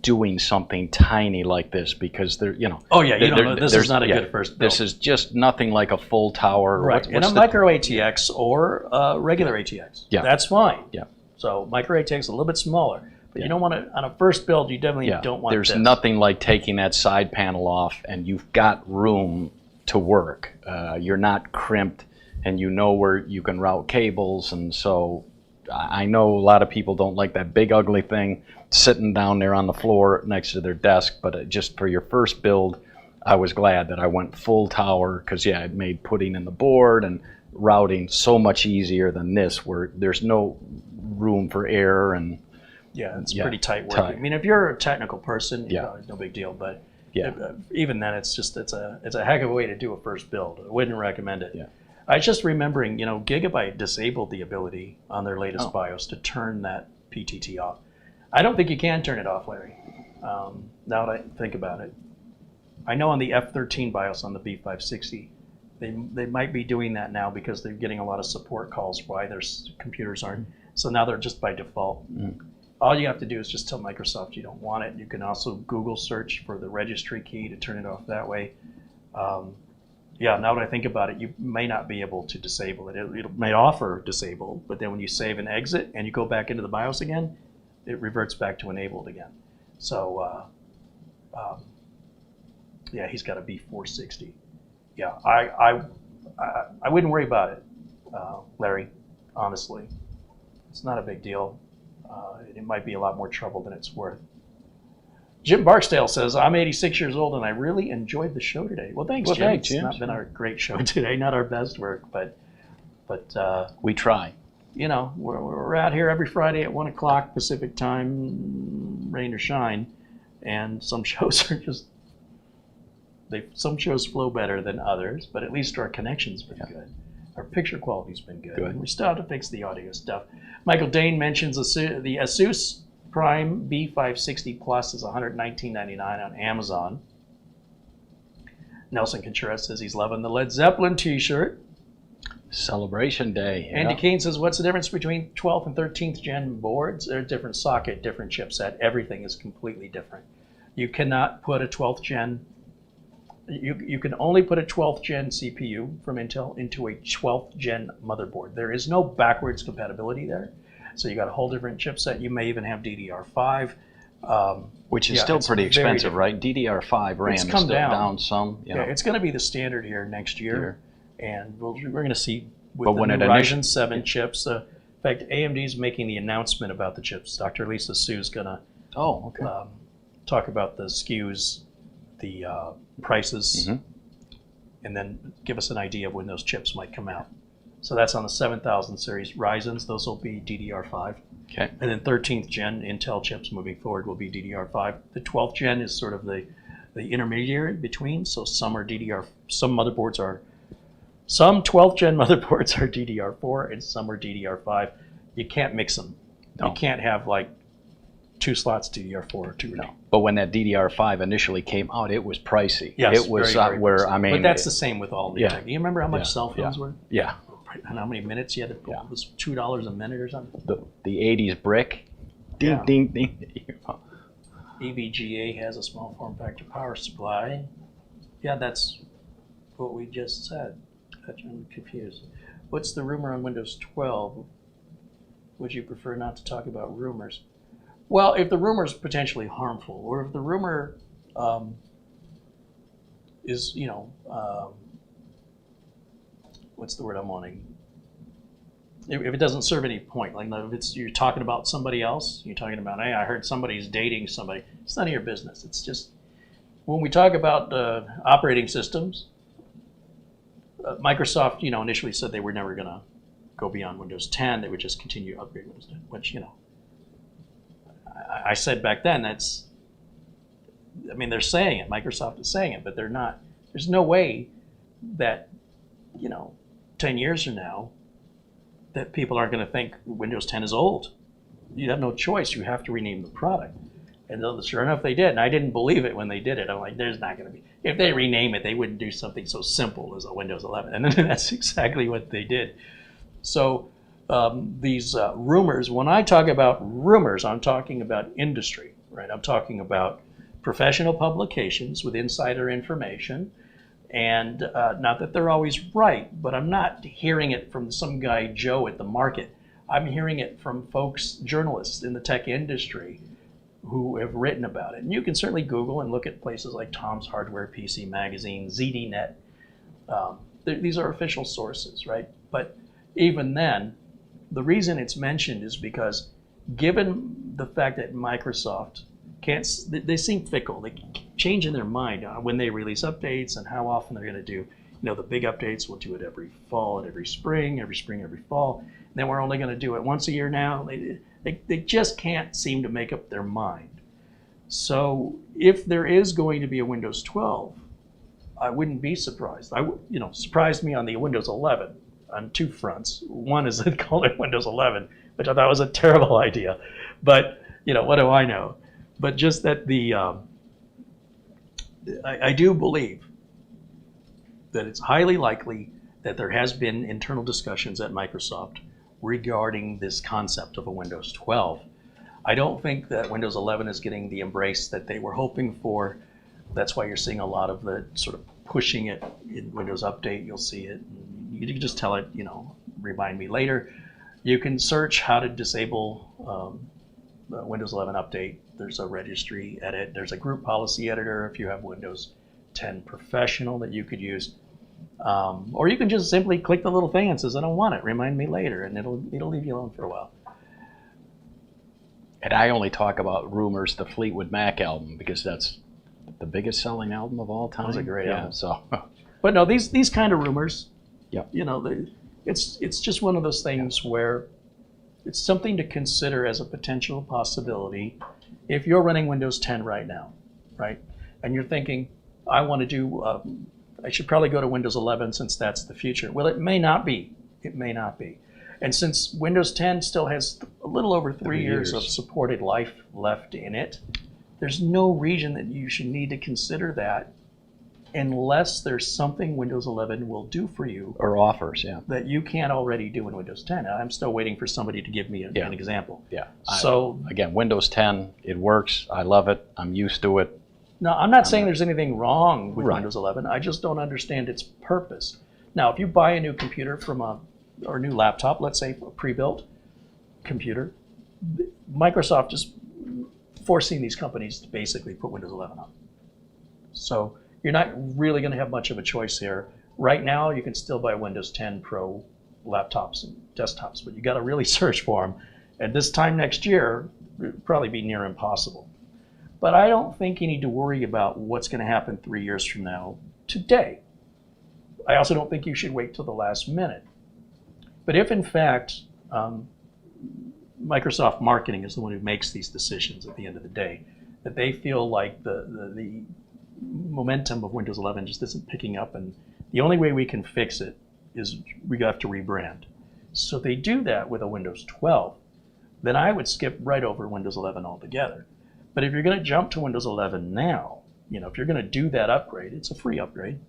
Speaker 1: doing something tiny like this, because
Speaker 2: Oh yeah, this is not a good first build.
Speaker 1: This is just nothing like a full tower.
Speaker 2: Right, and a micro ATX or a regular ATX.
Speaker 1: Yeah.
Speaker 2: That's fine.
Speaker 1: Yeah.
Speaker 2: So micro ATX is a little bit smaller, but you don't want to, on a first build, you definitely don't want
Speaker 1: There's
Speaker 2: this.
Speaker 1: nothing like taking that side panel off and you've got room to work. You're not crimped, and you know where you can route cables. And so I know a lot of people don't like that big ugly thing sitting down there on the floor next to their desk, but just for your first build, I was glad that I went full tower, because it made putting in the board and routing so much easier than this, where there's no room for error. And
Speaker 2: it's pretty tight work. I mean, if you're a technical person, no big deal, but even then it's a heck of a way to do a first build. I wouldn't recommend it. I was just remembering, Gigabyte disabled the ability on their latest BIOS to turn that PTT off. I don't think you can turn it off, Larry. Now that I think about it, I know on the F13 BIOS on the B560, they might be doing that now because they're getting a lot of support calls why their computers aren't. So now they're just by default. All you have to do is just tell Microsoft you don't want it. You can also Google search for the registry key to turn it off that way. Now that I think about it, you may not be able to disable it. It may offer disable, but then when you save and exit and you go back into the BIOS again, it reverts back to enabled again. So, he's got a B460. I wouldn't worry about it, Larry, honestly. It's not a big deal. It might be a lot more trouble than it's worth. Jim Barksdale says, I'm 86 years old and I really enjoyed the show today. Well, thanks, Jim.
Speaker 1: Thanks, Jim.
Speaker 2: It's not been our great show today, not our best work, but
Speaker 1: we try.
Speaker 2: We're out here every Friday at 1 o'clock Pacific time, rain or shine, and some shows are just, some shows flow better than others, but at least our connection's been good. Our picture quality's been good. We still have to fix the audio stuff. Michael Dane mentions the Asus Prime B560 Plus is $119.99 on Amazon. Nelson Contreras says he's loving the Led Zeppelin t-shirt.
Speaker 1: Celebration day.
Speaker 2: Andy Kane says, what's the difference between 12th and 13th gen boards? They're a different socket, different chipset. Everything is completely different. You cannot put a 12th gen, you can only put a 12th gen CPU from Intel into a 12th gen motherboard. There is no backwards compatibility there. So you got a whole different chipset. You may even have DDR5.
Speaker 1: Which is still pretty expensive, right? DDR5 RAM is still down some.
Speaker 2: It's going to be the standard here next year. And we're going to see with
Speaker 1: the
Speaker 2: new Ryzen 7 chips. In fact, AMD is making the announcement about the chips. Dr. Lisa Su is going to talk about the SKUs, the prices, and then give us an idea of when those chips might come out. So that's on the 7000 series Ryzen's. Those will be DDR5.
Speaker 1: Okay.
Speaker 2: And then 13th gen Intel chips moving forward will be DDR5. The 12th gen is sort of the intermediary between. So some are some motherboards are Some 12th gen motherboards are DDR4 and some are DDR5. You can't mix them. No. You can't have like 2 slots DDR4 or 2 or no.
Speaker 1: But when that DDR5 initially came out, it was pricey.
Speaker 2: Yes,
Speaker 1: it was
Speaker 2: very
Speaker 1: where
Speaker 2: pricey.
Speaker 1: I mean.
Speaker 2: But that's the same with all the tech. Do you remember how much cell phones were?
Speaker 1: Yeah.
Speaker 2: And how many minutes you had to put? It was $2 a minute or something.
Speaker 1: The 80s brick. Ding, ding, ding.
Speaker 2: EVGA has a small form factor power supply. Yeah, that's what we just said. I'm confused. What's the rumor on Windows 12? Would you prefer not to talk about rumors? Well, if the rumor is potentially harmful, or if the rumor is, what's the word I'm wanting? If it doesn't serve any point, like if you're talking about somebody else, you're talking about, hey, I heard somebody's dating somebody. It's none of your business. It's just, when we talk about operating systems, Microsoft, initially said they were never going to go beyond Windows 10. They would just continue to upgrade Windows 10, which, I said back then, they're saying it. Microsoft is saying it, but they're not. There's no way that, 10 years from now, that people aren't going to think Windows 10 is old. You have no choice. You have to rename the product. And sure enough, they did. And I didn't believe it when they did it. I'm like, there's not going to be. If they rename it, they wouldn't do something so simple as a Windows 11. And then that's exactly what they did. So these rumors, when I talk about rumors, I'm talking about industry, right? I'm talking about professional publications with insider information. And not that they're always right, but I'm not hearing it from some guy, Joe, at the market. I'm hearing it from folks, journalists in the tech industry who have written about it. And you can certainly Google and look at places like Tom's Hardware PC Magazine, ZDNet. These are official sources, right? But even then, the reason it's mentioned is because given the fact that Microsoft they seem fickle. They change in their mind when they release updates and how often they're going to do. The big updates, we'll do it every fall and every spring, every fall. And then we're only going to do it once a year now. They just can't seem to make up their mind. So if there is going to be a Windows 12, I wouldn't be surprised. Surprised me on the Windows 11 on 2 fronts. One is they called it Windows 11, which I thought was a terrible idea. But, what do I know? But just that I do believe that it's highly likely that there has been internal discussions at Microsoft regarding this concept of a Windows 12. I don't think that Windows 11 is getting the embrace that they were hoping for. That's why you're seeing a lot of the sort of pushing it in Windows Update. You'll see it. You can just tell it, remind me later. You can search how to disable Windows 11 Update. There's a registry edit. There's a group policy editor if you have Windows 10 Professional that you could use. Or you can just simply click the little thing and says, I don't want it, remind me later, and it'll leave you alone for a while.
Speaker 1: And I only talk about rumors, the Fleetwood Mac album, because that's the biggest selling album of all time.
Speaker 2: That's a great album.
Speaker 1: So.
Speaker 2: But no, these kind of rumors,
Speaker 1: yep.
Speaker 2: It's just one of those things where it's something to consider as a potential possibility if you're running Windows 10 right now, right? And you're thinking, I want to do, I should probably go to Windows 11 since that's the future. Well, it may not be. It may not be. And since Windows 10 still has a little over 3 years of supported life left in it, there's no reason that you should need to consider that unless there's something Windows 11 will do for you.
Speaker 1: Or offers, yeah.
Speaker 2: That you can't already do in Windows 10. I'm still waiting for somebody to give me an example.
Speaker 1: Yeah.
Speaker 2: So
Speaker 1: again, Windows 10, it works. I love it. I'm used to it.
Speaker 2: No, I'm not saying there's anything wrong with Windows 11. I just don't understand its purpose. Now, if you buy a new computer or a new laptop, let's say a pre-built computer, Microsoft is forcing these companies to basically put Windows 11 on. So you're not really going to have much of a choice here. Right now, you can still buy Windows 10 Pro laptops and desktops, but you got to really search for them. At this time next year, it'll probably be near impossible. But I don't think you need to worry about what's going to happen 3 years from now today. I also don't think you should wait till the last minute. But if, in fact, Microsoft marketing is the one who makes these decisions at the end of the day, that they feel like the momentum of Windows 11 just isn't picking up, and the only way we can fix it is we have to rebrand. So they do that with a Windows 12. Then I would skip right over Windows 11 altogether. But if you're going to jump to Windows 11 now, if you're going to do that upgrade, it's a free upgrade.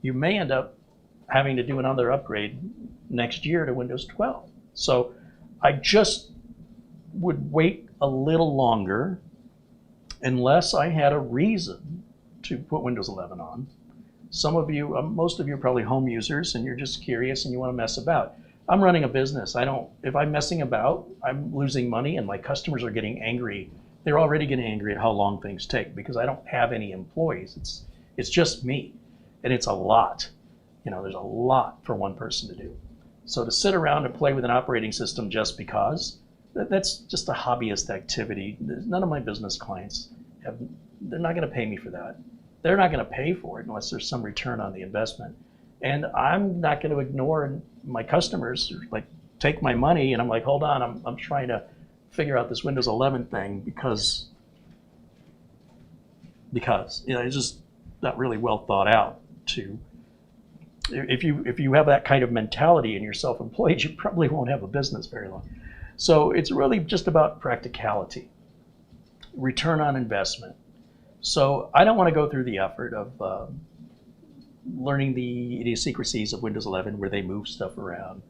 Speaker 2: You may end up having to do another upgrade next year to Windows 12. So I just would wait a little longer unless I had a reason to put Windows 11 on. Some of you, most of you are probably home users and you're just curious and you want to mess about. I'm running a business. If I'm messing about, I'm losing money and my customers are getting angry. They're already getting angry at how long things take because I don't have any employees. It's just me, and it's a lot. There's a lot for one person to do. So to sit around and play with an operating system just because, that's just a hobbyist activity. None of my business clients they're not going to pay me for that. They're not going to pay for it unless there's some return on the investment. And I'm not going to ignore my customers, like take my money and I'm like, hold on, I'm trying to figure out this Windows 11 thing because it's just not really well thought out. If you have that kind of mentality and you're self-employed, you probably won't have a business very long. So it's really just about practicality, return on investment. So I don't want to go through the effort of learning the idiosyncrasies of Windows 11 where they move stuff around.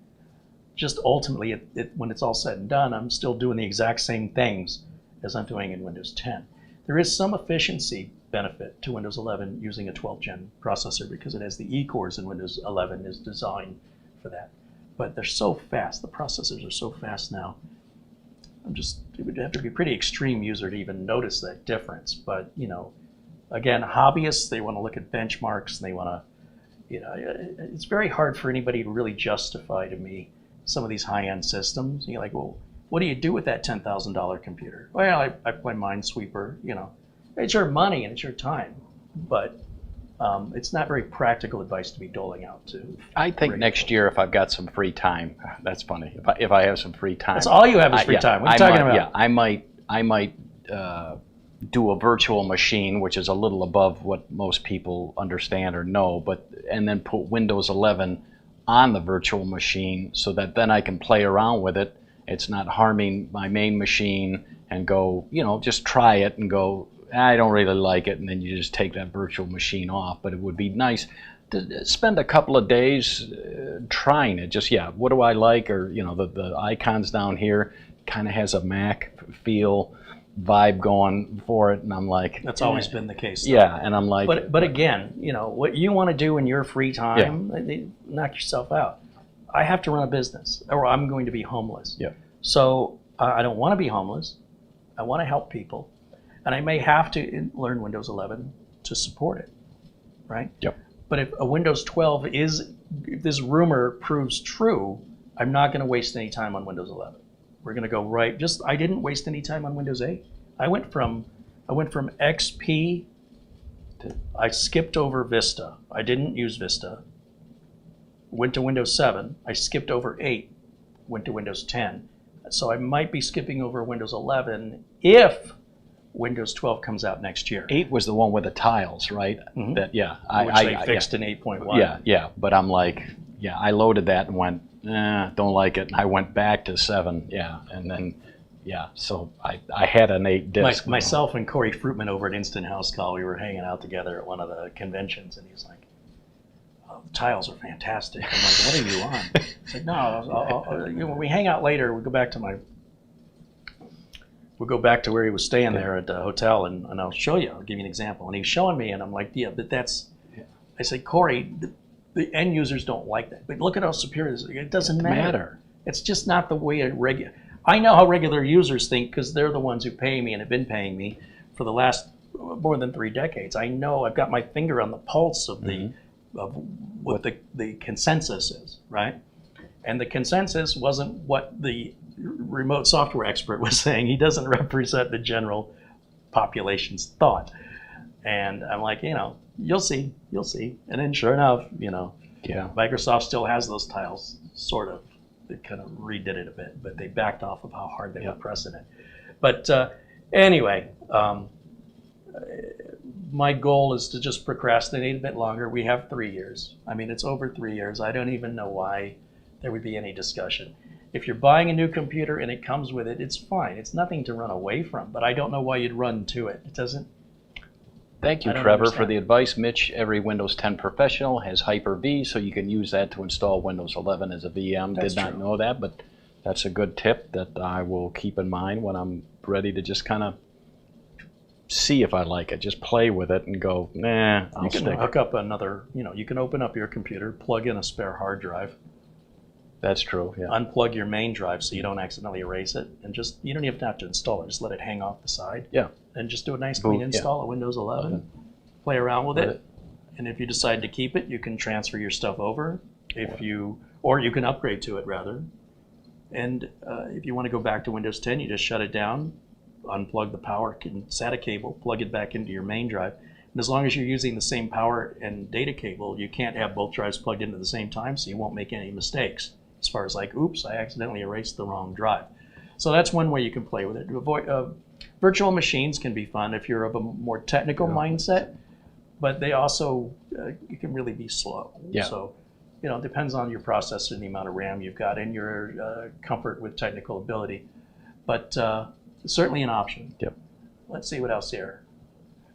Speaker 2: Just ultimately, when it's all said and done, I'm still doing the exact same things as I'm doing in Windows 10. There is some efficiency benefit to Windows 11 using a 12th gen processor because it has the E cores and Windows 11 is designed for that. But they're so fast, the processors are so fast now. It would have to be a pretty extreme user to even notice that difference. But, again, hobbyists, they want to look at benchmarks and they want to, it's very hard for anybody to really justify to me some of these high-end systems. You're like, well, what do you do with that $10,000 computer? Well, I play Minesweeper, It's your money and it's your time, but it's not very practical advice to be doling out to.
Speaker 1: I think next year, if I've got some free time, that's funny. If I have some free time,
Speaker 2: that's all you have is free time. What are you talking about?
Speaker 1: Yeah, I might do a virtual machine, which is a little above what most people understand or know, and then put Windows 11 on the virtual machine so that then I can play around with it. It's not harming my main machine and go, just try it and go, I don't really like it, and then you just take that virtual machine off. But it would be nice to spend a couple of days trying it. Just, what do I like? Or, the icons down here kind of has a Mac feel vibe going for it, and I'm like,
Speaker 2: that's always been the case though.
Speaker 1: Yeah, and I'm like,
Speaker 2: but again, what you want to do in your free time, knock yourself out. I have to run a business or I'm going to be homeless. So I don't want to be homeless. I want to help people, and I may have to learn Windows 11 to support it, right? But if a Windows 12 if this rumor proves true, I'm not going to waste any time on Windows 11. We're going to go right. I didn't waste any time on Windows 8. I went from XP I skipped over Vista. I didn't use Vista. Went to Windows 7. I skipped over 8. Went to Windows 10. So I might be skipping over Windows 11 if Windows 12 comes out next year.
Speaker 1: 8 was the one with the tiles, right?
Speaker 2: Mm-hmm.
Speaker 1: That,
Speaker 2: which they fixed in 8.1.
Speaker 1: Yeah. But I'm like, I loaded that and went, don't like it. And I went back to 7. And then, so I had an 8 disc.
Speaker 2: Myself and Corey Fruitman over at Instant House Call, we were hanging out together at one of the conventions, and he was like, the tiles are fantastic. I'm like, what are you on? He's like, no, when we hang out later, we'll go back to where he was staying there at the hotel, and I'll show you. I'll give you an example. And he's showing me, and I'm like, but that's. I said, Corey, the end users don't like that. But look at how superior it is. It doesn't matter. It's just not the way I know how regular users think because they're the ones who pay me and have been paying me for the last more than 3 decades. I know I've got my finger on the pulse of of what the consensus is, right? And the consensus wasn't what the remote software expert was saying. He doesn't represent the general population's thought. And I'm like, you'll see. And then sure enough, Microsoft still has those tiles, sort of. They kind of redid it a bit, but they backed off of how hard they were pressing it. But anyway, my goal is to just procrastinate a bit longer. We have 3 years. I mean, it's over 3 years. I don't even know why there would be any discussion. If you're buying a new computer and it comes with it, it's fine. It's nothing to run away from, but I don't know why you'd run to it. It doesn't.
Speaker 1: Thank you, Trevor, for the advice. Mitch, every Windows 10 professional has Hyper-V, so you can use that to install Windows 11 as a VM. Did not know that, but that's a good tip that I will keep in mind when I'm ready to just kind of see if I like it. Just play with it and go, nah, I'll stick. You can
Speaker 2: hook up another, you can open up your computer, plug in a spare hard drive.
Speaker 1: That's true, yeah.
Speaker 2: Unplug your main drive so you don't accidentally erase it, and just, you don't even have to install it. Just let it hang off the side.
Speaker 1: Yeah.
Speaker 2: And just do a nice clean install of Windows 11. Play around with it. And if you decide to keep it, you can transfer your stuff over. Or you can upgrade to it, rather. And if you want to go back to Windows 10, you just shut it down, unplug the power SATA cable, plug it back into your main drive. And as long as you're using the same power and data cable, you can't have both drives plugged in at the same time, so you won't make any mistakes. As far as like, oops, I accidentally erased the wrong drive. So that's one way you can play with it. Virtual machines can be fun if you're of a more technical mindset, but they also, you can really be slow.
Speaker 1: Yeah.
Speaker 2: So, it depends on your processor and the amount of RAM you've got and your comfort with technical ability. But certainly an option.
Speaker 1: Yep.
Speaker 2: Let's see what else here.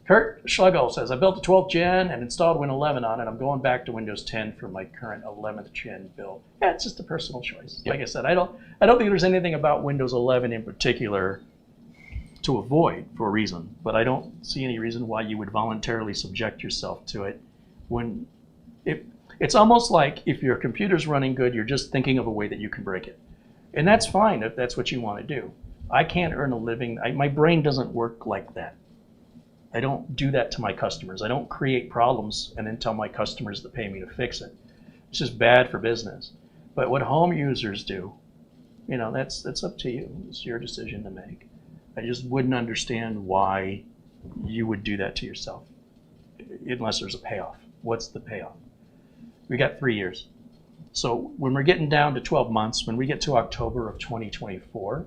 Speaker 2: Kurt Schlegel says, I built a 12th gen and installed Win 11 on it. I'm going back to Windows 10 for my current 11th gen build. Yeah, it's just a personal choice. Yep. Like I said, I don't think there's anything about Windows 11 in particular to avoid for a reason, but I don't see any reason why you would voluntarily subject yourself to it when it's almost like if your computer's running good, you're just thinking of a way that you can break it. And that's fine if that's what you want to do. I can't earn a living. My brain doesn't work like that. I don't do that to my customers. I don't create problems and then tell my customers to pay me to fix it. It's just bad for business. But what home users do, that's up to you. It's your decision to make. I just wouldn't understand why you would do that to yourself unless there's a payoff. What's the payoff? We got 3 years. So when we're getting down to 12 months, when we get to October of 2024,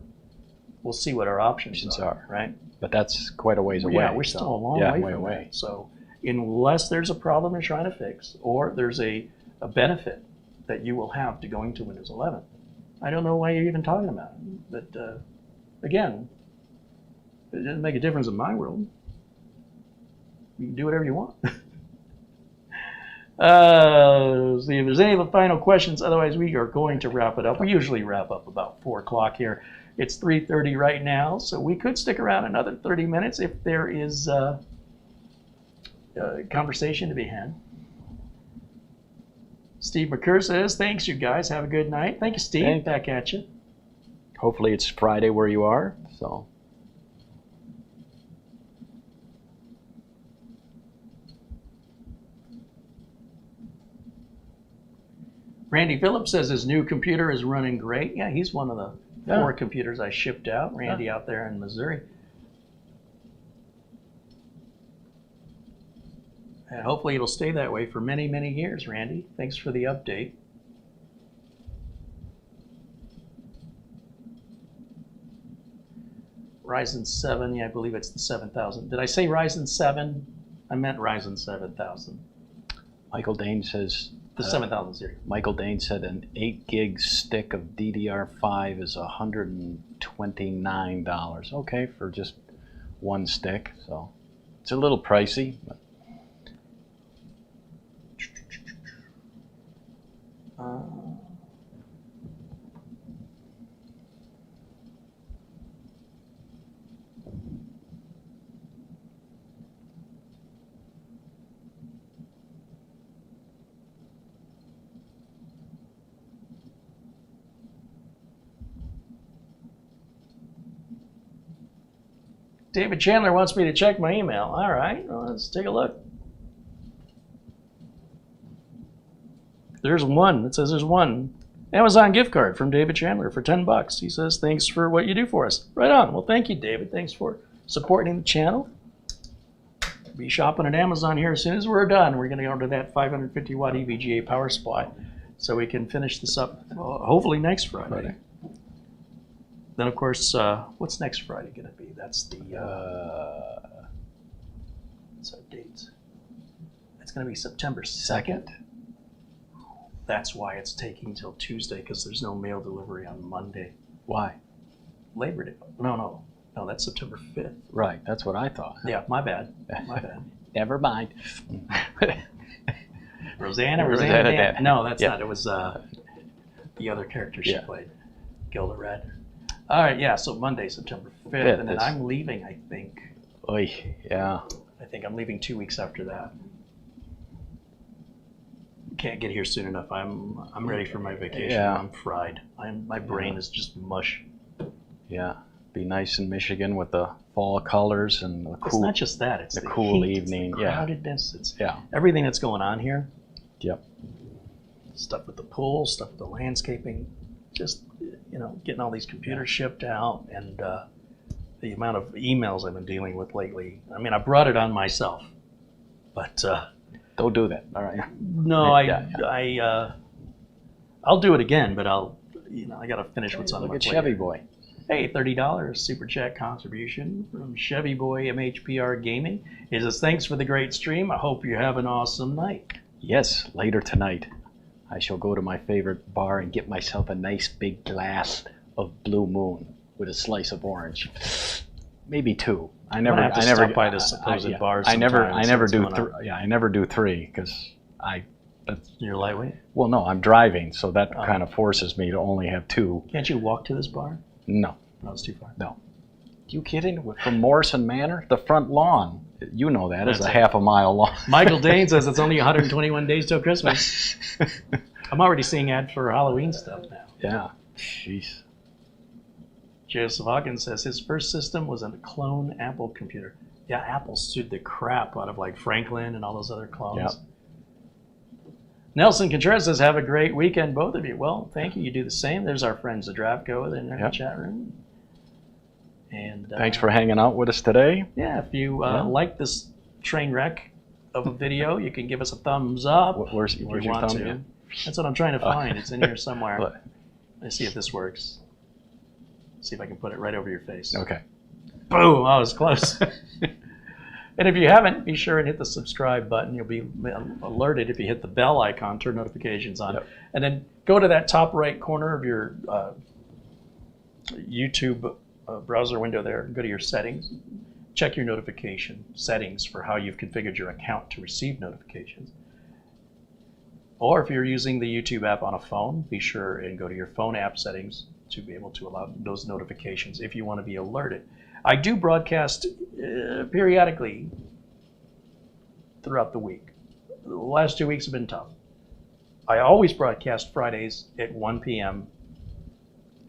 Speaker 2: we'll see what our options are, right?
Speaker 1: But that's quite a ways away.
Speaker 2: Yeah, we're still a long way from that. So unless there's a problem you're trying to fix, or there's a benefit that you will have to going to Windows 11, I don't know why you're even talking about it. But again, it doesn't make a difference in my world. You can do whatever you want. See if there's any final questions. Otherwise, we are going to wrap it up. We usually wrap up about 4 o'clock here. It's 3:30 right now, so we could stick around another 30 minutes if there is a conversation to be had. Steve McCurr says, thanks, you guys. Have a good night. Thank you, Steve.
Speaker 1: Thanks.
Speaker 2: Back at you.
Speaker 1: Hopefully it's Friday where you are. So.
Speaker 2: Randy Phillips says his new computer is running great. Yeah, he's one of the 4 computers I shipped out. Randy out there in Missouri. And hopefully it'll stay that way for many, many years, Randy. Thanks for the update. Ryzen 7, yeah, I believe it's the 7000. Did I say Ryzen 7? I meant Ryzen 7000.
Speaker 1: Michael Dane says...
Speaker 2: The 7000 series.
Speaker 1: Michael Dane said an 8 gig stick of DDR5 is $129. Okay, for just one stick. So it's a little pricey. But.
Speaker 2: David Chandler wants me to check my email. All right, well, let's take a look. There's one. It says there's one Amazon gift card from David Chandler for $10. He says, thanks for what you do for us. Right on. Well, thank you, David. Thanks for supporting the channel. Be shopping at Amazon here as soon as we're done. We're going to go to that 550 watt EVGA power supply so we can finish this up hopefully next Friday. Then, of course, what's next Friday going to be? That's the What's our date? It's going to be September 2nd. That's why it's taking till Tuesday, because there's no mail delivery on Monday.
Speaker 1: Why?
Speaker 2: Labor Day. No, that's September 5th.
Speaker 1: Right, that's what I thought.
Speaker 2: Yeah, my bad.
Speaker 1: Never mind.
Speaker 2: Rosanna Dan. No, that's not. It was the other character she played, Gilda Red. All right, yeah, so Monday, September 5th, and then I'm leaving, I think.
Speaker 1: Oy, yeah.
Speaker 2: I think I'm leaving 2 weeks after that. Can't get here soon enough. I'm ready for my vacation.
Speaker 1: Yeah.
Speaker 2: I'm fried. My brain is just mush.
Speaker 1: Yeah, be nice in Michigan with the fall colors and the cool.
Speaker 2: It's not just that. It's
Speaker 1: the cool
Speaker 2: heat,
Speaker 1: evening.
Speaker 2: It's the crowdedness. It's
Speaker 1: yeah.
Speaker 2: Everything that's going on here.
Speaker 1: Yep.
Speaker 2: Stuff with the pool, stuff with the landscaping, just getting all these computers shipped out, and the amount of emails I've been dealing with lately. I mean, I brought it on myself, but.
Speaker 1: Don't do that. All right.
Speaker 2: No, I'll do it again, but I got to finish what's on my plate.
Speaker 1: Look at Chevy Boy.
Speaker 2: Hey, $30 super chat contribution from Chevy Boy MHPR Gaming. He says, thanks for the great stream. I hope you have an awesome night.
Speaker 1: Yes, later tonight, I shall go to my favorite bar and get myself a nice big glass of Blue Moon with a slice of orange. Maybe two. I never
Speaker 2: stop by the supposed bars.
Speaker 1: I never do three because
Speaker 2: You're lightweight?
Speaker 1: Well, no, I'm driving, so that kind of forces me to only have two.
Speaker 2: Can't you walk to this bar?
Speaker 1: No.
Speaker 2: No, it's too far.
Speaker 1: No. You kidding? From Morrison Manor, the front lawn, you know that is a half a mile long.
Speaker 2: Michael Dane says it's only 121 days till Christmas. I'm already seeing ads for Halloween stuff now.
Speaker 1: Yeah. Jeez.
Speaker 2: Joseph Hawkins says his first system was a clone Apple computer. Yeah, Apple sued the crap out of like Franklin and all those other clones. Yep. Nelson Contreras says, have a great weekend, both of you. Well, thank you. You do the same. There's our friends, the Draftco, in the chat room. And
Speaker 1: thanks for hanging out with us today.
Speaker 2: Yeah, if you like this train wreck of a video, you can give us a thumbs up.
Speaker 1: Where's your thumb? Yeah.
Speaker 2: That's what I'm trying to find. It's in here somewhere. Let's see if this works. See if I can put it right over your face.
Speaker 1: Okay.
Speaker 2: Boom! Oh, it was close. And if you haven't, be sure and hit the subscribe button. You'll be alerted if you hit the bell icon, turn notifications on. Yep. And then go to that top right corner of your YouTube browser window there. Go to your settings. Check your notification settings for how you've configured your account to receive notifications. Or if you're using the YouTube app on a phone, be sure and go to your phone app settings to be able to allow those notifications if you want to be alerted. I do broadcast periodically throughout the week. The last 2 weeks have been tough. I always broadcast Fridays at 1 p.m.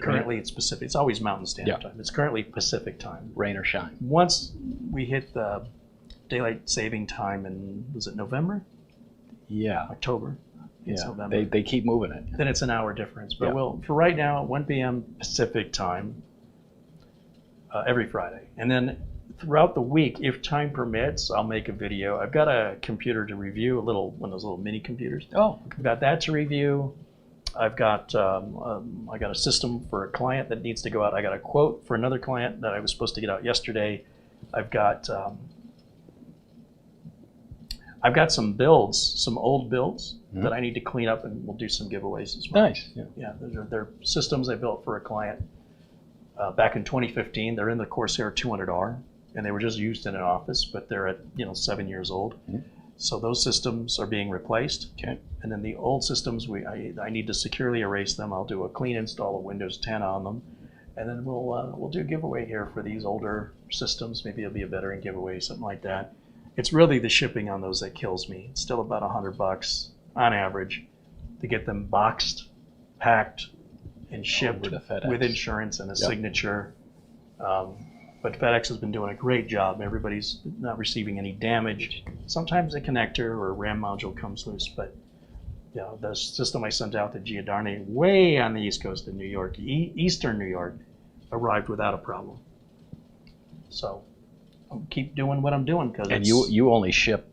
Speaker 2: Currently it's Pacific. It's always Mountain Standard Time. It's currently Pacific Time.
Speaker 1: Rain or shine.
Speaker 2: Once we hit the daylight saving time in, was it November?
Speaker 1: Yeah.
Speaker 2: October.
Speaker 1: Yeah, they keep moving it.
Speaker 2: Then it's an hour difference. But for right now, 1 p.m. Pacific time, every Friday. And then throughout the week, if time permits, I'll make a video. I've got a computer to review, one of those little mini computers.
Speaker 1: Oh.
Speaker 2: I've got that to review. I've got I got a system for a client that needs to go out. I got a quote for another client that I was supposed to get out yesterday. I've got some builds, some old builds that I need to clean up, and we'll do some giveaways as well.
Speaker 1: Nice.
Speaker 2: Yeah, they're systems I built for a client back in 2015. They're in the Corsair 200R, and they were just used in an office, but they're at 7 years old. So those systems are being replaced.
Speaker 1: Okay.
Speaker 2: And then the old systems, I need to securely erase them. I'll do a clean install of Windows 10 on them, and then we'll do a giveaway here for these older systems. Maybe it'll be a veteran giveaway, something like that. It's really the shipping on those that kills me. It's still about $100 on average to get them boxed, packed, and shipped with insurance and a signature. But FedEx has been doing a great job. Everybody's not receiving any damage. Sometimes a connector or a RAM module comes loose, but the system I sent out to Giordani way on the East Coast of New York, Eastern New York, arrived without a problem. So I'll keep doing what I'm doing.
Speaker 1: And you only ship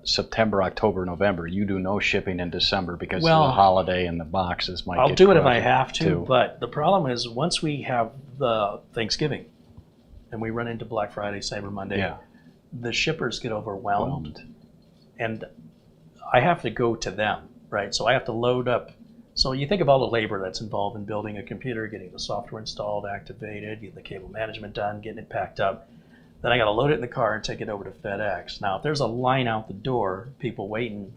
Speaker 1: September, October, November. You do no shipping in December because of the holiday and the boxes might
Speaker 2: I'll
Speaker 1: get
Speaker 2: do it if I have to,
Speaker 1: too.
Speaker 2: But the problem is once we have the Thanksgiving and we run into Black Friday, Cyber Monday, the shippers get overwhelmed, and I have to go to them, right? So I have to load up. So you think of all the labor that's involved in building a computer, getting the software installed, activated, getting the cable management done, getting it packed up. Then I got to load it in the car and take it over to FedEx. Now, if there's a line out the door, people waiting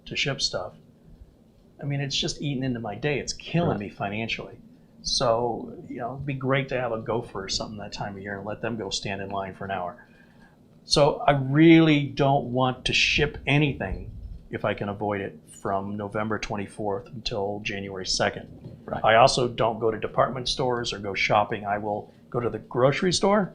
Speaker 2: to ship stuff, I mean, it's just eating into my day. It's killing me financially. So, you know, it'd be great to have a gopher or something that time of year and let them go stand in line for an hour. So I really don't want to ship anything if I can avoid it from November 24th until January 2nd.
Speaker 1: Right.
Speaker 2: I also don't go to department stores or go shopping. I will go to the grocery store,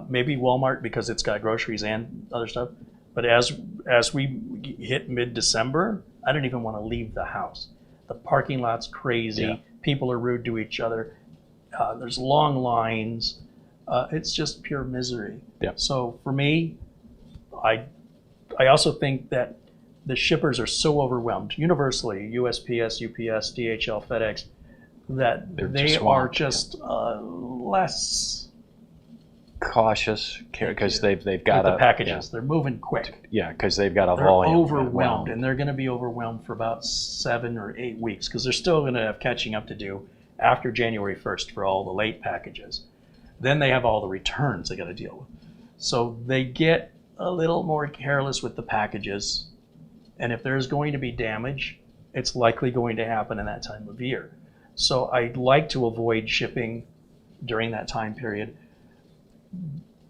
Speaker 2: maybe Walmart because it's got groceries and other stuff. But as we hit mid-December, I don't even want to leave the house. The parking lot's crazy. Yeah. People are rude to each other. There's long lines. It's just pure misery.
Speaker 1: Yeah.
Speaker 2: So for me, I also think that the shippers are so overwhelmed, universally, USPS, UPS, DHL, FedEx, that they are just less
Speaker 1: cautious because they've got
Speaker 2: the packages. They're moving quick.
Speaker 1: Yeah, because they've got a
Speaker 2: they're
Speaker 1: volume.
Speaker 2: Overwhelmed, and they're going to be overwhelmed for about 7 or 8 weeks because they're still going to have catching up to do after January 1st for all the late packages. Then they have all the returns they got to deal with. So they get a little more careless with the packages, and if there's going to be damage, it's likely going to happen in that time of year. So I'd like to avoid shipping during that time period.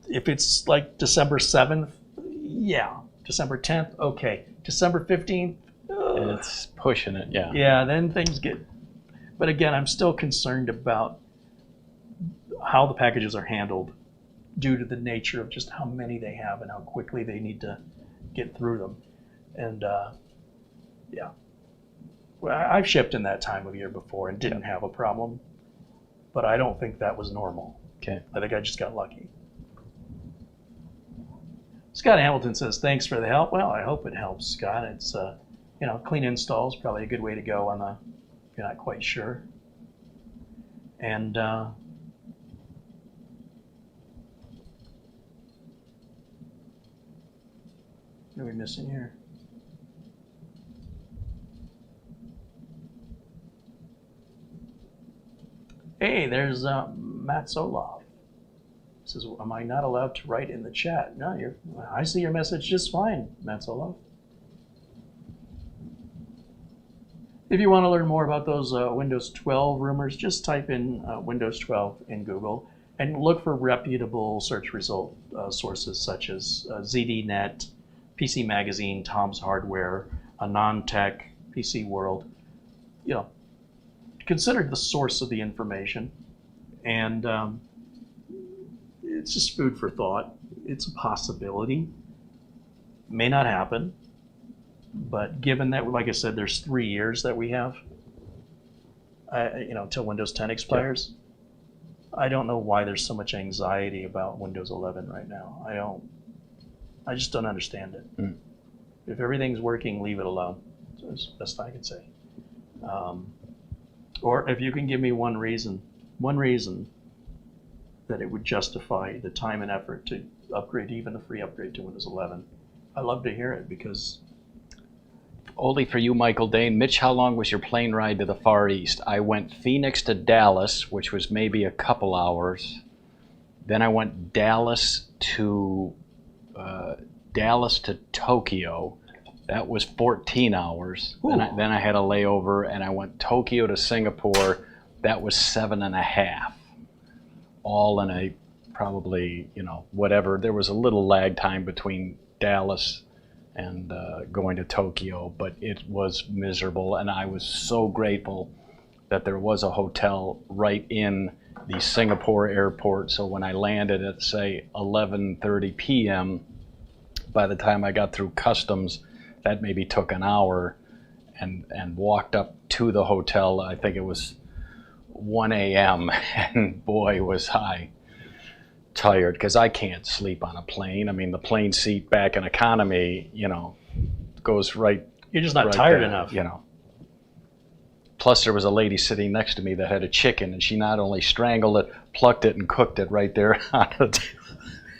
Speaker 2: If it's like December 7th, yeah. December 10th, okay. December 15th,
Speaker 1: it's pushing it, yeah.
Speaker 2: Yeah, then things get, but again, I'm still concerned about how the packages are handled due to the nature of just how many they have and how quickly they need to get through them. And yeah, well, I've shipped in that time of year before and didn't have a problem, but I don't think that was normal.
Speaker 1: Okay.
Speaker 2: I think I just got lucky. Scott Hamilton says, thanks for the help. Well, I hope it helps, Scott. It's, you know, clean install is probably a good way to go on the, if you're not quite sure. And what are we missing here? Hey, there's Matt Solov. Says, am I not allowed to write in the chat? No, I see your message just fine, Matt Solov. If you want to learn more about those Windows 12 rumors, just type in Windows 12 in Google and look for reputable search result sources such as ZDNet, PC Magazine, Tom's Hardware, AnonTech, PC World. You know, consider the source of the information, and it's just food for thought. It's a possibility. May not happen, but given that, like I said, there's 3 years that we have, you know, until Windows 10 expires. I don't know why there's so much anxiety about Windows 11 right now. I just don't understand it. If everything's working, leave it alone. That's the best I can say. Or if you can give me one reason that it would justify the time and effort to upgrade, even a free upgrade to Windows 11, I'd love to hear it, because...
Speaker 1: Oldie for you, Michael Dane. Mitch, how long was your plane ride to the Far East? I went Phoenix to Dallas, which was maybe a couple hours. Then I went Dallas to Tokyo. That was 14 hours. Then I had a layover, and I went Tokyo to Singapore. That was 7.5. All in a probably, you know, whatever. There was a little lag time between Dallas and going to Tokyo, but it was miserable, and I was so grateful that there was a hotel right in the Singapore airport. So when I landed at, say, 11:30 p.m., by the time I got through customs, that maybe took an hour, and walked up to the hotel. I think it was 1 a.m. and boy, was I tired, because I can't sleep on a plane. I mean, the plane seat back in economy, you know, goes right.
Speaker 2: You're just not right tired enough,
Speaker 1: you know. Plus, there was a lady sitting next to me that had a chicken, and she not only strangled it, plucked it, and cooked it right there on the table.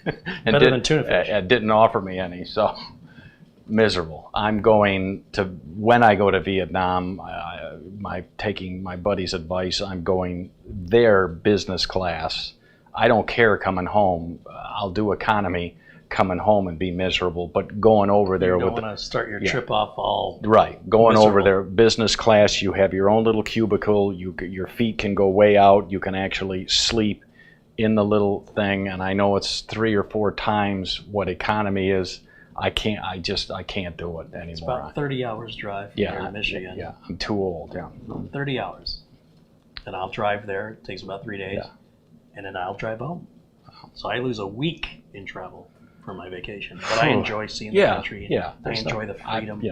Speaker 1: and
Speaker 2: better than tuna fish.
Speaker 1: Didn't offer me any, so miserable. I'm going to, when I go to Vietnam, taking my buddy's advice, I'm going there business class. I don't care coming home. I'll do economy coming home and be miserable, but going over there
Speaker 2: you don't want to start your trip off all
Speaker 1: going
Speaker 2: miserable.
Speaker 1: Over there business class, you have your own little cubicle, your feet can go way out, you can actually sleep in the little thing, and I know it's 3 or 4 times what economy is. I can't do it anymore.
Speaker 2: It's about 30 hours drive from here to Michigan.
Speaker 1: Yeah, I'm too old.
Speaker 2: 30 hours, and I'll drive there. It takes about 3 days, and then I'll drive home. So I lose a week in travel for my vacation, but I enjoy seeing the country. I enjoy the freedom.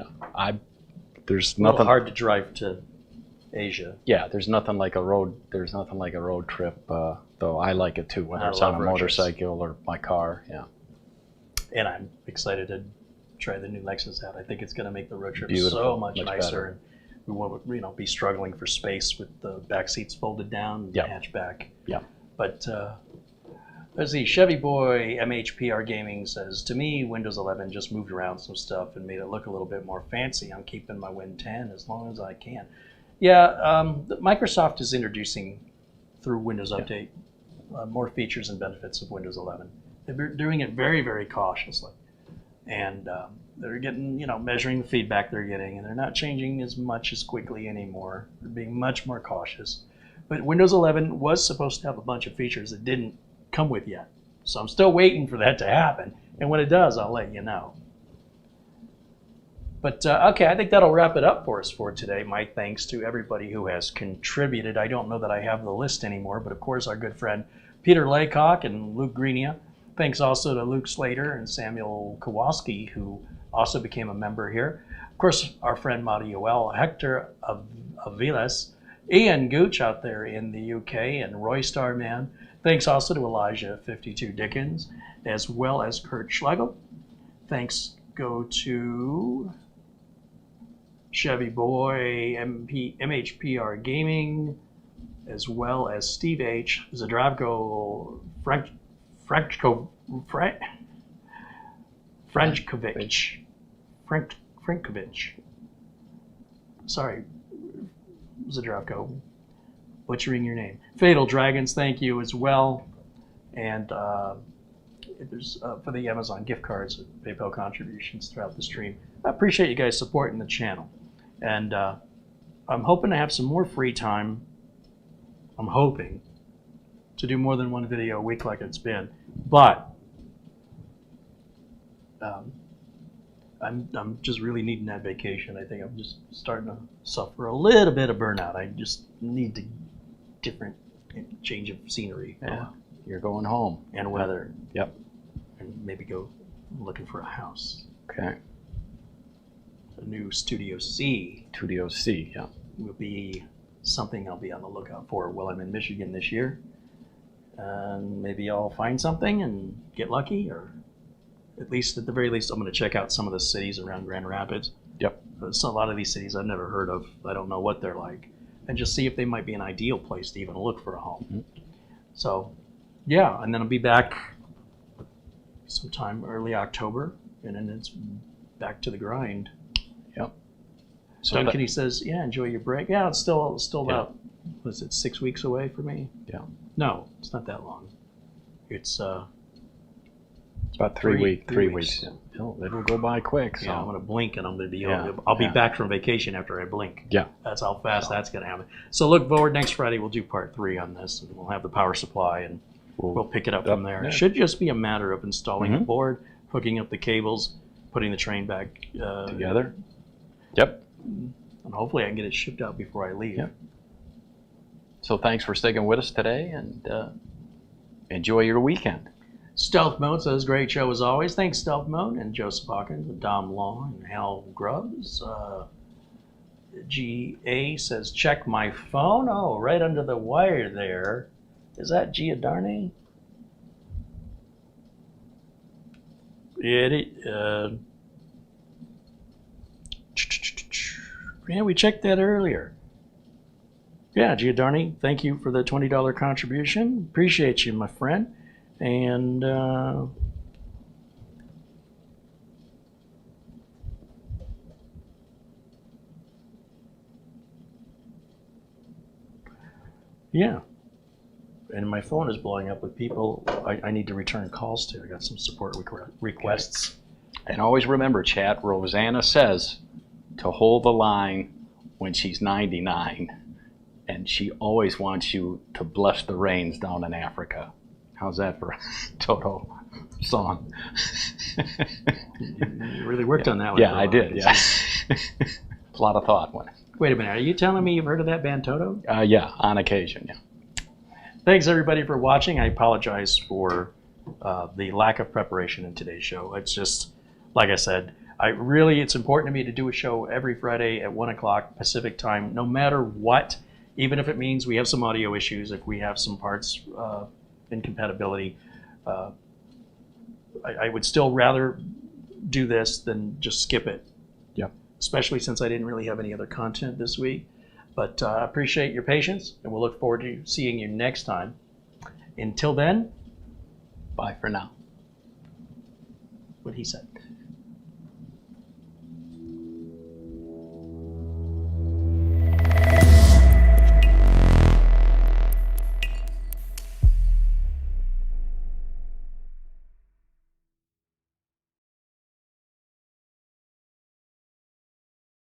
Speaker 1: There's
Speaker 2: nothing. A little hard to drive to Asia.
Speaker 1: Yeah, there's nothing like a road. There's nothing like a road trip. Though I like it too, whether it's on a motorcycle or my car. Yeah.
Speaker 2: And I'm excited to try the new Lexus out. I think it's going to make the road trip
Speaker 1: Beautiful,
Speaker 2: so much nicer.
Speaker 1: Better.
Speaker 2: And we won't be struggling for space with the back seats folded down, and the hatchback.
Speaker 1: Yeah.
Speaker 2: But let's see. Chevy Boy MHPR Gaming says, to me, Windows 11 just moved around some stuff and made it look a little bit more fancy. I'm keeping my Win 10 as long as I can. Yeah, Microsoft is introducing through Windows Update more features and benefits of Windows 11. They're doing it very, very cautiously, and they're getting, measuring the feedback they're getting, and they're not changing as much as quickly anymore. They're being much more cautious. But Windows 11 was supposed to have a bunch of features that didn't come with yet, so I'm still waiting for that to happen. And when it does, I'll let you know. But okay, I think that'll wrap it up for us for today. My thanks to everybody who has contributed. I don't know that I have the list anymore, but of course our good friend Peter Laycock and Luke Greenia. Thanks also to Luke Slater and Samuel Kowalski, who also became a member here. Of course, our friend Madioel, Hector Aviles, Ian Gooch out there in the UK, and Roy Starman. Thanks also to Elijah 52 Dickens, as well as Kurt Schlegel. Thanks go to Chevy Boy, MHPR Gaming, as well as Steve H, Zdravko Frankovic. Sorry, Zdravko, butchering your name. Fatal Dragons, thank you as well. And there's for the Amazon gift cards, PayPal contributions throughout the stream. I appreciate you guys supporting the channel. And I'm hoping to have some more free time. I'm hoping to do more than one video a week like it's been. But I'm just really needing that vacation. I think I'm just starting to suffer a little bit of burnout. I just need to different change of scenery.
Speaker 1: Yeah, you're going home.
Speaker 2: And weather.
Speaker 1: Yep.
Speaker 2: And maybe go looking for a house.
Speaker 1: Okay.
Speaker 2: A new Studio C.
Speaker 1: Studio C, yeah.
Speaker 2: Will be something I'll be on the lookout for while I'm in Michigan this year. Maybe I'll find something and get lucky, or at the very least, I'm going to check out some of the cities around Grand Rapids.
Speaker 1: Yep.
Speaker 2: There's a lot of these cities I've never heard of. I don't know what they're like, and just see if they might be an ideal place to even look for a home. Mm-hmm. So, yeah, and then I'll be back sometime early October, and then it's back to the grind.
Speaker 1: Yep.
Speaker 2: So Duncan, he says, yeah, enjoy your break. Yeah, it's still about, what is it, 6 weeks away for me?
Speaker 1: Yeah.
Speaker 2: No, it's not that long. It's
Speaker 1: about 3 weeks. 3 weeks. It'll go by quick. So.
Speaker 2: Yeah, I'm gonna blink and I'm gonna be. I'll be back from vacation after I blink.
Speaker 1: Yeah.
Speaker 2: That's how fast that's gonna happen. So look forward, next Friday we'll do part 3 on this, and we'll have the power supply, and we'll pick it up from there. Yeah. It should just be a matter of installing the board, hooking up the cables, putting the train back
Speaker 1: together. Yep.
Speaker 2: And hopefully I can get it shipped out before I leave.
Speaker 1: Yep. So thanks for sticking with us today, and enjoy your weekend.
Speaker 2: Stealth Mode says, great show as always. Thanks, Stealth Mode, and Joseph Hawkins, and Dom Long, and Hal Grubbs. GA says, check my phone. Oh, right under the wire there. Is that Giordani? Yeah, we checked that earlier. Yeah, Giordani, thank you for the $20 contribution. Appreciate you, my friend. And yeah. And my phone is blowing up with people I need to return calls to. I got some support requests.
Speaker 1: And always remember, chat, Rosanna says to hold the line when she's 99. And she always wants you to bless the rains down in Africa. How's that for a Toto song?
Speaker 2: You really worked on that one.
Speaker 1: Yeah, I did. Yeah. A lot of thought went.
Speaker 2: Wait a minute. Are you telling me you've heard of that band Toto?
Speaker 1: Yeah, on occasion, yeah.
Speaker 2: Thanks, everybody, for watching. I apologize for the lack of preparation in today's show. It's just, like I said, it's important to me to do a show every Friday at 1 o'clock Pacific time, no matter what, even if it means we have some audio issues, if we have some parts incompatibility. I would still rather do this than just skip it.
Speaker 1: Yep.
Speaker 2: Especially since I didn't really have any other content this week. But I appreciate your patience, and we'll look forward to seeing you next time. Until then,
Speaker 1: bye for now.
Speaker 2: What he said.